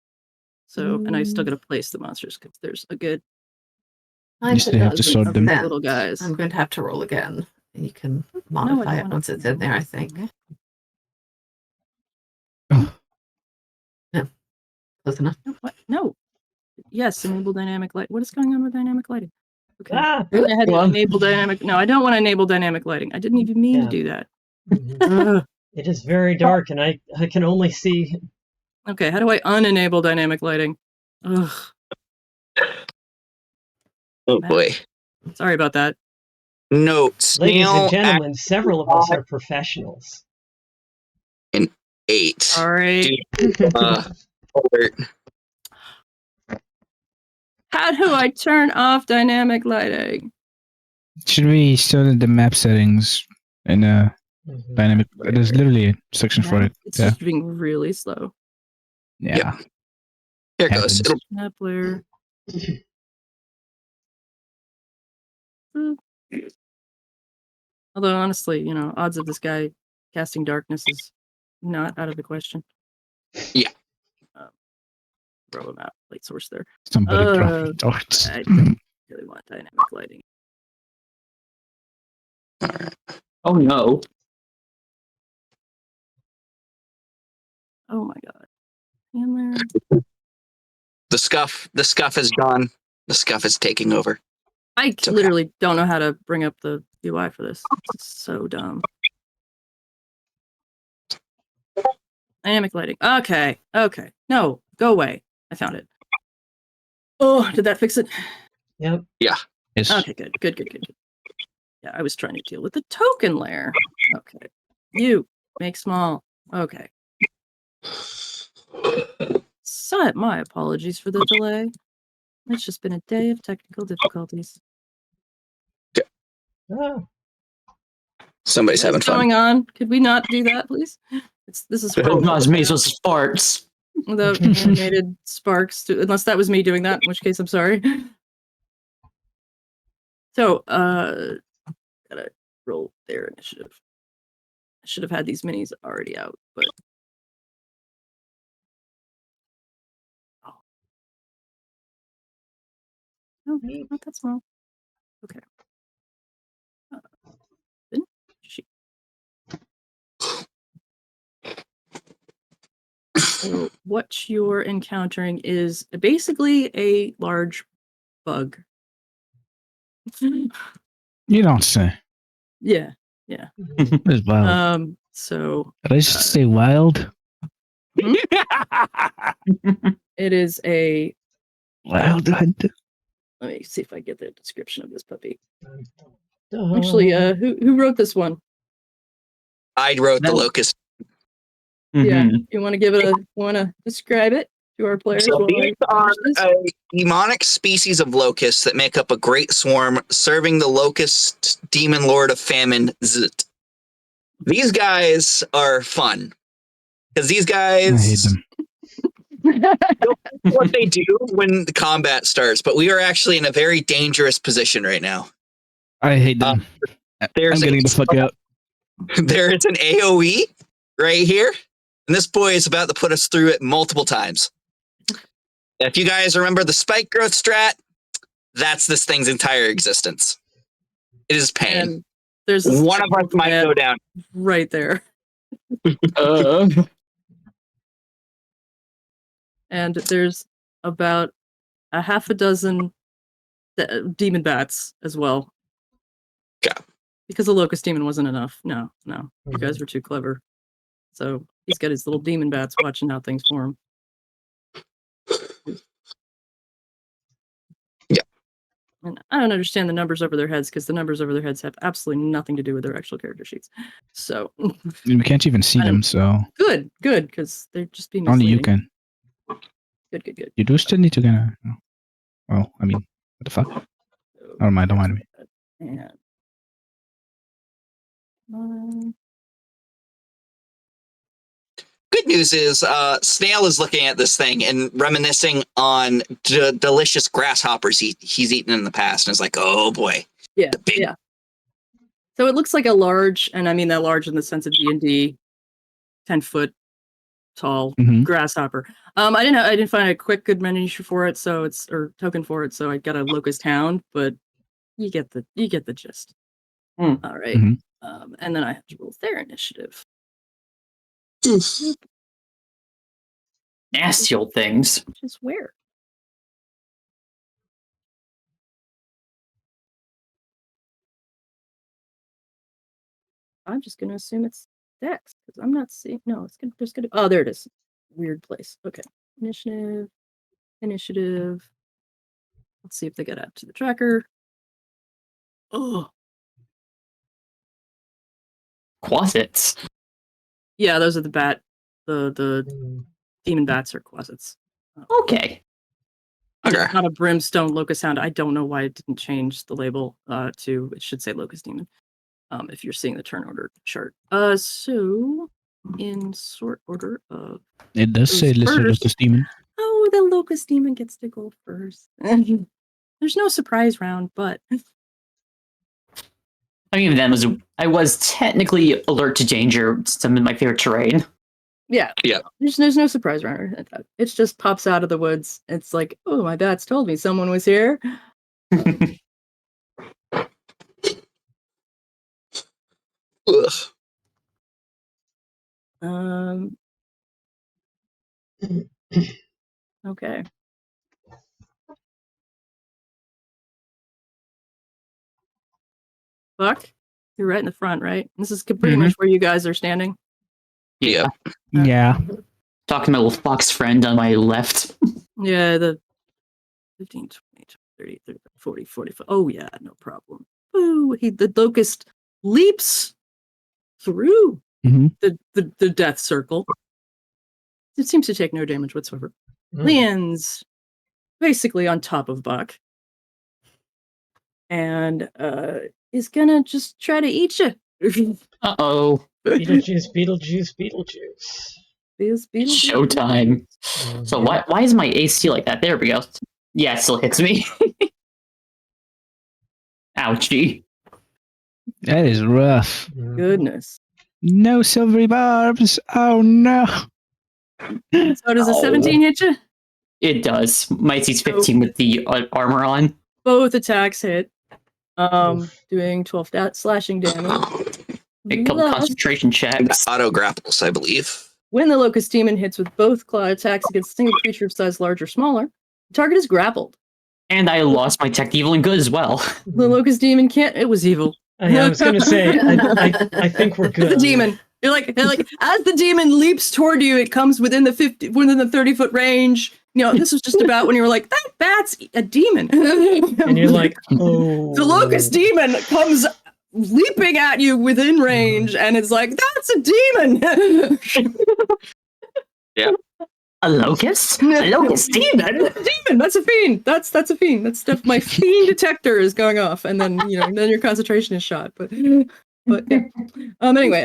So, and I still got to place the monsters because there's a good You still have to sort them. little guys. I'm going to have to roll again. You can modify it once it's in there, I think. Oh. Yeah. Close enough. No, what? No. Yes, enable dynamic light. What is going on with dynamic lighting? Okay. Ah, I had to enable dynamic. No, I don't want to enable dynamic lighting. I didn't even mean to do that. mhm. It is very dark, and I can only see. Okay, how do I unenable dynamic lighting? Ugh. Oh boy. Sorry about that. Note, Ladies and Snail gentlemen, several of us are professionals. 8. Sorry. Alert. How do I turn off dynamic lighting? Should we show the map settings in Mhm. dynamic? There's literally a section for it. It's Yeah. just being really slow. Yeah. Here it goes. Happens. Map layer. Although honestly, you know, odds of this guy casting darkness is not out of the question. Yeah. Throw a map light source there. Somebody dropped darts. I don't really want dynamic lighting. Oh no. Oh my god. Handler. The scuff is gone. The scuff is taking over. I okay. literally don't know how to bring up the UI for this. This is so dumb. Dynamic lighting. Okay. Okay. No, go away. I found it. Oh, did that fix it? Yep. Yeah. Yes. Okay, good. Yeah, I was trying to deal with the token layer. Okay. You make small. Okay. So, my apologies for the delay. It's just been a day of technical difficulties. Ah, Somebody's having What's fun. going on? Could we not do that, please? This is Oh gosh, Mesos farts. the animated sparks, unless that was me doing that, in which case I'm sorry. So, gotta roll their initiative. I should have had these minis already out, but no, not that small. Okay. Then she. So what you're encountering is basically a large bug. You don't say. Yeah. It's wild. So Did I just say wild? it is a Wild hunter. let me see if I get the description of this puppy. duh. Actually, who wrote this one? I wrote the No. locust. Yeah. You want to describe it to our players? So while I these are finish this? a demonic species of locusts that make up a great swarm, serving the locust demon lord of famine, Zut. These guys are fun because these I hate guys them. what they do when the combat starts, but we are actually in a very dangerous position right now. I hate them. There's I'm getting the fuck out. There is an AoE right here, and this boy is about to put us through it multiple times. If you guys remember the spike growth strat, that's this thing's entire existence. It is pain. And there's One of us might go down. right there. And there's about a half a dozen demon bats as well. Yeah. Because the locust demon wasn't enough. No. You guys were too clever. So he's got his little demon bats watching how things form. Yeah. And I don't understand the numbers over their heads because the numbers over their heads have absolutely nothing to do with their actual character sheets. So We can't even see them, so good, because they're just being only you misleading. can. Good. You do still need to get a. Well, I mean, what the fuck? So, Don't mind me. And Good news is Snail is looking at this thing and reminiscing on delicious grasshoppers he's eaten in the past, and is like, oh boy. yeah. So it looks like a large, and I mean that large in the sense of D&D, 10-foot tall Mhm. grasshopper. I didn't find a quick good miniature for it, or token for it, so I got a locust hound, but you get the gist. Hmm. All right. Mhm. And then I have to roll their initiative. Nasty old things. Which is where? I'm just gonna assume it's Dex because I'm not seeing. No, it's gonna. There's gonna. Oh, there it is. Weird place. Okay. Initiative. Let's see if they get added to the tracker. Oh, Quasits. yeah, those are the bat. The Mm. demon bats are quasits. Okay. Okay. It's not a brimstone locust hound. I don't know why it didn't change the label to it should say locust demon. If you're seeing the turn order chart. So in sort order of It does say Who's Lesser first? Locust Demon. oh, the locust demon gets to go first. There's no surprise round, but I mean, I was technically alert to danger. Some of my favorite terrain. yeah. There's no surprise round. It just pops out of the woods. It's like, oh, my bats told me someone was here. Ugh. Okay. Buck, you're right in the front, right? This is pretty much where you guys are standing. Yeah. Yeah. Talking to my little fox friend on my left. Yeah, the 15, 20, 30, 40, 45. Oh, yeah, no problem. Ooh, the locust leaps through Mhm. the death circle. It seems to take no damage whatsoever. Lands basically on top of Buck. And is gonna just try to eat you. Uh-oh. Beetlejuice. Showtime. So why is my AC like that? There we go. Yeah, it still hits me. Ouchie. That is rough. Goodness. No silvery barbs. Oh no. So does a 17 hit you? It does. My AC's 15 with the armor on. Both attacks hit. Doing 12 slashing damage. A couple Thus, concentration checks. Auto grapples, I believe. when the locust demon hits with both claw attacks against a single creature of size large or smaller, the target is grappled. And I lost my tech evil and good as well. The locust demon can't. It was evil. I was gonna say. I think we're good. The demon. You're like as the demon leaps toward you, it comes within the 30-foot range. You know, this was just about when you were like, that's a demon. And you're like, oh. The locust demon comes leaping at you within range, and it's like, that's a demon. Yeah. A locust? A locust demon? Demon. That's a fiend. That's a fiend. That's stuff. My fiend detector is going off, and then then your concentration is shot. But yeah. Anyway,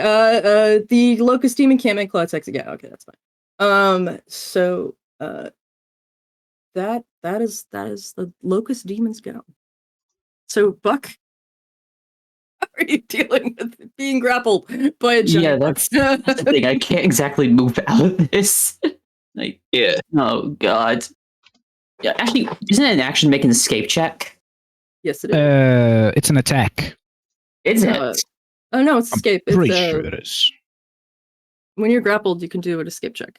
the locust demon can't make claw attacks again. Okay, that's fine. So that is the locust demon's go. So Buck, how are you dealing with being grappled by a giant? Yeah, that's the thing. I can't exactly move out of this. Like, Yeah. oh god. Yeah, actually, isn't it an action to make an escape check? Yes, it is. It's an attack. Is it? Oh no, it's escape. Pretty It's, sure it is. when you're grappled, you can do an escape check.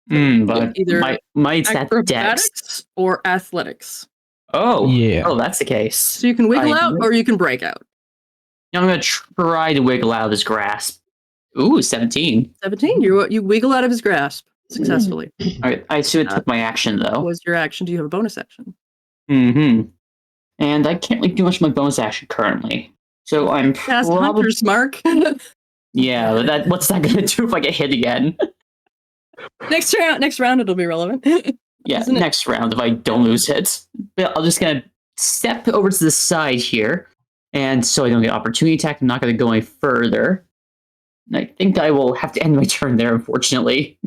But Either mine's that dex. acrobatics or athletics. Oh, Yeah. Oh, that's the case. So you can wiggle out or you can break out. I'm gonna try to wiggle out of his grasp. Ooh, 17. 17. You wiggle out of his grasp successfully. All right, I assume it took my action though. What was your action? Do you have a bonus action? Mm-hmm. And I can't really do much of my bonus action currently. So I'm Cast probably Hunter's Mark. yeah. What's that gonna do if I get hit again? Next round it'll be relevant. Yeah, Isn't it? next round if I don't lose hits. But I'm just gonna step over to the side here, and so I don't get opportunity attack. I'm not gonna go any further. And I think I will have to end my turn there, unfortunately.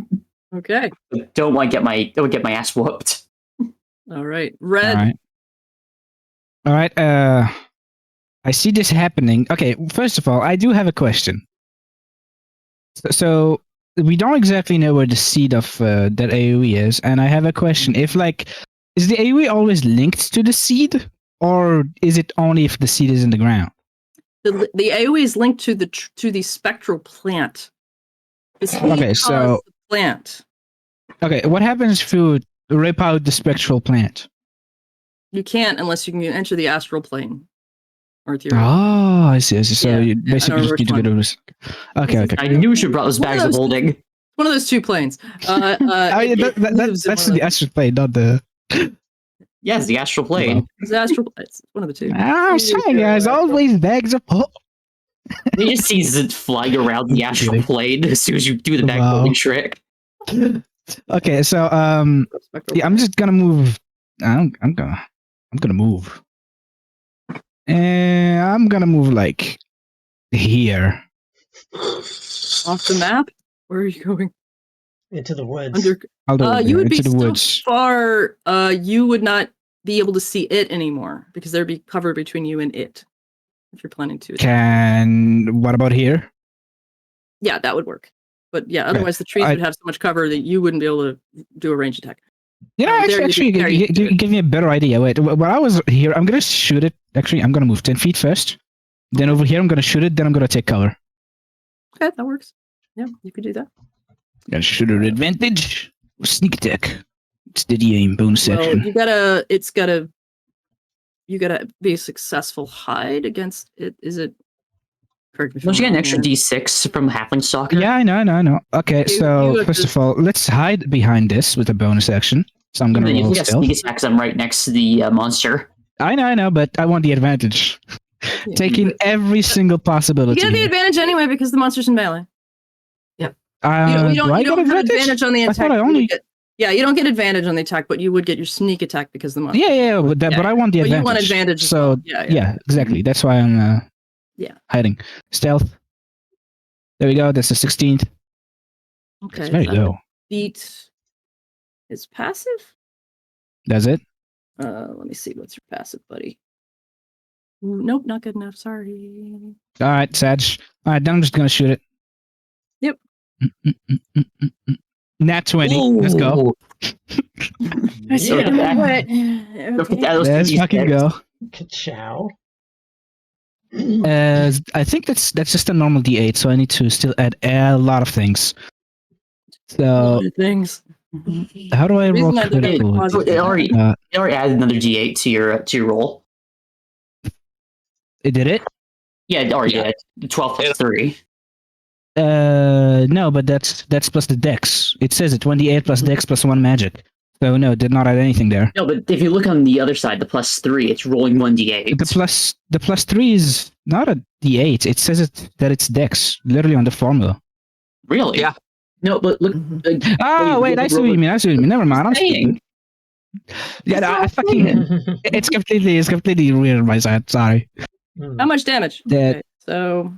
Okay. I don't want to get my ass whooped. All right. Red. All right. I see this happening. Okay, first of all, I do have a question. So we don't exactly know where the seed of that AoE is, and I have a question. If is the AoE always linked to the seed, or is it only if the seed is in the ground? The AoE is linked to the spectral plant. The seed Okay, so the plant. okay, what happens if you rip out the spectral plant? You can't unless you can enter the astral plane. Or ethereal. Oh, I see. So Yeah, you yeah, basically just need to go to this. Okay. I knew we should have brought those bags of holding. One of those two planes. That's the astral plane, not the. Yes, the astral plane. Wow. It's astral. It's one of the two. I'm saying, guys, always bags of holding. He just sees it flying around the astral plane as soon as you do the bag holding trick. Okay, so yeah, I'm just gonna move. I'm gonna move. And I'm gonna move like here. Off the map? Where are you going? Into the woods. You would be into the so woods. far. You would not be able to see it anymore because there'd be cover between you and it. If you're planning to. What about here? Yeah, that would work. But yeah, otherwise the trees would have so much cover that you wouldn't be able to do a range attack. You know, actually, give me a better idea. Wait, when I was here, I'm gonna shoot it. Actually, I'm gonna move 10 feet first. Then over here, I'm gonna shoot it. Then I'm gonna take cover. Okay, that works. Yeah, you could do that. Got shooter advantage. Sneak attack. Steady aim bonus section. You gotta be a successful hide against it. Is it? Correct me if Don't I'm you get an wrong extra here. D6 from Halfling Stalker? Yeah, I know. Okay, You so have first to- of all, let's hide behind this with a bonus action. So I'm gonna You roll can stealth. sneak attack 'cause I'm right next to the monster. I know, but I want the advantage. Yeah, Taking every single you possibility. get the here. advantage anyway because the monster's in melee. You do I don't get have advantage on the I attack. thought I only. You don't get advantage on the attack, but you would get your sneak attack because the monster. Yeah, but I want the But advantage. you want advantage as So well. Yeah. exactly. That's why I'm hiding. Stealth. There we go. That's the 16th. Okay. There you go. Beat is passive. That's it. Let me see. What's your passive, buddy? Ooh, nope, not good enough. Sorry. All right, Sag. All right, then I'm just gonna shoot it. Yep. Nat 20. Let's go. I see Yeah. Let's fucking go. Ka-chow. I think that's just a normal D8, so I need to still add a lot of things. So things. how do I roll reason I did it critical? was- It already added another D8 to your roll. It did it? Yeah, it already did. 12 plus 3. No, but that's plus the dex. It says it 28 plus dex plus 1 magic. So no, it did not add anything there. No, but if you look on the other side, the plus 3, it's rolling 1d8. The plus 3 is not a D8. It says that it's dex, literally on the formula. Really? Yeah. No, but look. Wait, I see what you mean. Never mind. I'm saying. Yeah, no, I fucking. It's completely weird on my side. Sorry. How much damage? That- Okay, so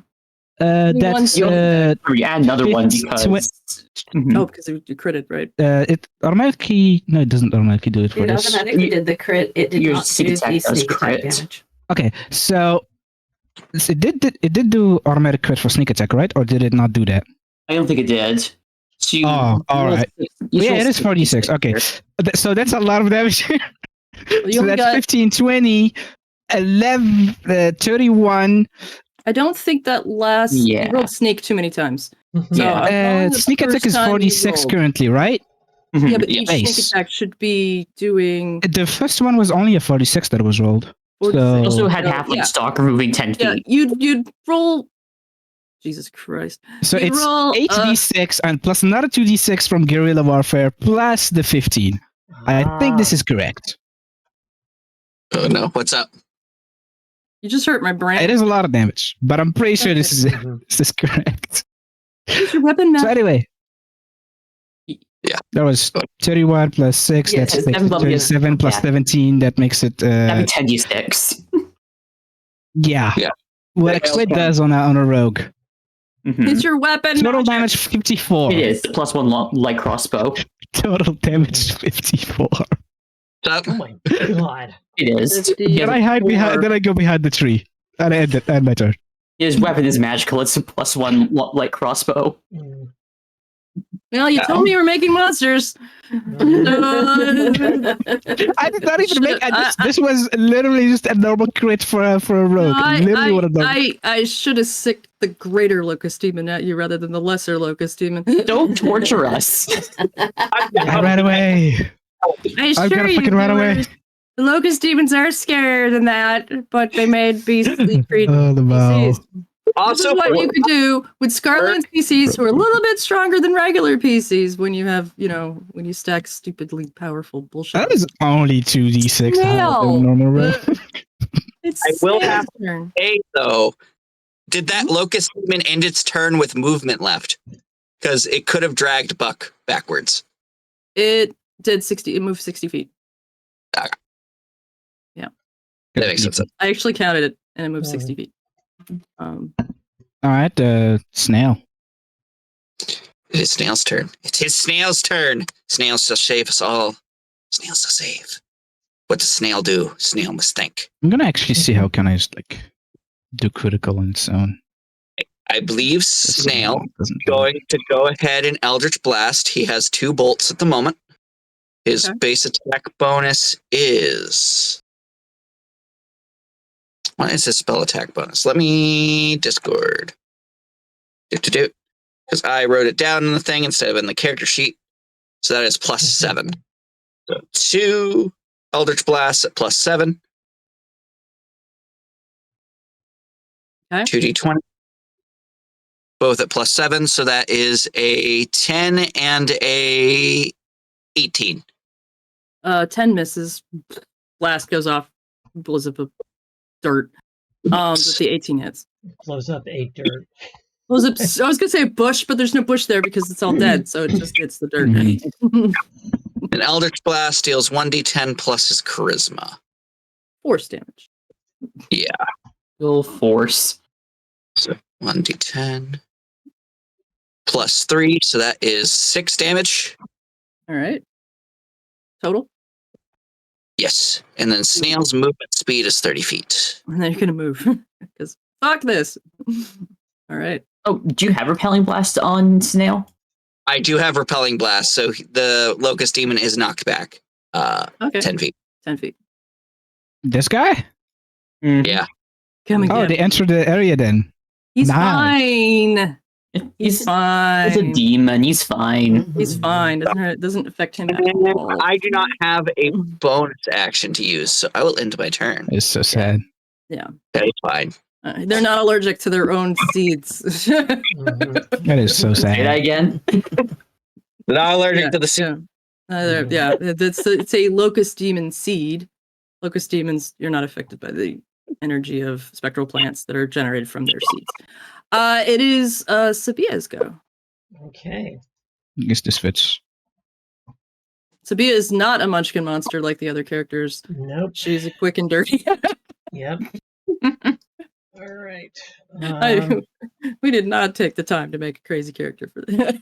That's You add another one because. oh, because you critted, right? it automatically. No, it doesn't automatically do it for It this. automatically did the crit. It did Your not sneak do attack the does sneak attack crit. damage. Okay, so it did do automatic crit for sneak attack, right? Or did it not do that? I don't think it did. So you, Oh, all right. Yeah, it is 46. Okay, so that's a lot of damage. You So only that's got- 15, 20, 11, 31. I don't think that last. Yeah. You rolled sneak too many times. Yeah. I'm calling the Sneak attack first is time you 46 rolled. currently, right? Yeah, but each Nice. sneak attack should be doing. The first one was only a 46 that was rolled. 46. So- You also had So, Halfling yeah. Stalker moving 10 Yeah, feet. you'd roll. Jesus Christ! So You'd it's roll, 8d6 and plus another 2d6 from guerrilla warfare plus the 15. I think this is correct. Oh no, what's up? You just hurt my brain. It is a lot of damage, but I'm pretty sure this is Mhm. this is correct. Use your weapon, So Matt. anyway, Yeah. that was 31 plus 6. Yeah, That's it's 37 plus yeah. 17. That makes it That'd be 10d6. yeah. Yeah. What That exploit also- does on a rogue. Mhm. Use your weapon. Total Matt. damage 54. It is. Plus 1 light crossbow. Total damage 54. What's up? Oh my god. It is. 50. Then I hide behind. Then I go behind the tree. And I end my turn. His weapon is magical. It's a plus 1 light crossbow. Mm. Well, you told me you were making monsters. I did not even make. This was literally just a normal crit for a rogue. Literally what a normal. I should have sicked the greater locust demon at you rather than the lesser locust demon. Don't torture us. I ran away. I I'm assure gonna you, fucking run away. the locust demons are scarier than that, but they made beastly creatures. Oh, the PCs. This is Also, what you could do with Scarlan's PCs who are a little bit stronger than regular PCs when you have, when you stack stupidly powerful bullshit. That is only 2d6 Snail. normal roll. It's I will Snail's have turn. hey, though, did that locust demon end its turn with movement left? Because it could have dragged Buck backwards. It did 60. It moved 60 feet. Okay. Yeah. That makes sense. I actually counted it, and it moved 60 feet. All right, snail. It is Snail's turn. It is Snail's turn. Snail shall save us all. Snail shall save. What does Snail do? Snail must think. I'm gonna actually see how can I just do critical on its own. I believe Snail is going to go ahead and Eldritch Blast. He has 2 bolts at the moment. His base attack bonus is... What is his spell attack bonus? Let me Discord. Because I wrote it down in the thing instead of in the character sheet. So that is +7. So 2 Eldritch Blasts at +7. Okay. 2d20. Both at +7. So that is a 10 and a 18. 10 misses. Blast goes off. Blows up a dirt. But the 18 hits. Blows up 8 dirt. Blows up. I was gonna say bush, but there's no bush there because it's all dead. So it just hits the dirt. An Eldritch Blast deals 1d10 plus his charisma. Force damage. Yeah. Full force. So 1d10 plus 3. So that is 6 damage. All right. Total. Yes. And then Snail's movement speed is 30 feet. And then you're gonna move because fuck this. All right. Oh, do you have repelling blast on Snail? I do have Repelling Blast, so the Locust Demon is knocked back 10 feet. 10 feet. This guy? Yeah. Come again. Oh, they entered the area then. He's Nice. fine. He's fine. He's a demon. He's fine. He's fine. Doesn't affect him at all. I do not have a bonus action to use, so I will end my turn. It's so sad. Yeah. Okay, fine. They're not allergic to their own seeds. That is so Say that sad. again. Not allergic to the seed. Yeah. It's a locust demon seed. Locust demons, you're not affected by the energy of spectral plants that are generated from their seeds. It is Sabia's go. Okay. I guess this fits. Sabia is not a munchkin monster like the other characters. Nope. She's a quick and dirty. Yep. All right. We did not take the time to make a crazy character for that.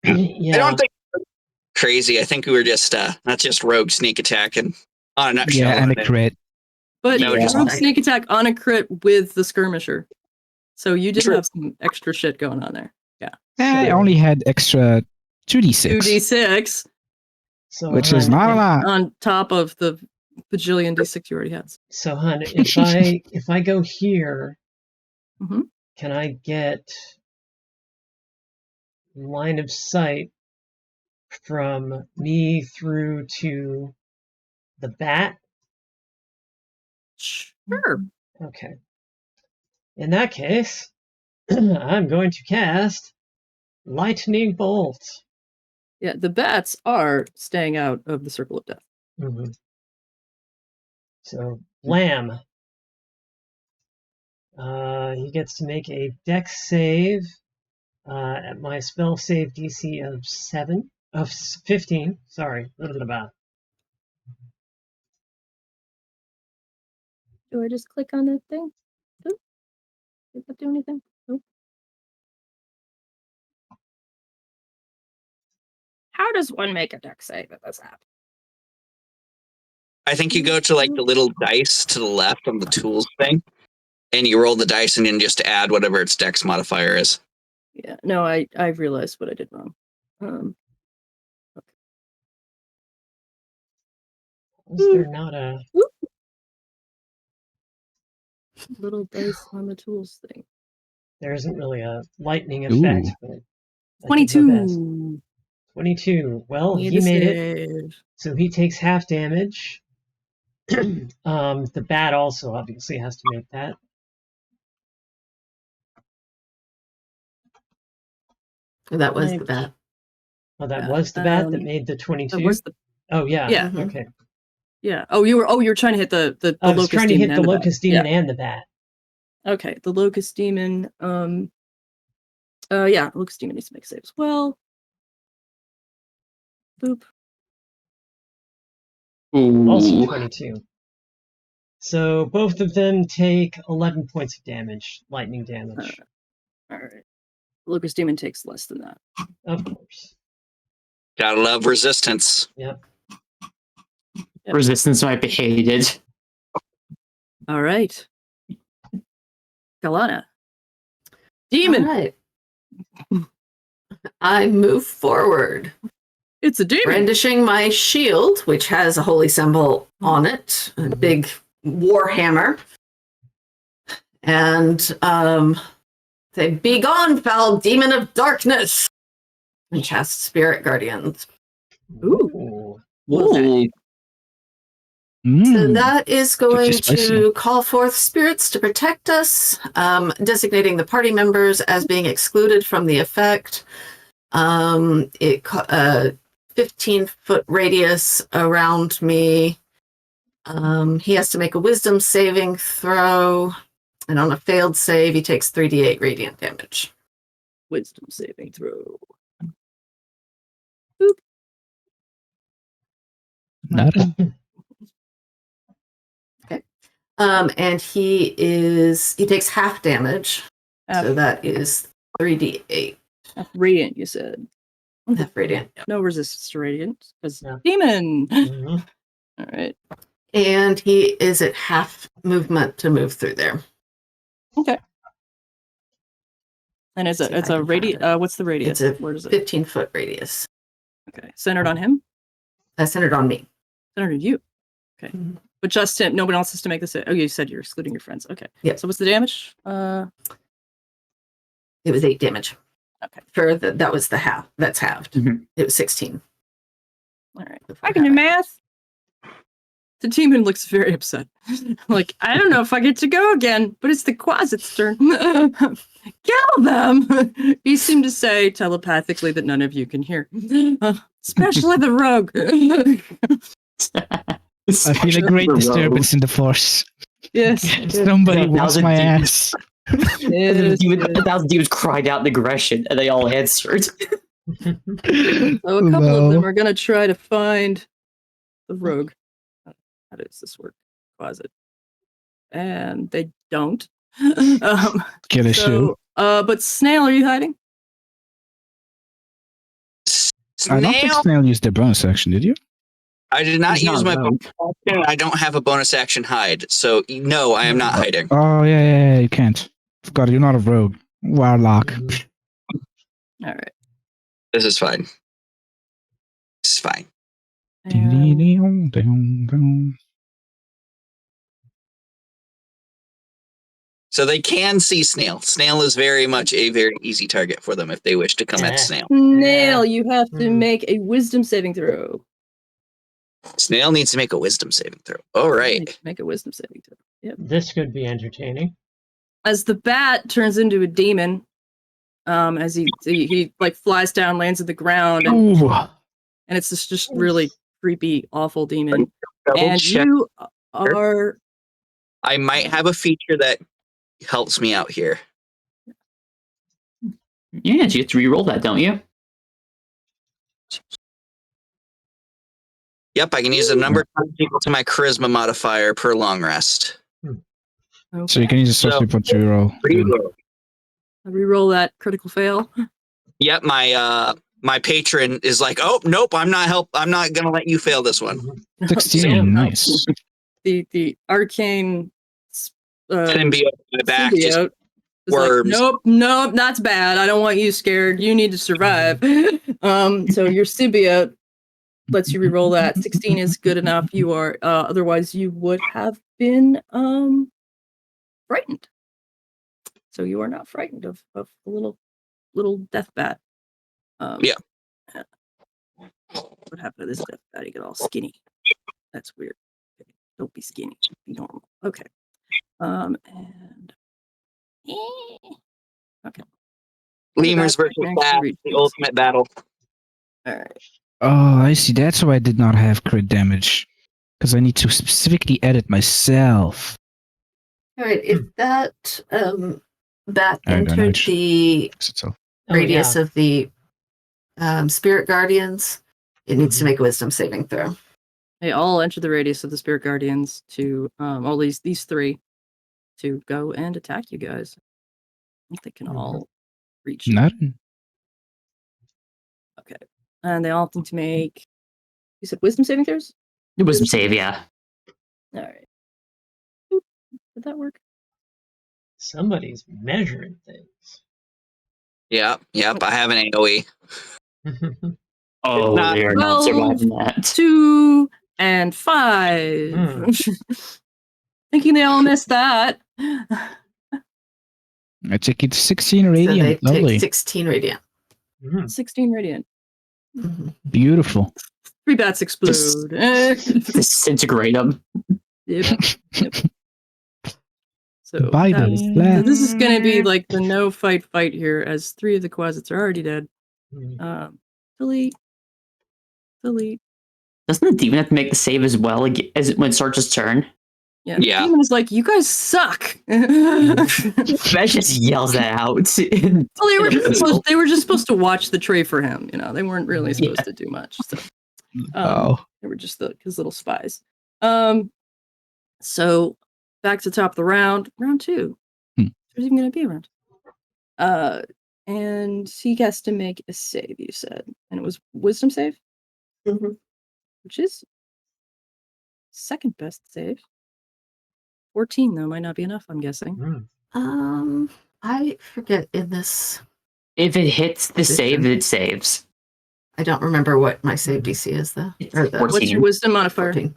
Yeah. I don't think crazy. I think we were just not just rogue sneak attack and on a nutshell. Yeah, and a crit. But No, you just- rogue sneak attack on a crit with the skirmisher. So you did True. have some extra shit going on there. I only had extra 2d6. 2d6 So, Which is hun, not a lot. on top of the bajillion d6 you already had. So, hun, if I go here, Mhm. can I get line of sight from me through to the bat? Sure. Okay. In that case, I'm going to cast Lightning Bolt. Yeah, the bats are staying out of the circle of death. Mhm. So, Lamb. He gets to make a dex save at my spell save DC of 15. Sorry, a little bit about. Do I just click on the thing? Oop. Did that do anything? Nope. How does one make a dex save at this app? I think you go to like the little dice to the left on the tools thing, and you roll the dice and then just add whatever its dex modifier is. Yeah, no, I realized what I did wrong. Is there not a little dice on the tools thing? There isn't really a lightning effect, Ooh. but I did my 22. best. 22. Well, Need he to made it, save. so he takes half damage. The bat also obviously has to make that. That was the bat. Oh, that Yeah, was the bat that made the 22? That was the Oh, yeah. Yeah. Okay. yeah. Oh, you were trying to hit the I was locust trying to demon hit the and bat. locust demon and the bat. Okay, the locust demon. Yeah, locust demon needs to make a save as well. Boop. Also Ooh. 22. So both of them take 11 points of damage, lightning damage. All right. Locust demon takes less than that. Of course. Gotta love resistance. Yep. Resistance might be hated. All right. Galana. Demon. All right. I move forward, It's a demon. brandishing my shield, which has a holy symbol on it, a big war hammer. And say, "Be gone, foul demon of darkness!" And cast Spirit Guardians. Ooh. Ooh. So that is going spicy. to call forth spirits to protect us, designating the party members as being excluded from the effect. 15-foot radius around me. He has to make a wisdom saving throw, and on a failed save, he takes 3d8 radiant damage. Wisdom saving throw. Nada. And he takes half damage, so that is 3d8. Radiant, you said. Half radiant. No resistance to radiant because Yeah. demon. Mhm. All right. And he is at half movement to move through there. Okay. And it's See if a I can radius. find it. What's the radius? It's a Where is it? 15-foot radius. Okay. Centered on him. Centered on me. Centered on you. Okay. Mhm. But just him. No one else has to make this. Oh, you said you're excluding your friends. Okay. Yep. So what's the damage? It was 8 damage. Okay. For that was the half. That's halved. Mhm. It was 16. All right. Before I can do halving. math. The demon looks very upset. Like, I don't know if I get to go again, but it's the Quasit's turn. Kill them! He seemed to say telepathically that none of you can hear. Especially the rogue. I feel a great disturbance in the force. Yes. Somebody Yeah, wants thousand my demons. ass. Yes, A thousand demons cried out in aggression, and they all answered. So a couple of them are going to try to find the rogue. How does this work? Closet. And they don't. Get a shoe. But Snail, are you hiding? I don't think Snail. Snail used their bonus action, did you? I did not He's not use my rogue. bonus action. I don't have a bonus action hide, so no, I am not hiding. Oh, yeah, you can't. Forgot, you're not a rogue. Warlock. Mhm. All right. This is fine. This is fine. And So they can see Snail. Snail is very much a very easy target for them if they wish to come at Snail. Snail, you have to Hmm. make a wisdom saving throw. Snail needs to make a wisdom saving throw. All right. Make a wisdom saving throw. Yep. This could be entertaining. As the bat turns into a demon, as he like flies down, lands at the ground, and Ooh. it's just really creepy, awful demon. Double And check. you are I might have a feature that helps me out here. Yeah, you have to re-roll that, don't you? Yep, I can use a number equal to my charisma modifier per long rest. So you can use a social put to roll. Reroll. re-roll that critical fail. Yep, my patron is like, oh nope, I'm not gonna let you fail this one. 16, nice. The arcane Symbiote in my back. Just, symbiote It's like, Worms. nope, that's bad. I don't want you scared. You need to survive. So your symbiote lets you reroll that. 16 is good enough. You are otherwise you would have been frightened. So you are not frightened of the little death bat. Yeah. What happened to this death bat? He got all skinny. That's weird. Okay. Don't be skinny. Be normal. Okay. And okay. Lemurs versus bats, the ultimate battle. All right. Oh, I see. That's why I did not have crit damage. Because I need to specifically edit myself. All right, if that bat I don't know. entered the So, radius of the spirit guardians, it needs to make a wisdom saving throw. They all enter the radius of the spirit guardians to all these three to go and attack you guys. I think they can all reach you. nothing. Okay. And they all need to make, you said wisdom saving throws? Wisdom save, yeah. All right. Oop, did that work? Somebody's measuring things. Yep. I have an AoE. Oh, not- they are not surviving that. 2 and 5. Thinking they all missed that. I take it 16 So radiant. they Lovely. take 16 radiant. 16 radiant. Beautiful. 3 bats explode. Disintegrate them. Yep. So By that the was- flag. so this is going to be like the no fight here, as 3 of the quasits are already dead. Delete. Doesn't the demon have to make the save as well as when it starts its turn? Yeah. Yeah. The demon is like, you guys suck. That just yells that out. Well, they were just supposed to watch the tray for him. You know, they weren't really supposed to do much. So, they were just his little spies. So back to the top of the round. Round 2. There's even going to be a round. And he has to make a save. You said, and it was wisdom save, which is second best save. 14 though might not be enough. I'm guessing. I forget in this. If it hits the save, it saves. I don't remember what my save DC is though. Or the 14. What's your wisdom modifier? 14.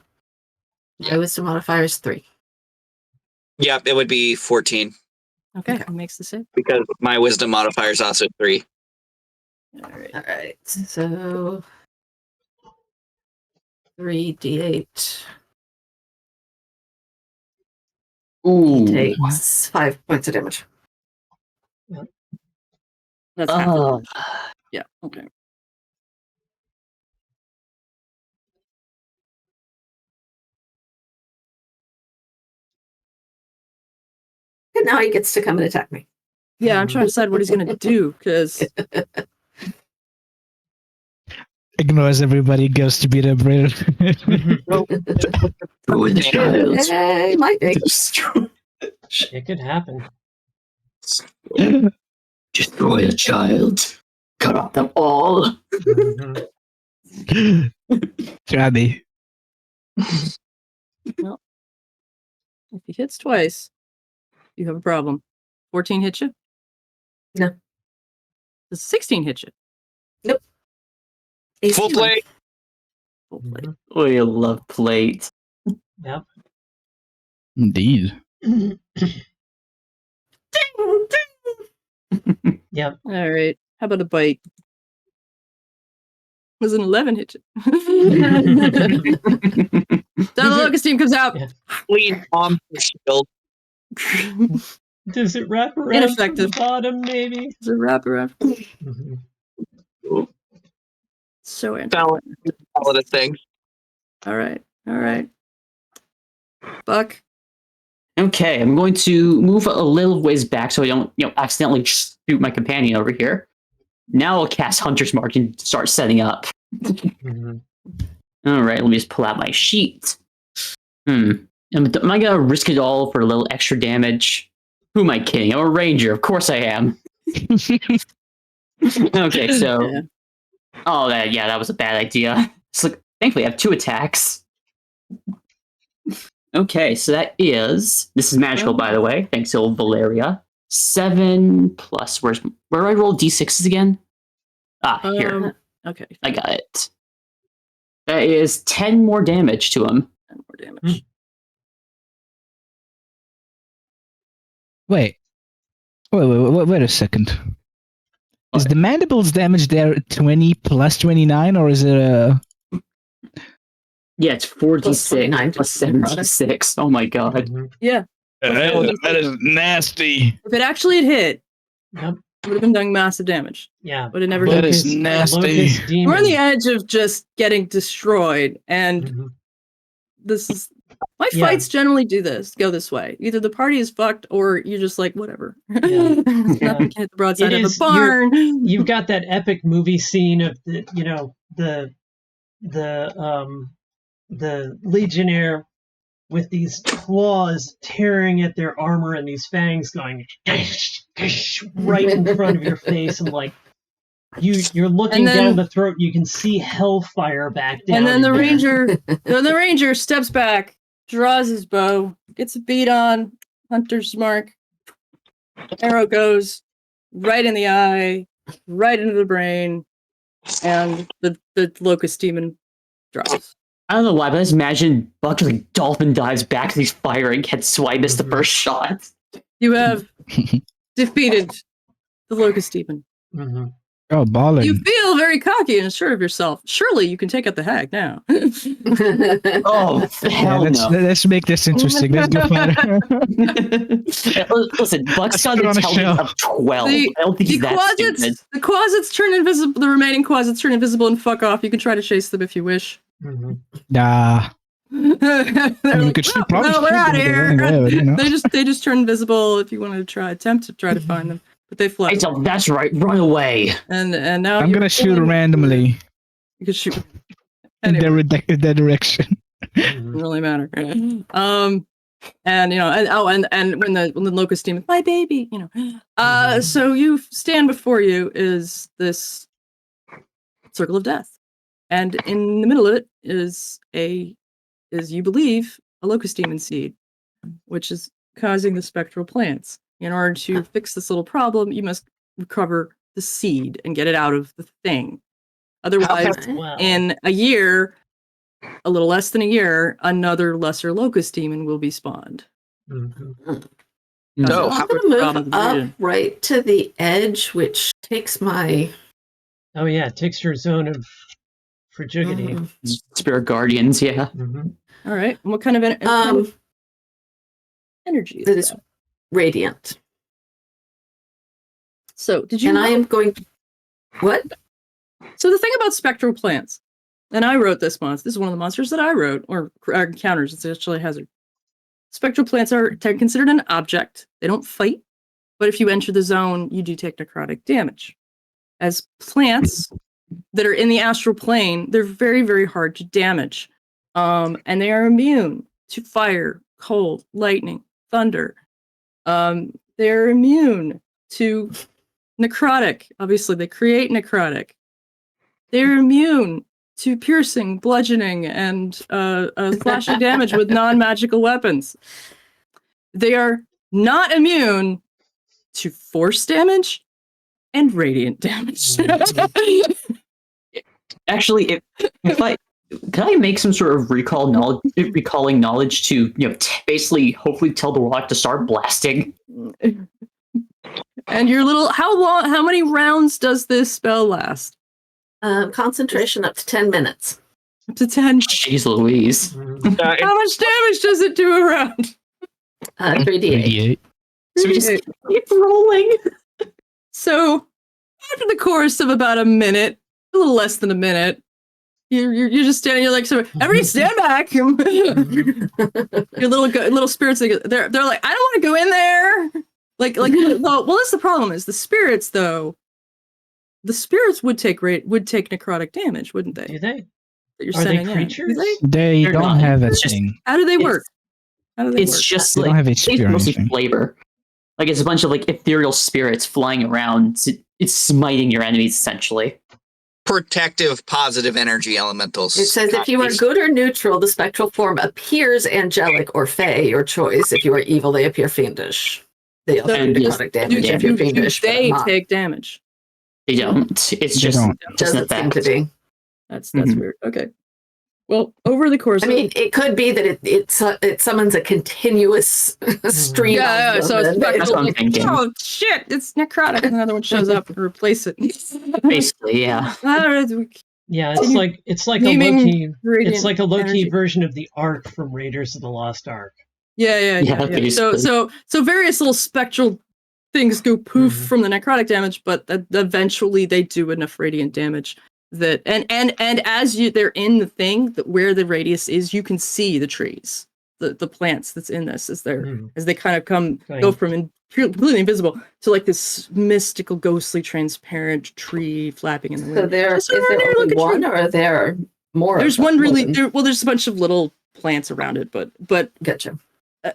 My wisdom modifier is 3. Yep, it would be 14 Okay, who makes the save? because my wisdom modifier is also 3. All right. All right. So 3d8. Ooh. Takes 5 points of damage. That's half the damage. Yeah. Okay. And now he gets to come and attack me. Yeah, I'm trying to decide what he's gonna do because Ignores everybody, goes to beat up Raider. Destroy the child. Hey, might be. It could happen. Destroy a child. Cut off them all. Try me. if he hits twice, you have a problem. 14 hit you? No. Does 16 hit you? Full plate. Full plate. We love plate. Yep. Indeed. Yep. All right. How about a bite? Was an 11 hit you? So the locust team comes out. Yeah. Lean on the shield. Does it wrap around Ineffective. the bottom, maybe? Does it wrap around? Mhm. So Balance all of the things. All right. Buck. Okay, I'm going to move a little ways back so I don't, accidentally shoot my companion over here. Now I'll cast Hunter's Mark and start setting up. Mhm. All right, let me just pull out my sheet. Am I gonna risk it all for a little extra damage? Who am I kidding? I'm a ranger. Of course I am. Okay, so Yeah. oh, that was a bad idea. So thankfully, I have 2 attacks. Okay, so this is magical, by the way. Thanks, old Valeria. 7 plus. Where do I roll d6s again? Here. Okay. I got it. That is 10 more damage to him. 10 more damage. Wait a second. Is the mandibles damage there 20 plus 29, or is it a... Yeah, it's 4d6 plus 76. Oh my god. Mhm. Yeah. That is nasty. If it actually had hit, Yep. it would have been doing massive damage. Yeah. But it never That did. is nasty. Locust demon. We're on the edge of just getting destroyed, and Mhm. this is my Yeah. fights generally go this way. Either the party is fucked, or you're just like whatever. Yeah. Nothing can hit the broadside It of a is- barn. You've got that epic movie scene of the legionnaire with these claws tearing at their armor and these fangs going right in front of your face, and like you're looking And then- down the throat, you can see hellfire back down. And then in the there. ranger steps back, draws his bow, gets a beat on, hunter's mark. Arrow goes right in the eye, right into the brain, and the locust demon drops. I don't know why, but I just imagine Buck like dolphin dives back as he's firing, gets swiped as the Mhm. first shot. You have defeated the locust demon. Mhm. Oh, baller. You feel very cocky and assured of yourself. Surely you can take out the hag now. Oh, hell no. Let's make this interesting. Let's go further. Listen, Buck's got put an on a intelligence show. of 12. I don't think he's that stupid. The closets turn invisible. The remaining closets turn invisible and fuck off. You can try to chase them if you wish. Mhm. Nah. They're You like, could "Well, probably we're shoot out them here. anyway, but, you know. They just turn invisible if you wanted to attempt to try to find them, but they I fly. tell that's right, run away. And now I'm you're gonna shoot pulling- randomly You can shoot. in Anyway, their direction. doesn't really matter. And you know, and when the locust demon, my baby, you know. So you stand before you is this circle of death, and in the middle of it is you believe a locust demon seed, which is causing the spectral plants. In order to fix this little problem, you must recover the seed and get it out of the thing. Otherwise, Wow. in a year, a little less than a year, another lesser locust demon will be spawned. Mhm. No, I'm going to move up right to the edge, which takes my... Oh yeah, it takes your zone of frigidity. Mhm. Spirit Guardians, yeah. Mhm. All right. And what kind of energy That is is that? radiant. So did you And know- I am going... What? So the thing about spectral plants, and I wrote this monster. This is one of the monsters that I wrote, or encounters. It's actually a hazard. Spectral plants are considered an object. They don't fight, but if you enter the zone, you do take necrotic damage. As plants that are in the astral plane, they're very, very hard to damage, and they are immune to fire, cold, lightning, thunder. They're immune to necrotic. Obviously, they create necrotic. They're immune to piercing, bludgeoning, and slashing damage with non-magical weapons. They are not immune to force damage and radiant damage. Actually, if I can I make some sort of recalling knowledge to basically hopefully tell the rock to start blasting. And your little how many rounds does this spell last? Concentration up to 10 minutes. Up to 10. Jeez Louise. Mhm. How much damage does it do a round? 3d8. So we just keep rolling. So after the course of about a minute, a little less than a minute, you're just standing. You're like, so everybody stand back. Your little spirits, they're like, I don't want to go in there. Like well, that's the problem is the spirits though. The spirits would take necrotic damage, wouldn't they? Do they? That you're Are they sending in. creatures? Do they? They They're don't not. have a It's just- thing. How do they work? How do they It's work? just They don't like have it's HP or mostly anything. flavor. Like it's a bunch of like ethereal spirits flying around. It's smiting your enemies essentially. Protective positive energy elementals. It says if you are good or neutral, the spectral form appears angelic or fey, your choice. If you are evil, they appear fiendish. They also And do just necrotic damage if you're fiendish. but They not- take damage. They don't. It's They just don't. just an doesn't seem effect. to be. That's Mhm. weird. Okay. Well, over the course I mean, it could be that it summons a continuous stream. yeah, of them, so it's and That's what I'm like, thinking. oh shit, it's necrotic, and another one shows up and replace it. Basically, yeah. Yeah, it's like a Naming Loki. radiant It's like a Loki energy. version of the Ark from Raiders of the Lost Ark. Yeah. So basically. various little spectral things go poof Mhm. from the necrotic damage, but eventually they do enough radiant damage that and as they're in the thing that where the radius is, you can see the trees, the plants that's in this as they kind of go from completely invisible to like this mystical, ghostly, transparent tree flapping in the wind. Is there only one, or are there more? There's one really there's a bunch of little plants around it, but Gotcha.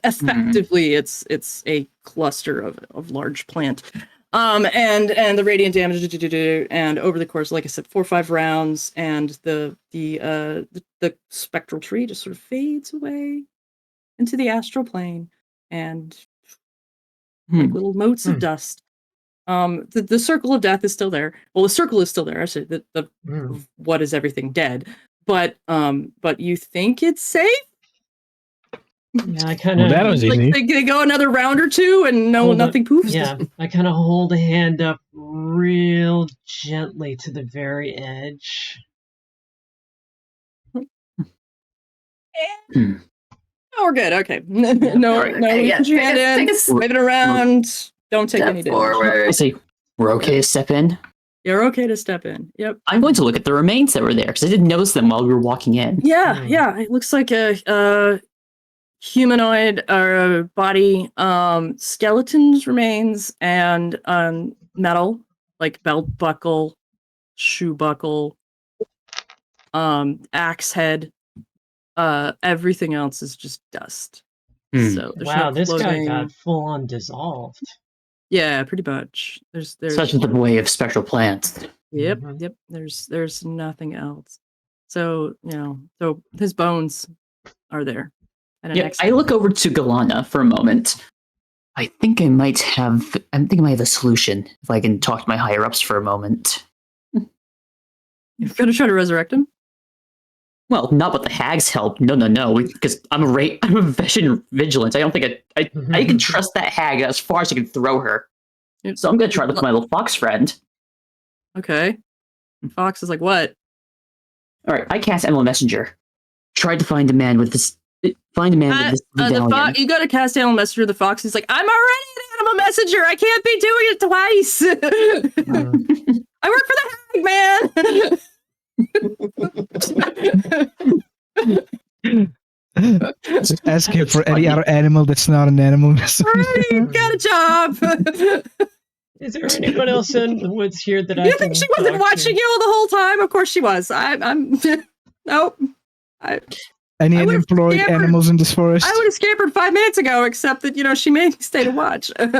effectively it's a cluster of large plant. And the radiant damage, and over the course, like I said, 4 or 5 rounds, and the spectral tree just sort of fades away into the astral plane, and like little motes of dust. The circle of death is still there. Well, the circle is still there. I said the what is everything dead, but you think it's safe. Yeah, I kind of. Well, that was easy. Like they go another round or two, and nothing poofs. Yeah, I kind of hold a hand up real gently to the very edge. Oh, we're good. Okay. No, Okay, put your hand in, wave it around. Don't take any damage. Forward. I say we're okay to step in. You're okay to step in. Yep. I'm going to look at the remains that were there because I didn't notice them while we were walking in. Yeah. It looks like a humanoid or body, skeletons remains, and metal, like belt buckle, shoe buckle, axe head. Everything else is just dust. So there's Wow, no this guy clothing. got full on dissolved. Yeah, pretty much. There's Such is the way of spectral plants. Yep. There's nothing else. So so his bones are there. And I look over to Galana for a moment. I think I might have a solution if I can talk to my higher ups for a moment. You're gonna try to resurrect him? Well, not with the hag's help. No, because I'm a vigilant. I don't think I can trust that hag as far as I can throw her. So I'm gonna try with my little fox friend. Okay. Fox is like, what? All right, I cast Animal Messenger. Tried to find a man with this. Find a man with this medallion. You gotta cast Animal Messenger. The fox is like, I'm already an Animal Messenger. I can't be doing it twice. I work for the hag, man. Just asking for any other animal that's not an animal. Right, got a job. Is there anyone else in the woods here that I You can think she wasn't talk watching to? you the whole time? Of course she was. I'm nope. Any I would've unemployed scampered. animals in this forest? I would have scampered 5 minutes ago, except that she made me stay to watch. Any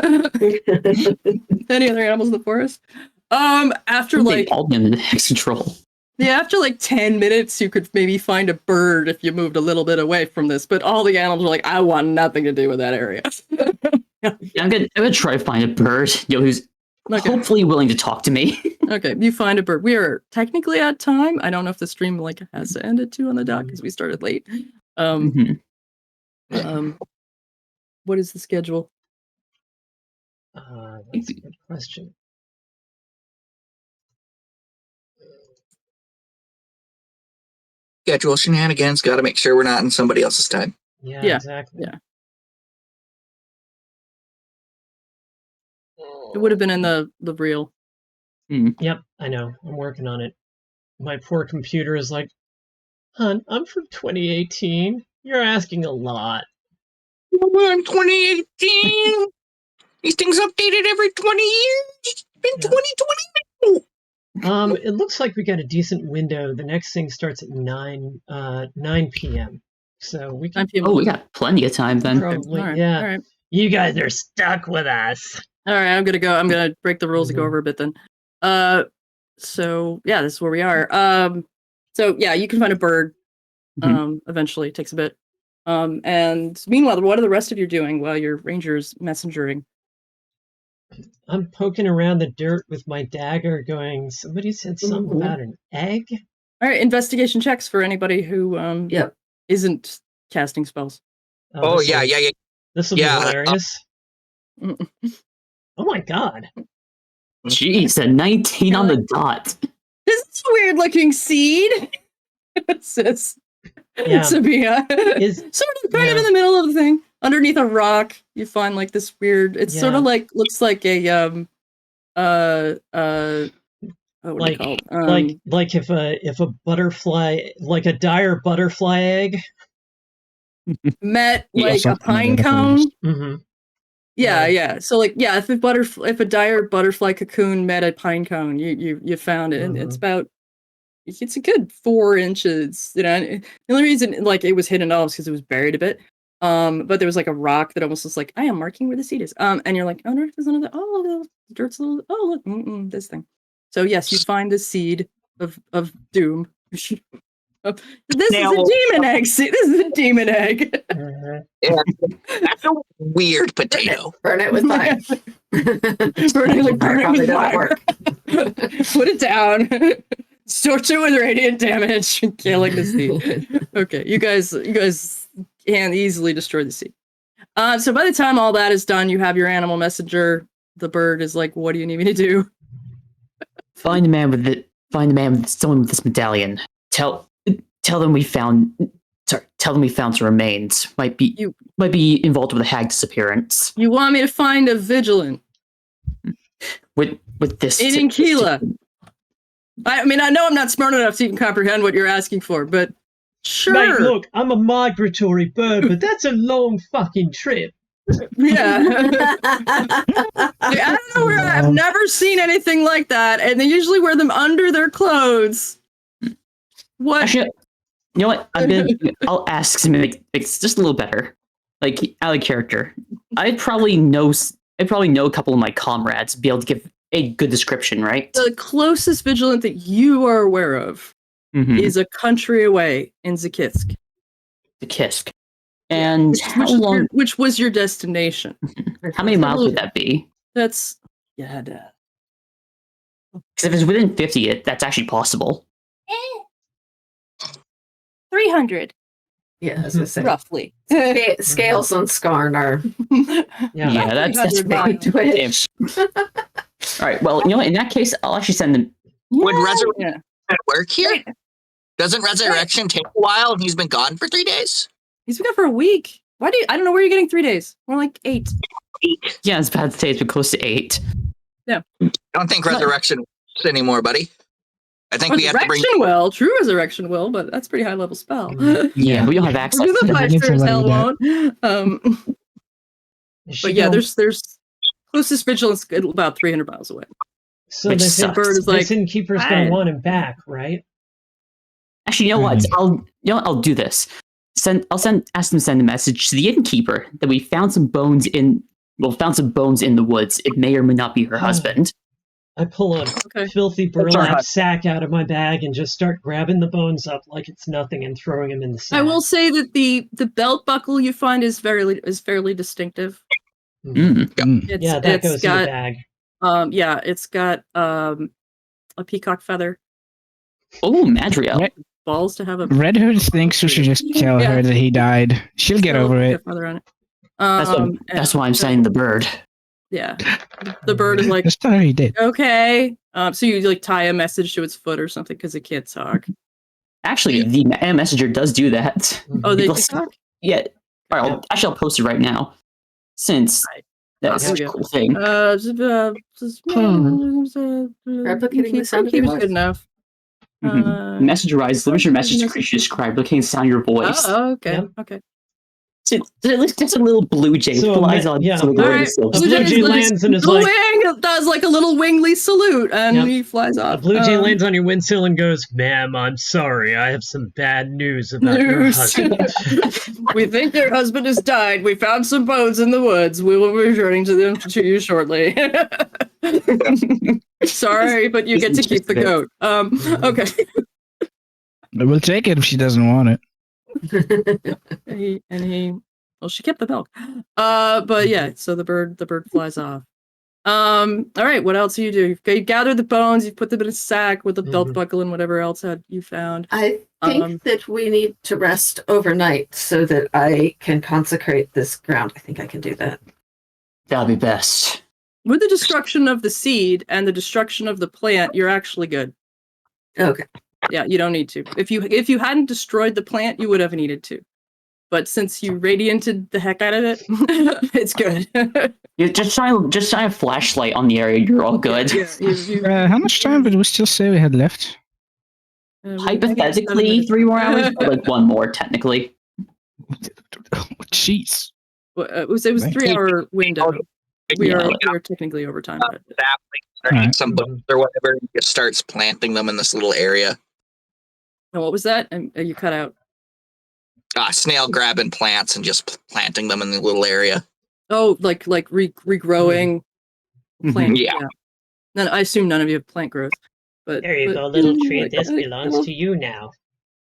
other animals in the forest? After They called me in the next control. after 10 minutes, you could maybe find a bird if you moved a little bit away from this. But all the animals are like, I want nothing to do with that area. I'm gonna try to find a bird, who's hopefully willing to talk to me. Okay, you find a bird. We are technically at time. I don't know if the stream has to end at 2 on the dot because we started late. What is the schedule? That's a good question. Schedule shenanigans. Got to make sure we're not in somebody else's time. Yeah, exactly. Yeah. It would have been in the reel. Yep, I know. I'm working on it. My poor computer is like, hon, I'm from 2018. You're asking a lot. We're in 2018. These things updated every 20 years. It's been 2020. It looks like we got a decent window. The next thing starts at 9 p.m. So we can. We got plenty of time then. Probably, All right, yeah. all right. You guys are stuck with us. All right, I'm gonna break the rules and go over a bit then. So yeah, this is where we are. So yeah, you can find a bird. Eventually, it takes a bit. And meanwhile, what are the rest of you doing while your ranger's messengering? I'm poking around the dirt with my dagger, going. Somebody said something about an egg. All right, investigation checks for anybody who isn't casting spells. Oh, yeah. This will be hilarious. Oh my god. Jeez, a 19 on the dot. This is a weird looking seed. Says Sabia. Sort of kind of in the middle of the thing. Underneath a rock, you find like this weird. It's sort of like looks like a what do you call it? Like if a butterfly, like a dire butterfly egg, met like a pine cone. Mm-hmm. Yeah. So like, if a dire butterfly cocoon met a pine cone, you found it, and it's a good 4 inches. You know, and the only reason like it was hidden off is because it was buried a bit. But there was like a rock that almost was like, I am marking where the seed is. And you're like, oh no, there's another. Oh, the dirt's a little. Oh look, this thing. So yes, you find the seed of doom. This is a demon egg. See, this is a demon egg. Yeah, that's a weird potato. Burn it with fire. Burn it with fire. Put it down. Torch it with radiant damage. Killing the seed. Okay, you guys can easily destroy the seed. So by the time all that is done, you have your animal messenger. The bird is like, "What do you need me to do?" Find the man with someone with this medallion. Tell them we found some remains. Might be involved with a hag disappearance. You want me to find a vigilant with this in Inkila? I mean, I know I'm not smart enough to even comprehend what you're asking for, but sure. Mate, look, I'm a migratory bird, but that's a long fucking trip. Yeah. I don't know where I've never seen anything like that, and they usually wear them under their clothes. What? Actually, you know what? I'll ask something to make just a little better, like out of character. I probably know a couple of my comrades be able to give a good description, right? The closest vigilant that you are aware of is a country away in Zakitsk. Zakitsk. And which was your destination? How many miles would that be? That's because if it's within 50, that's actually possible. 300. Yeah, as I say, roughly. Scales on Skarn are. That's right. Twitch. All right. Well, you know what? In that case, I'll actually send them. Would resurrection work here? Doesn't resurrection take a while? And he's been gone for 3 days. He's been gone for a week. I don't know where you're getting 3 days. More like 8. Yeah, it's bad to say it's been close to 8. Yeah. I don't think resurrection works anymore, buddy. I think we have to bring. True resurrection will, but that's a pretty high level spell. Yeah, we don't have access. The 5-stars hell won't. But yeah, there's closest vigilance about 300 miles away. So this innkeeper's gonna want him back, right? Actually, you know what? I'll do this. Ask them to send a message to the innkeeper that we found some bones in the woods. It may or may not be her husband. I pull a filthy burlap sack out of my bag and just start grabbing the bones up like it's nothing and throwing them in the sack. I will say that the belt buckle you find is fairly distinctive. That goes in the bag. It's got a peacock feather. Oh, Madriel. Balls to have a Red Hood thinks we should just tell her that he died. She'll get over it. That's why I'm saying the bird. Yeah, the bird is like, just tell her he did. Okay. So you like tie a message to its foot or something because it can't talk. Actually, the messenger does do that. Oh, they do talk? Yeah. All right, I'll post it right now. Since that's such a cool thing. Replicating the sound of your voice. Good enough. Message arises, delivers your message to creature described, replicating the sound of your voice. Oh, okay. Yep. Okay. So it looks just a little blue jay flies on. Yeah. Blue jay lands and is like, wing does like a little wingly salute, and he flies off. A blue jay lands on your windsill and goes, "Ma'am, I'm sorry, I have some bad news about your husband. We think your husband has died. We found some bones in the woods. We will be returning to you shortly." Sorry, but you get to keep the goat. Okay. We'll take it if she doesn't want it. Well, she kept the milk. But yeah, so the bird flies off. All right, what else do? You gather the bones, you put them in a sack with a belt buckle and whatever else you found. I think that we need to rest overnight so that I can consecrate this ground. I think I can do that. That'll be best. With the destruction of the seed and the destruction of the plant, you're actually good. Okay. Yeah, you don't need to. If you hadn't destroyed the plant, you would have needed to. But since you radianted the heck out of it, it's good. You just shine a flashlight on the area. You're all good. Yeah, How much time did we still say we had left? Hypothetically, 3 more hours, but like 1 more technically. Jeez. It was 3-hour window. We are technically over time. Saplings, some bushes or whatever. He just starts planting them in this little area. And what was that? And you cut out. Snail grabbing plants and just planting them in the little area. Oh, like regrowing plant. Yeah. Then I assume none of you have plant growth. But There you go, little tree. This belongs to you now.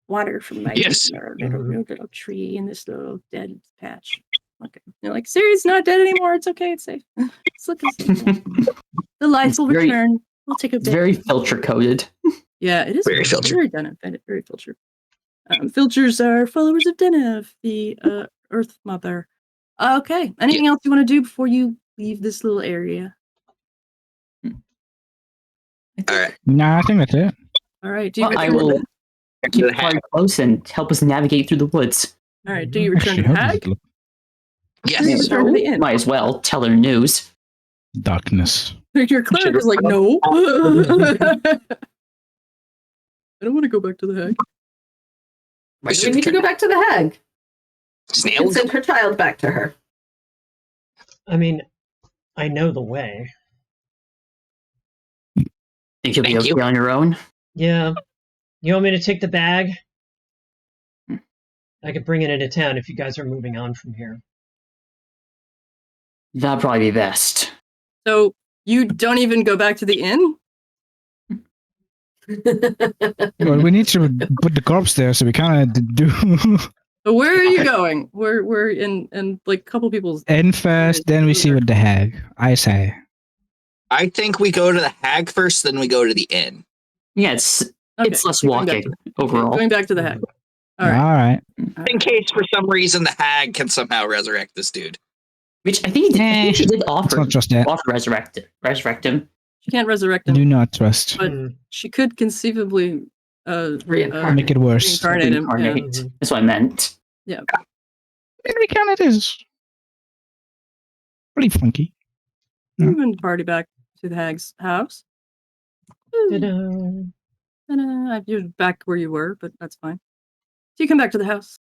Water from my little tree in this little dead patch. Okay. You're like, Siri's not dead anymore. It's okay. It's safe. The life will return. We'll take a bit. It's very filter coded. Yeah, it is very filtered. Very Deneb. Very filtered. Filters are followers of Deneb, the Earth Mother. Okay. Anything else you want to do before you leave this little area? All right. Nah, I think that's it. All right. I will keep Clyde close and help us navigate through the woods. All right. Do you return to the hag? Yes. Return to the inn. Might as well tell her news. Darkness. Your cleric is like, no. I don't want to go back to the hag. Why do we need to go back to the hag? Snail. Send her child back to her. I mean, I know the way. Think you'll be okay on your own? Yeah. You want me to take the bag? I could bring it into town if you guys are moving on from here. That'd probably be best. So you don't even go back to the inn? Well, we need to put the corpse there, so we kind of do. So where are you going? We're in like a couple people's. End first, then we see what the hag. I say. I think we go to the hag first, then we go to the inn. Yeah, it's less walking overall. Going back to the hag. All right. In case for some reason the hag can somehow resurrect this dude. Which I think she did offer. Not trust that. Offer resurrect him. She can't resurrect him. Do not trust. But she could conceivably reincarnate. Make it worse. Reincarnate him. Reincarnate. Yeah. That's what I meant. Yeah. Reincarnate is pretty funky. You can party back to the hag's house. Ta-da. You're back where you were, but that's fine. So you come back to the house.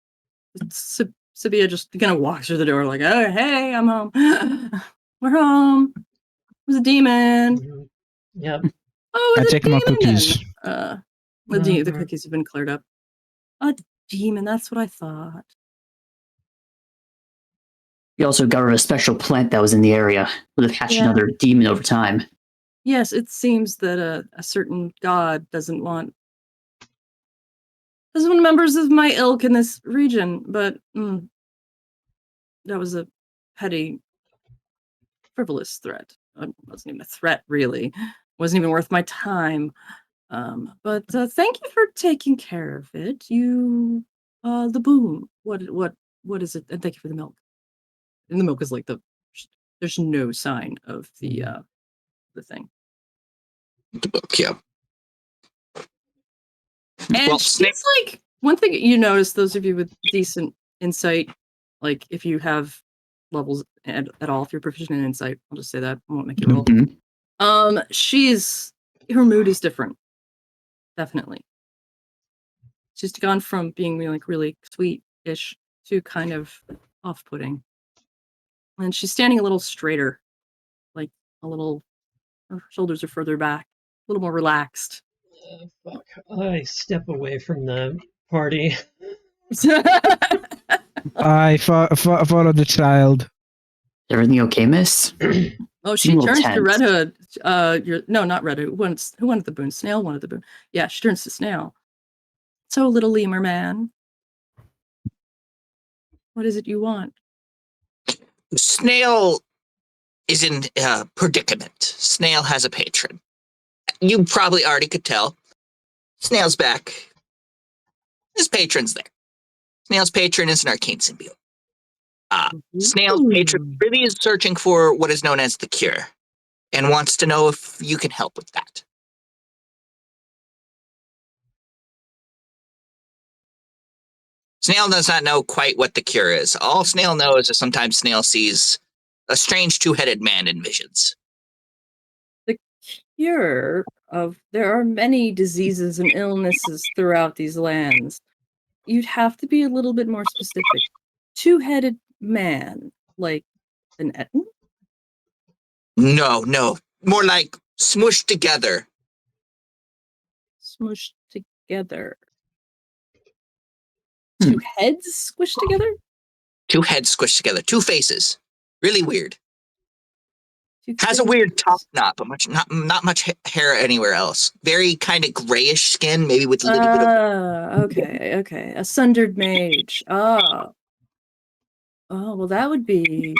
Sabia just kind of walks through the door like, oh, hey, I'm home. We're home. There's a demon. Yep. Oh, I it's a take more demon. cookies. The cookies have been cleared up. A demon, that's what I thought. We also got rid of a special plant that was in the area. Would have hatched another demon over time. Yes, it seems that a certain god doesn't want members of my ilk in this region, but that was a petty, frivolous threat. It wasn't even a threat, really. It wasn't even worth my time. But thank you for taking care of it. You, the boon. What is it? And thank you for the milk. And the milk is like there's no sign of the thing. The book, yeah. And she's like, one thing you notice, those of you with decent insight, like if you have levels at all, if you're proficient in insight, I'll just say that. I won't make you roll. Mm-hmm. Her mood is different. Definitely. She's gone from being really sweet-ish to kind of off-putting. And she's standing a little straighter, like her shoulders are further back, a little more relaxed. Fuck. I step away from the party. I follow the child. Everything okay, miss? Oh, she turns to Red Hood. No, not Red Hood. Who wanted the boon? Snail wanted the boon. Yeah, she turns to Snail. So, little lemur man, what is it you want? Snail is in a predicament. Snail has a patron. You probably already could tell. Snail's back. His patron's there. Snail's patron is an arcane symbiote. Snail's patron really is searching for what is known as the cure and wants to know if you can help with that. Snail does not know quite what the cure is. All Snail knows is sometimes Snail sees a strange two-headed man in visions. The cure of there are many diseases and illnesses throughout these lands. You'd have to be a little bit more specific. Two-headed man, like an Etten? No. More like smushed together. Smushed together. Two heads squished together? Two heads squished together. Two faces. Really weird. Two Has a faces. weird top knot, but not much hair anywhere else. Very kind of grayish skin, maybe with a little bit of... Okay. A sundered mage. Oh, well, that would be...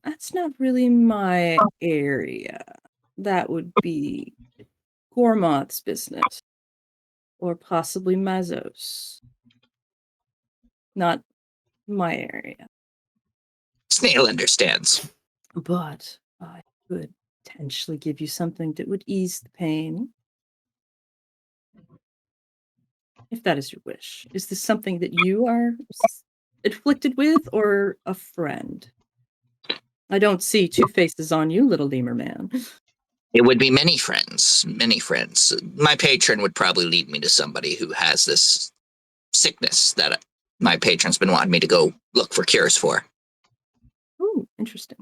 That's not really my area. That would be Gormoth's business. Or possibly Mazos. Not my area. Snail understands. But I could potentially give you something that would ease the pain. If that is your wish. Is this something that you are afflicted with, or a friend? I don't see two faces on you, little lemur man. It would be many friends. My patron would probably lead me to somebody who has this sickness that my patron's been wanting me to go look for cures for. Oh, interesting.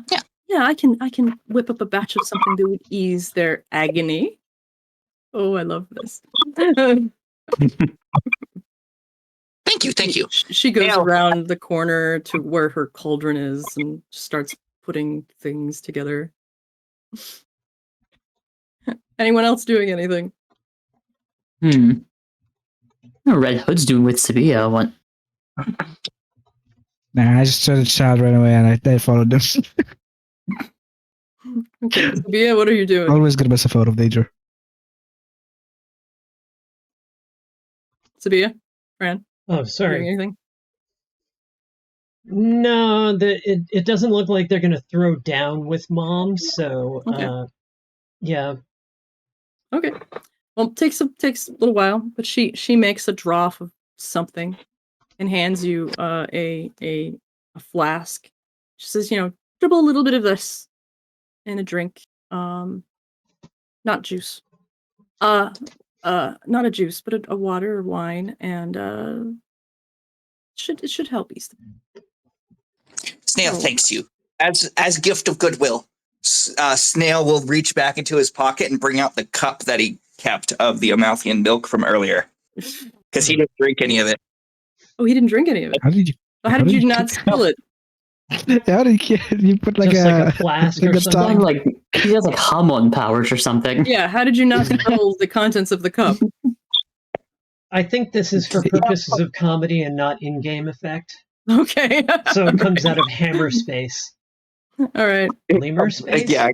Yeah. Yeah, I can whip up a batch of something that would ease their agony. Oh, I love this. Thank you. She goes Now, around the corner to where her cauldron is and starts putting things together. Anyone else doing anything? Red Hood's doing with Sabia. What? Nah, I just started shout right away and I followed them. Okay, Sabia, what are you doing? Always get myself out of danger. Sabia? Fran? Oh, Doing sorry. anything? No, it doesn't look like they're going to throw down with Mom. So, Okay. yeah. Okay. Well, it takes a little while, but she makes a draught of something and hands you a flask. She says, dribble a little bit of this in a drink. Not juice. Not a juice, but a water or wine, and it should help ease the pain. Snail thanks you. As gift of goodwill, Snail will reach back into his pocket and bring out the cup that he kept of the Amalthian milk from earlier. Because he didn't drink any of it. Oh, he didn't drink any of it. How did you? How did you not spill it? How did you put like Just a, like a flask like or a something? Like he has like Hamon powers or something. Yeah, how did you not spill the contents of the cup? I think this is for purposes of comedy and not in-game effect. Okay. So it comes out of hammer space. All right. Lemur space? Yeah.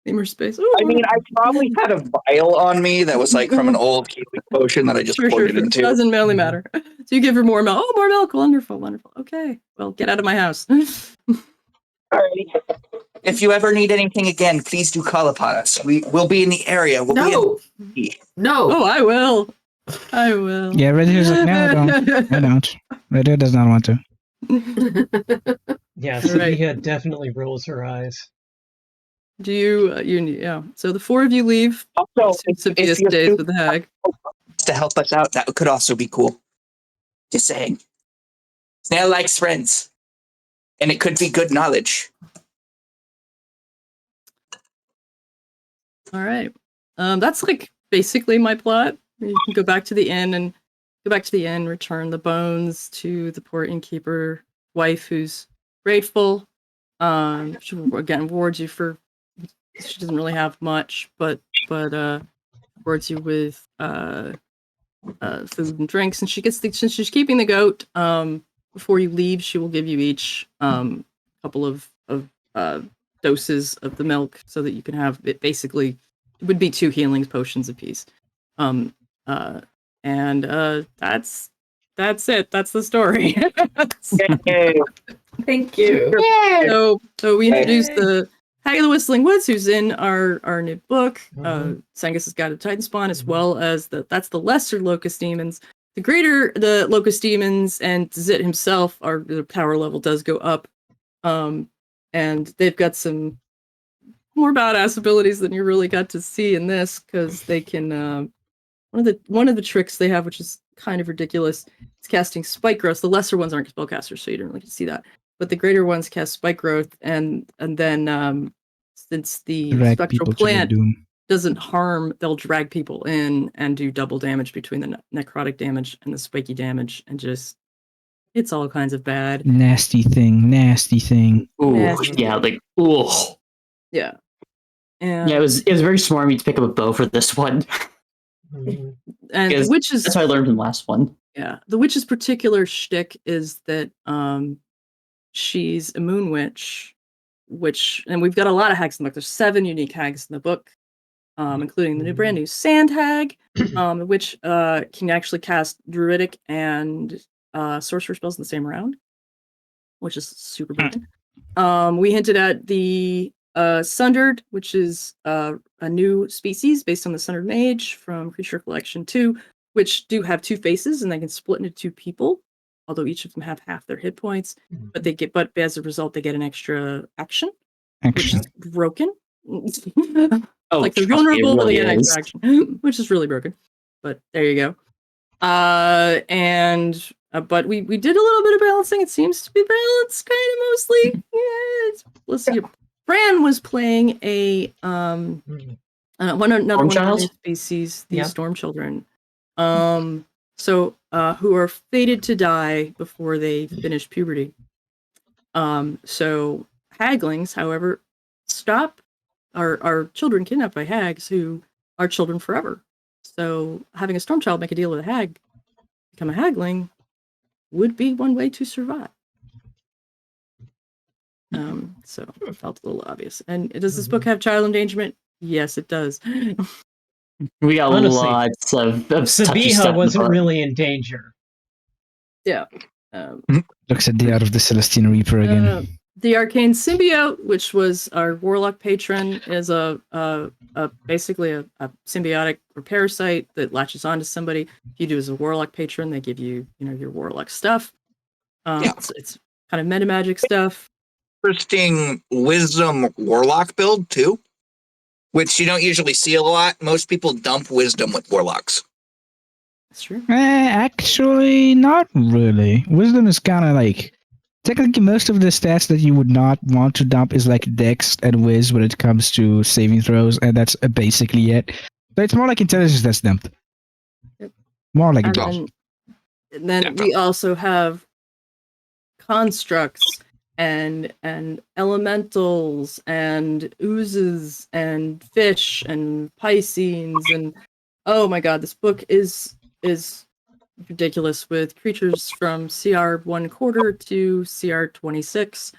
Lemur space. I mean, I probably had a vial on me that was like from an old healing potion that I just poured it into. Doesn't really matter. So you give her more milk. Oh, more milk. Wonderful. Okay. Well, get out of my house. Alrighty. If you ever need anything again, please do call upon us. We'll be in the area. No. Oh, I will. Yeah, Red Hood's like, no, I don't. Red Hood does not want to. Yeah, Right. Sabia definitely rolls her eyes. Do you? Yeah. So the four of you leave. Also, Sabia if you stays with the hag. to help us out, that could also be cool. Just saying. Snail likes friends. And it could be good knowledge. All right. That's like basically my plot. You can go back to the inn, return the bones to the poor innkeeper wife who's grateful. She again rewards you for, she doesn't really have much, but rewards you with food and drinks, and since she's keeping the goat, before you leave, she will give you each a couple of doses of the milk so that you can have it. Basically, it would be 2 healing potions apiece. And that's it. That's the story. Thank you. So we introduced the Hag of the Whistling Woods, who's in our new book. Sangus has got a Titanspwan, as well as that's the lesser locust demons. The locust demons and Zit himself, the power level does go up. And they've got some more badass abilities than you really got to see in this, because they can one of the tricks they have, which is kind of ridiculous, is casting spike growth. The lesser ones aren't spellcasters, so you don't really get to see that. But the greater ones cast spike growth, and then since the Drag spectral people to their plant doom. doesn't harm, they'll drag people in and do double damage between the necrotic damage and the spiky damage, and just it's all kinds of bad. Nasty thing. Ooh, Nasty. yeah, like ooh. Yeah. And, Yeah, it was very smart of me to pick up a bow for this one. and the Because witch's that's what I learned in the last one. yeah, the witch's particular shtick is that she's a moon witch, and we've got a lot of hags in the book. There's 7 unique hags in the book, including the brand new sand hag, which can actually cast druidic and sorcerer spells in the same round, which is super broken. We hinted at the Sundered, which is a new species based on the Sundered Mage from Creature Collection 2, which do have 2 faces and they can split into 2 people, although each of them have half their hit points. But as a result, they get an extra action, which is broken. Oh, like they're trust me, it vulnerable, but they really get an is. extra action, which is really broken. But there you go. But we did a little bit of balancing. It seems to be balanced kind of mostly. Let's see. Bran was playing a another one of the species, the Storm Children. Who are fated to die before they finish puberty. So haglings, however, are children kidnapped by hags who are children forever. So having a storm child make a deal with a hag, become a hagling, would be one way to survive. So it felt a little obvious. And does this book have child endangerment? Yes, it does. We got Honestly, lots of touchy Sabiha stuff. wasn't really in danger. Yeah. Looks at the Art of the Celestine Reaper again. The Arcane Symbiote, which was our warlock patron, is basically a symbiotic or parasite that latches onto somebody. If you do as a warlock patron, they give you, your warlock stuff. It's kind of meta magic stuff. Interesting wisdom warlock build too, which you don't usually see a lot. Most people dump wisdom with warlocks. That's true. Actually, not really. Wisdom is kind of like, technically most of the stats that you would not want to dump is like Dex and Wiz when it comes to saving throws, and that's basically it. So it's more like intelligence that's dumped. Yep. More like and then we also have constructs and elementals and oozes and fish and Piscenes, and oh my god, this book is ridiculous, with creatures from CR 1/4 to CR 26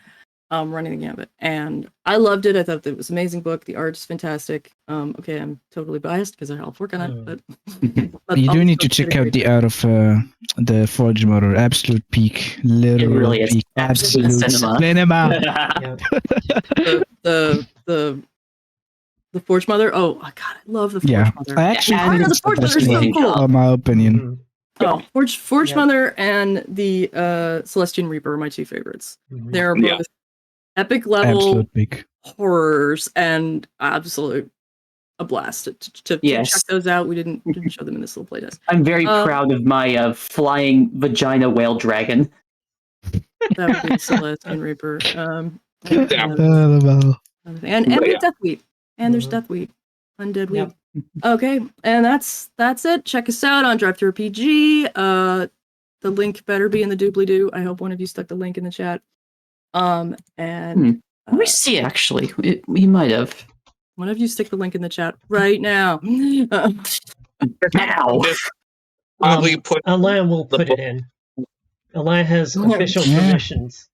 running the gambit. And I loved it. I thought that it was an amazing book. The art's fantastic. Okay, I'm totally biased because I helped work on it, but you do need to check out the Art of the Forge Motor. Absolute peak. Literal it really is peak. absolute cinema. The Forge Mother. Oh god, I love the Forge Mother. I actually think the it's Forge the Mother best is so one, cool. in my opinion. Oh, Forge Mother and the Celestine Reaper are my 2 favorites. They're both epic level horrors and absolute a blast to check those out. We didn't show them in this little playtest. I'm very proud of my flying vagina whale dragon. That would be the Celestine Reaper. And there's Deathweed. And there's Deathweed. Undead Weed. Okay, and that's it. Check us out on DriveThruRPG. The link better be in the doobly-doo. I hope one of you stuck the link in the chat. Let me see, actually. We might have. One of you stick the link in the chat right now. Now. Alain will put it in. Alain has official Yeah. permissions.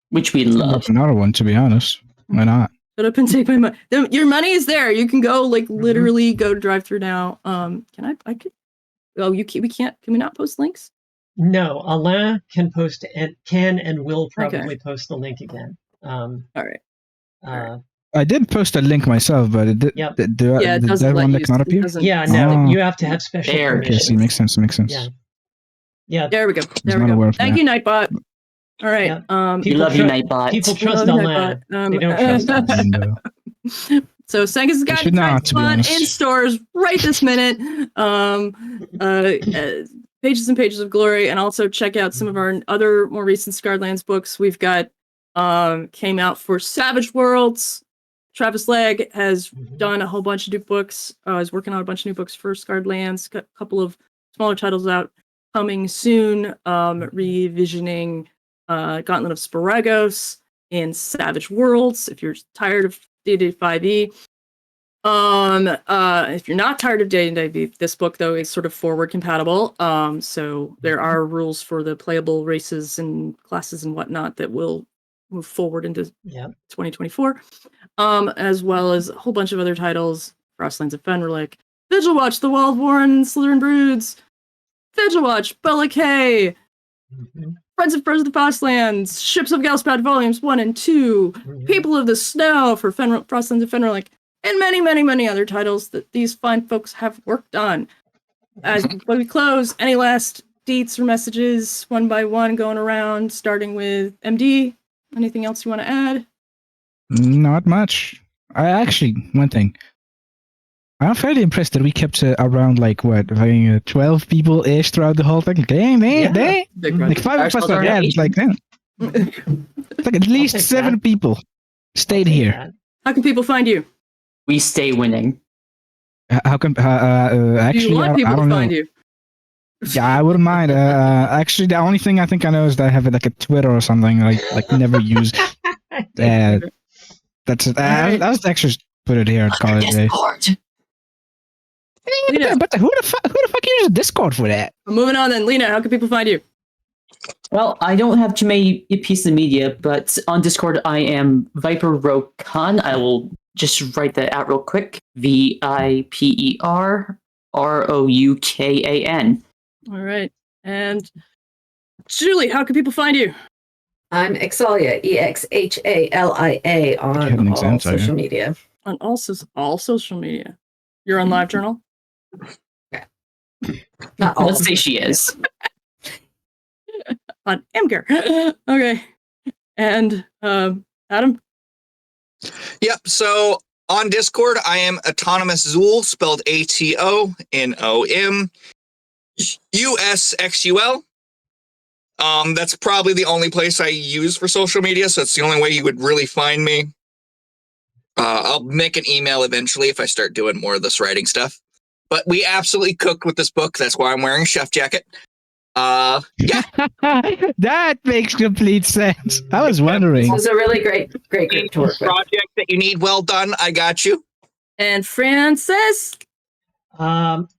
which we I'd love. love another one, to be honest. Why not? Shut up and take my money. Your money is there. You can go, like, literally go drive through now. Can I could. Oh, we can't. Can we not post links? No, Alain can post and will probably post the link again. All right. I did post a link myself, but it did. Yep. Did Yeah, it that doesn't let one you. not It appear? doesn't. Yeah, no, Oh. you have to have special There. Okay, permissions. see, makes sense. Makes sense. Yeah. Yeah. There we go. There we not go. aware of Thank that. you, Nightbot. All right. Yeah. We People love you, tru- Nightbot. People We trust love you, Alain. Nightbot. They don't trust us. And, So Sangus They got should not, to be Titanspwan honest. in stores right this minute. Pages and Pages of Glory, and also check out some of our other more recent Scarlands books. We've got came out for Savage Worlds. Travis Legg has done a whole bunch of new books. Is working on a bunch of new books for Scarred Lands. Got a couple of smaller titles out coming soon. Revisioning Gauntlet of Sporagos and Savage Worlds. If you're tired of D&D 5e, if you're not tired of D&D, this book though is sort of forward compatible. So there are rules for the playable races and classes and whatnot that will move forward into 2024. As well as a whole bunch of other titles: Frostlands of Fenric, Vigil Watch, The Wild Warren, Slytherin Broods, Vigil Watch, Bella K, Friends of the Frostlands, Ships of Galspad Volumes 1 and 2, People of the Snow for Frostlands of Fenric, and many, many, many other titles that these fine folks have worked on. As when we close, any last deets or messages, one by one, going around, starting with MD? Anything else you want to add? Not much. One thing. I'm fairly impressed that we kept around like 12 people ish throughout the whole thing. Dang, like 5 of us are dead. Like, like at least 7 people stayed here. How can people find you? We stay winning. How can Do you actually? want people I to don't find know. you? Yeah, I wouldn't mind. Actually, the only thing I think I know is that I have like a Twitter or something. Like never use. That's it. Alright. I'll actually put it here and call it a day. Discord. Lena. But who the fuck uses Discord for that? Moving on then. Lena, how can people find you? Well, I don't have too many pieces of media, but on Discord I am Viper Rogue Khan. I will just write that out real quick. VIPERROUKAN. All right. And Julie, how can people find you? I'm Exalia, EXHALIA, on all social media. On all social media. You're on LiveJournal? Not all. Let's say she is. On MCare. Okay. And Adam? Yep. So on Discord, I am Autonomous Zool, spelled ATONOMUSXUL. That's probably the only place I use for social media, so it's the only way you would really find me. I'll make an email eventually if I start doing more of this writing stuff. But we absolutely cooked with this book. That's why I'm wearing a chef jacket. Yeah. That makes complete sense. I was wondering. This was a really great group to work with. Project that you need well done, I got you. And Francis? Look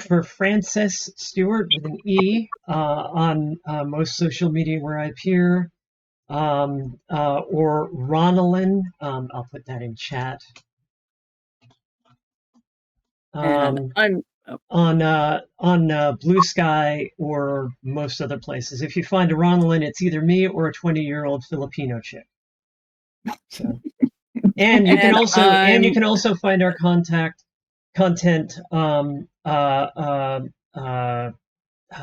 for Francis Stewart with an E on most social media where I appear, or Ronalyn. I'll put that in chat. And I'm on Blue Sky or most other places. If you find a Ronalyn, it's either me or a 20-year-old Filipino chick. So, and you can also find our content.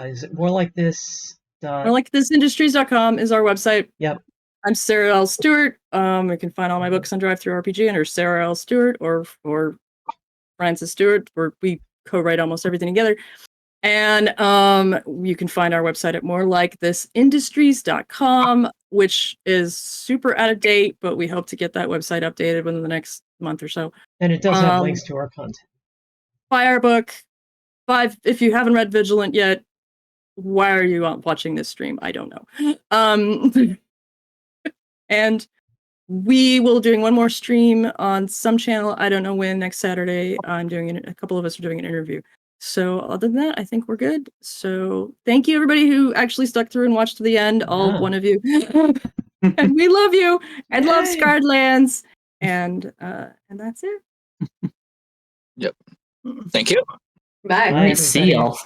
Is it more like this? More like thisindustries.com is our website. Yep. I'm Sarah L. Stewart. You can find all my books on DriveThruRPG under Sarah L. Stewart or Francis Stewart, where we co-write almost everything together. And you can find our website at morelikethisindustries.com, which is super out of date, but we hope to get that website updated within the next month or so. And it does have links to our content. Buy our book. If you haven't read Vigilant yet, why are you watching this stream? I don't know. And we will doing one more stream on some channel. I don't know when, next Saturday. I'm doing it. A couple of us are doing an interview. So other than that, I think we're good. So thank you everybody who actually stuck through and watched to the end. All one of you, and we love you and love Scarred Lands. And that's it. Yep. Thank you. Bye. All right, see y'all.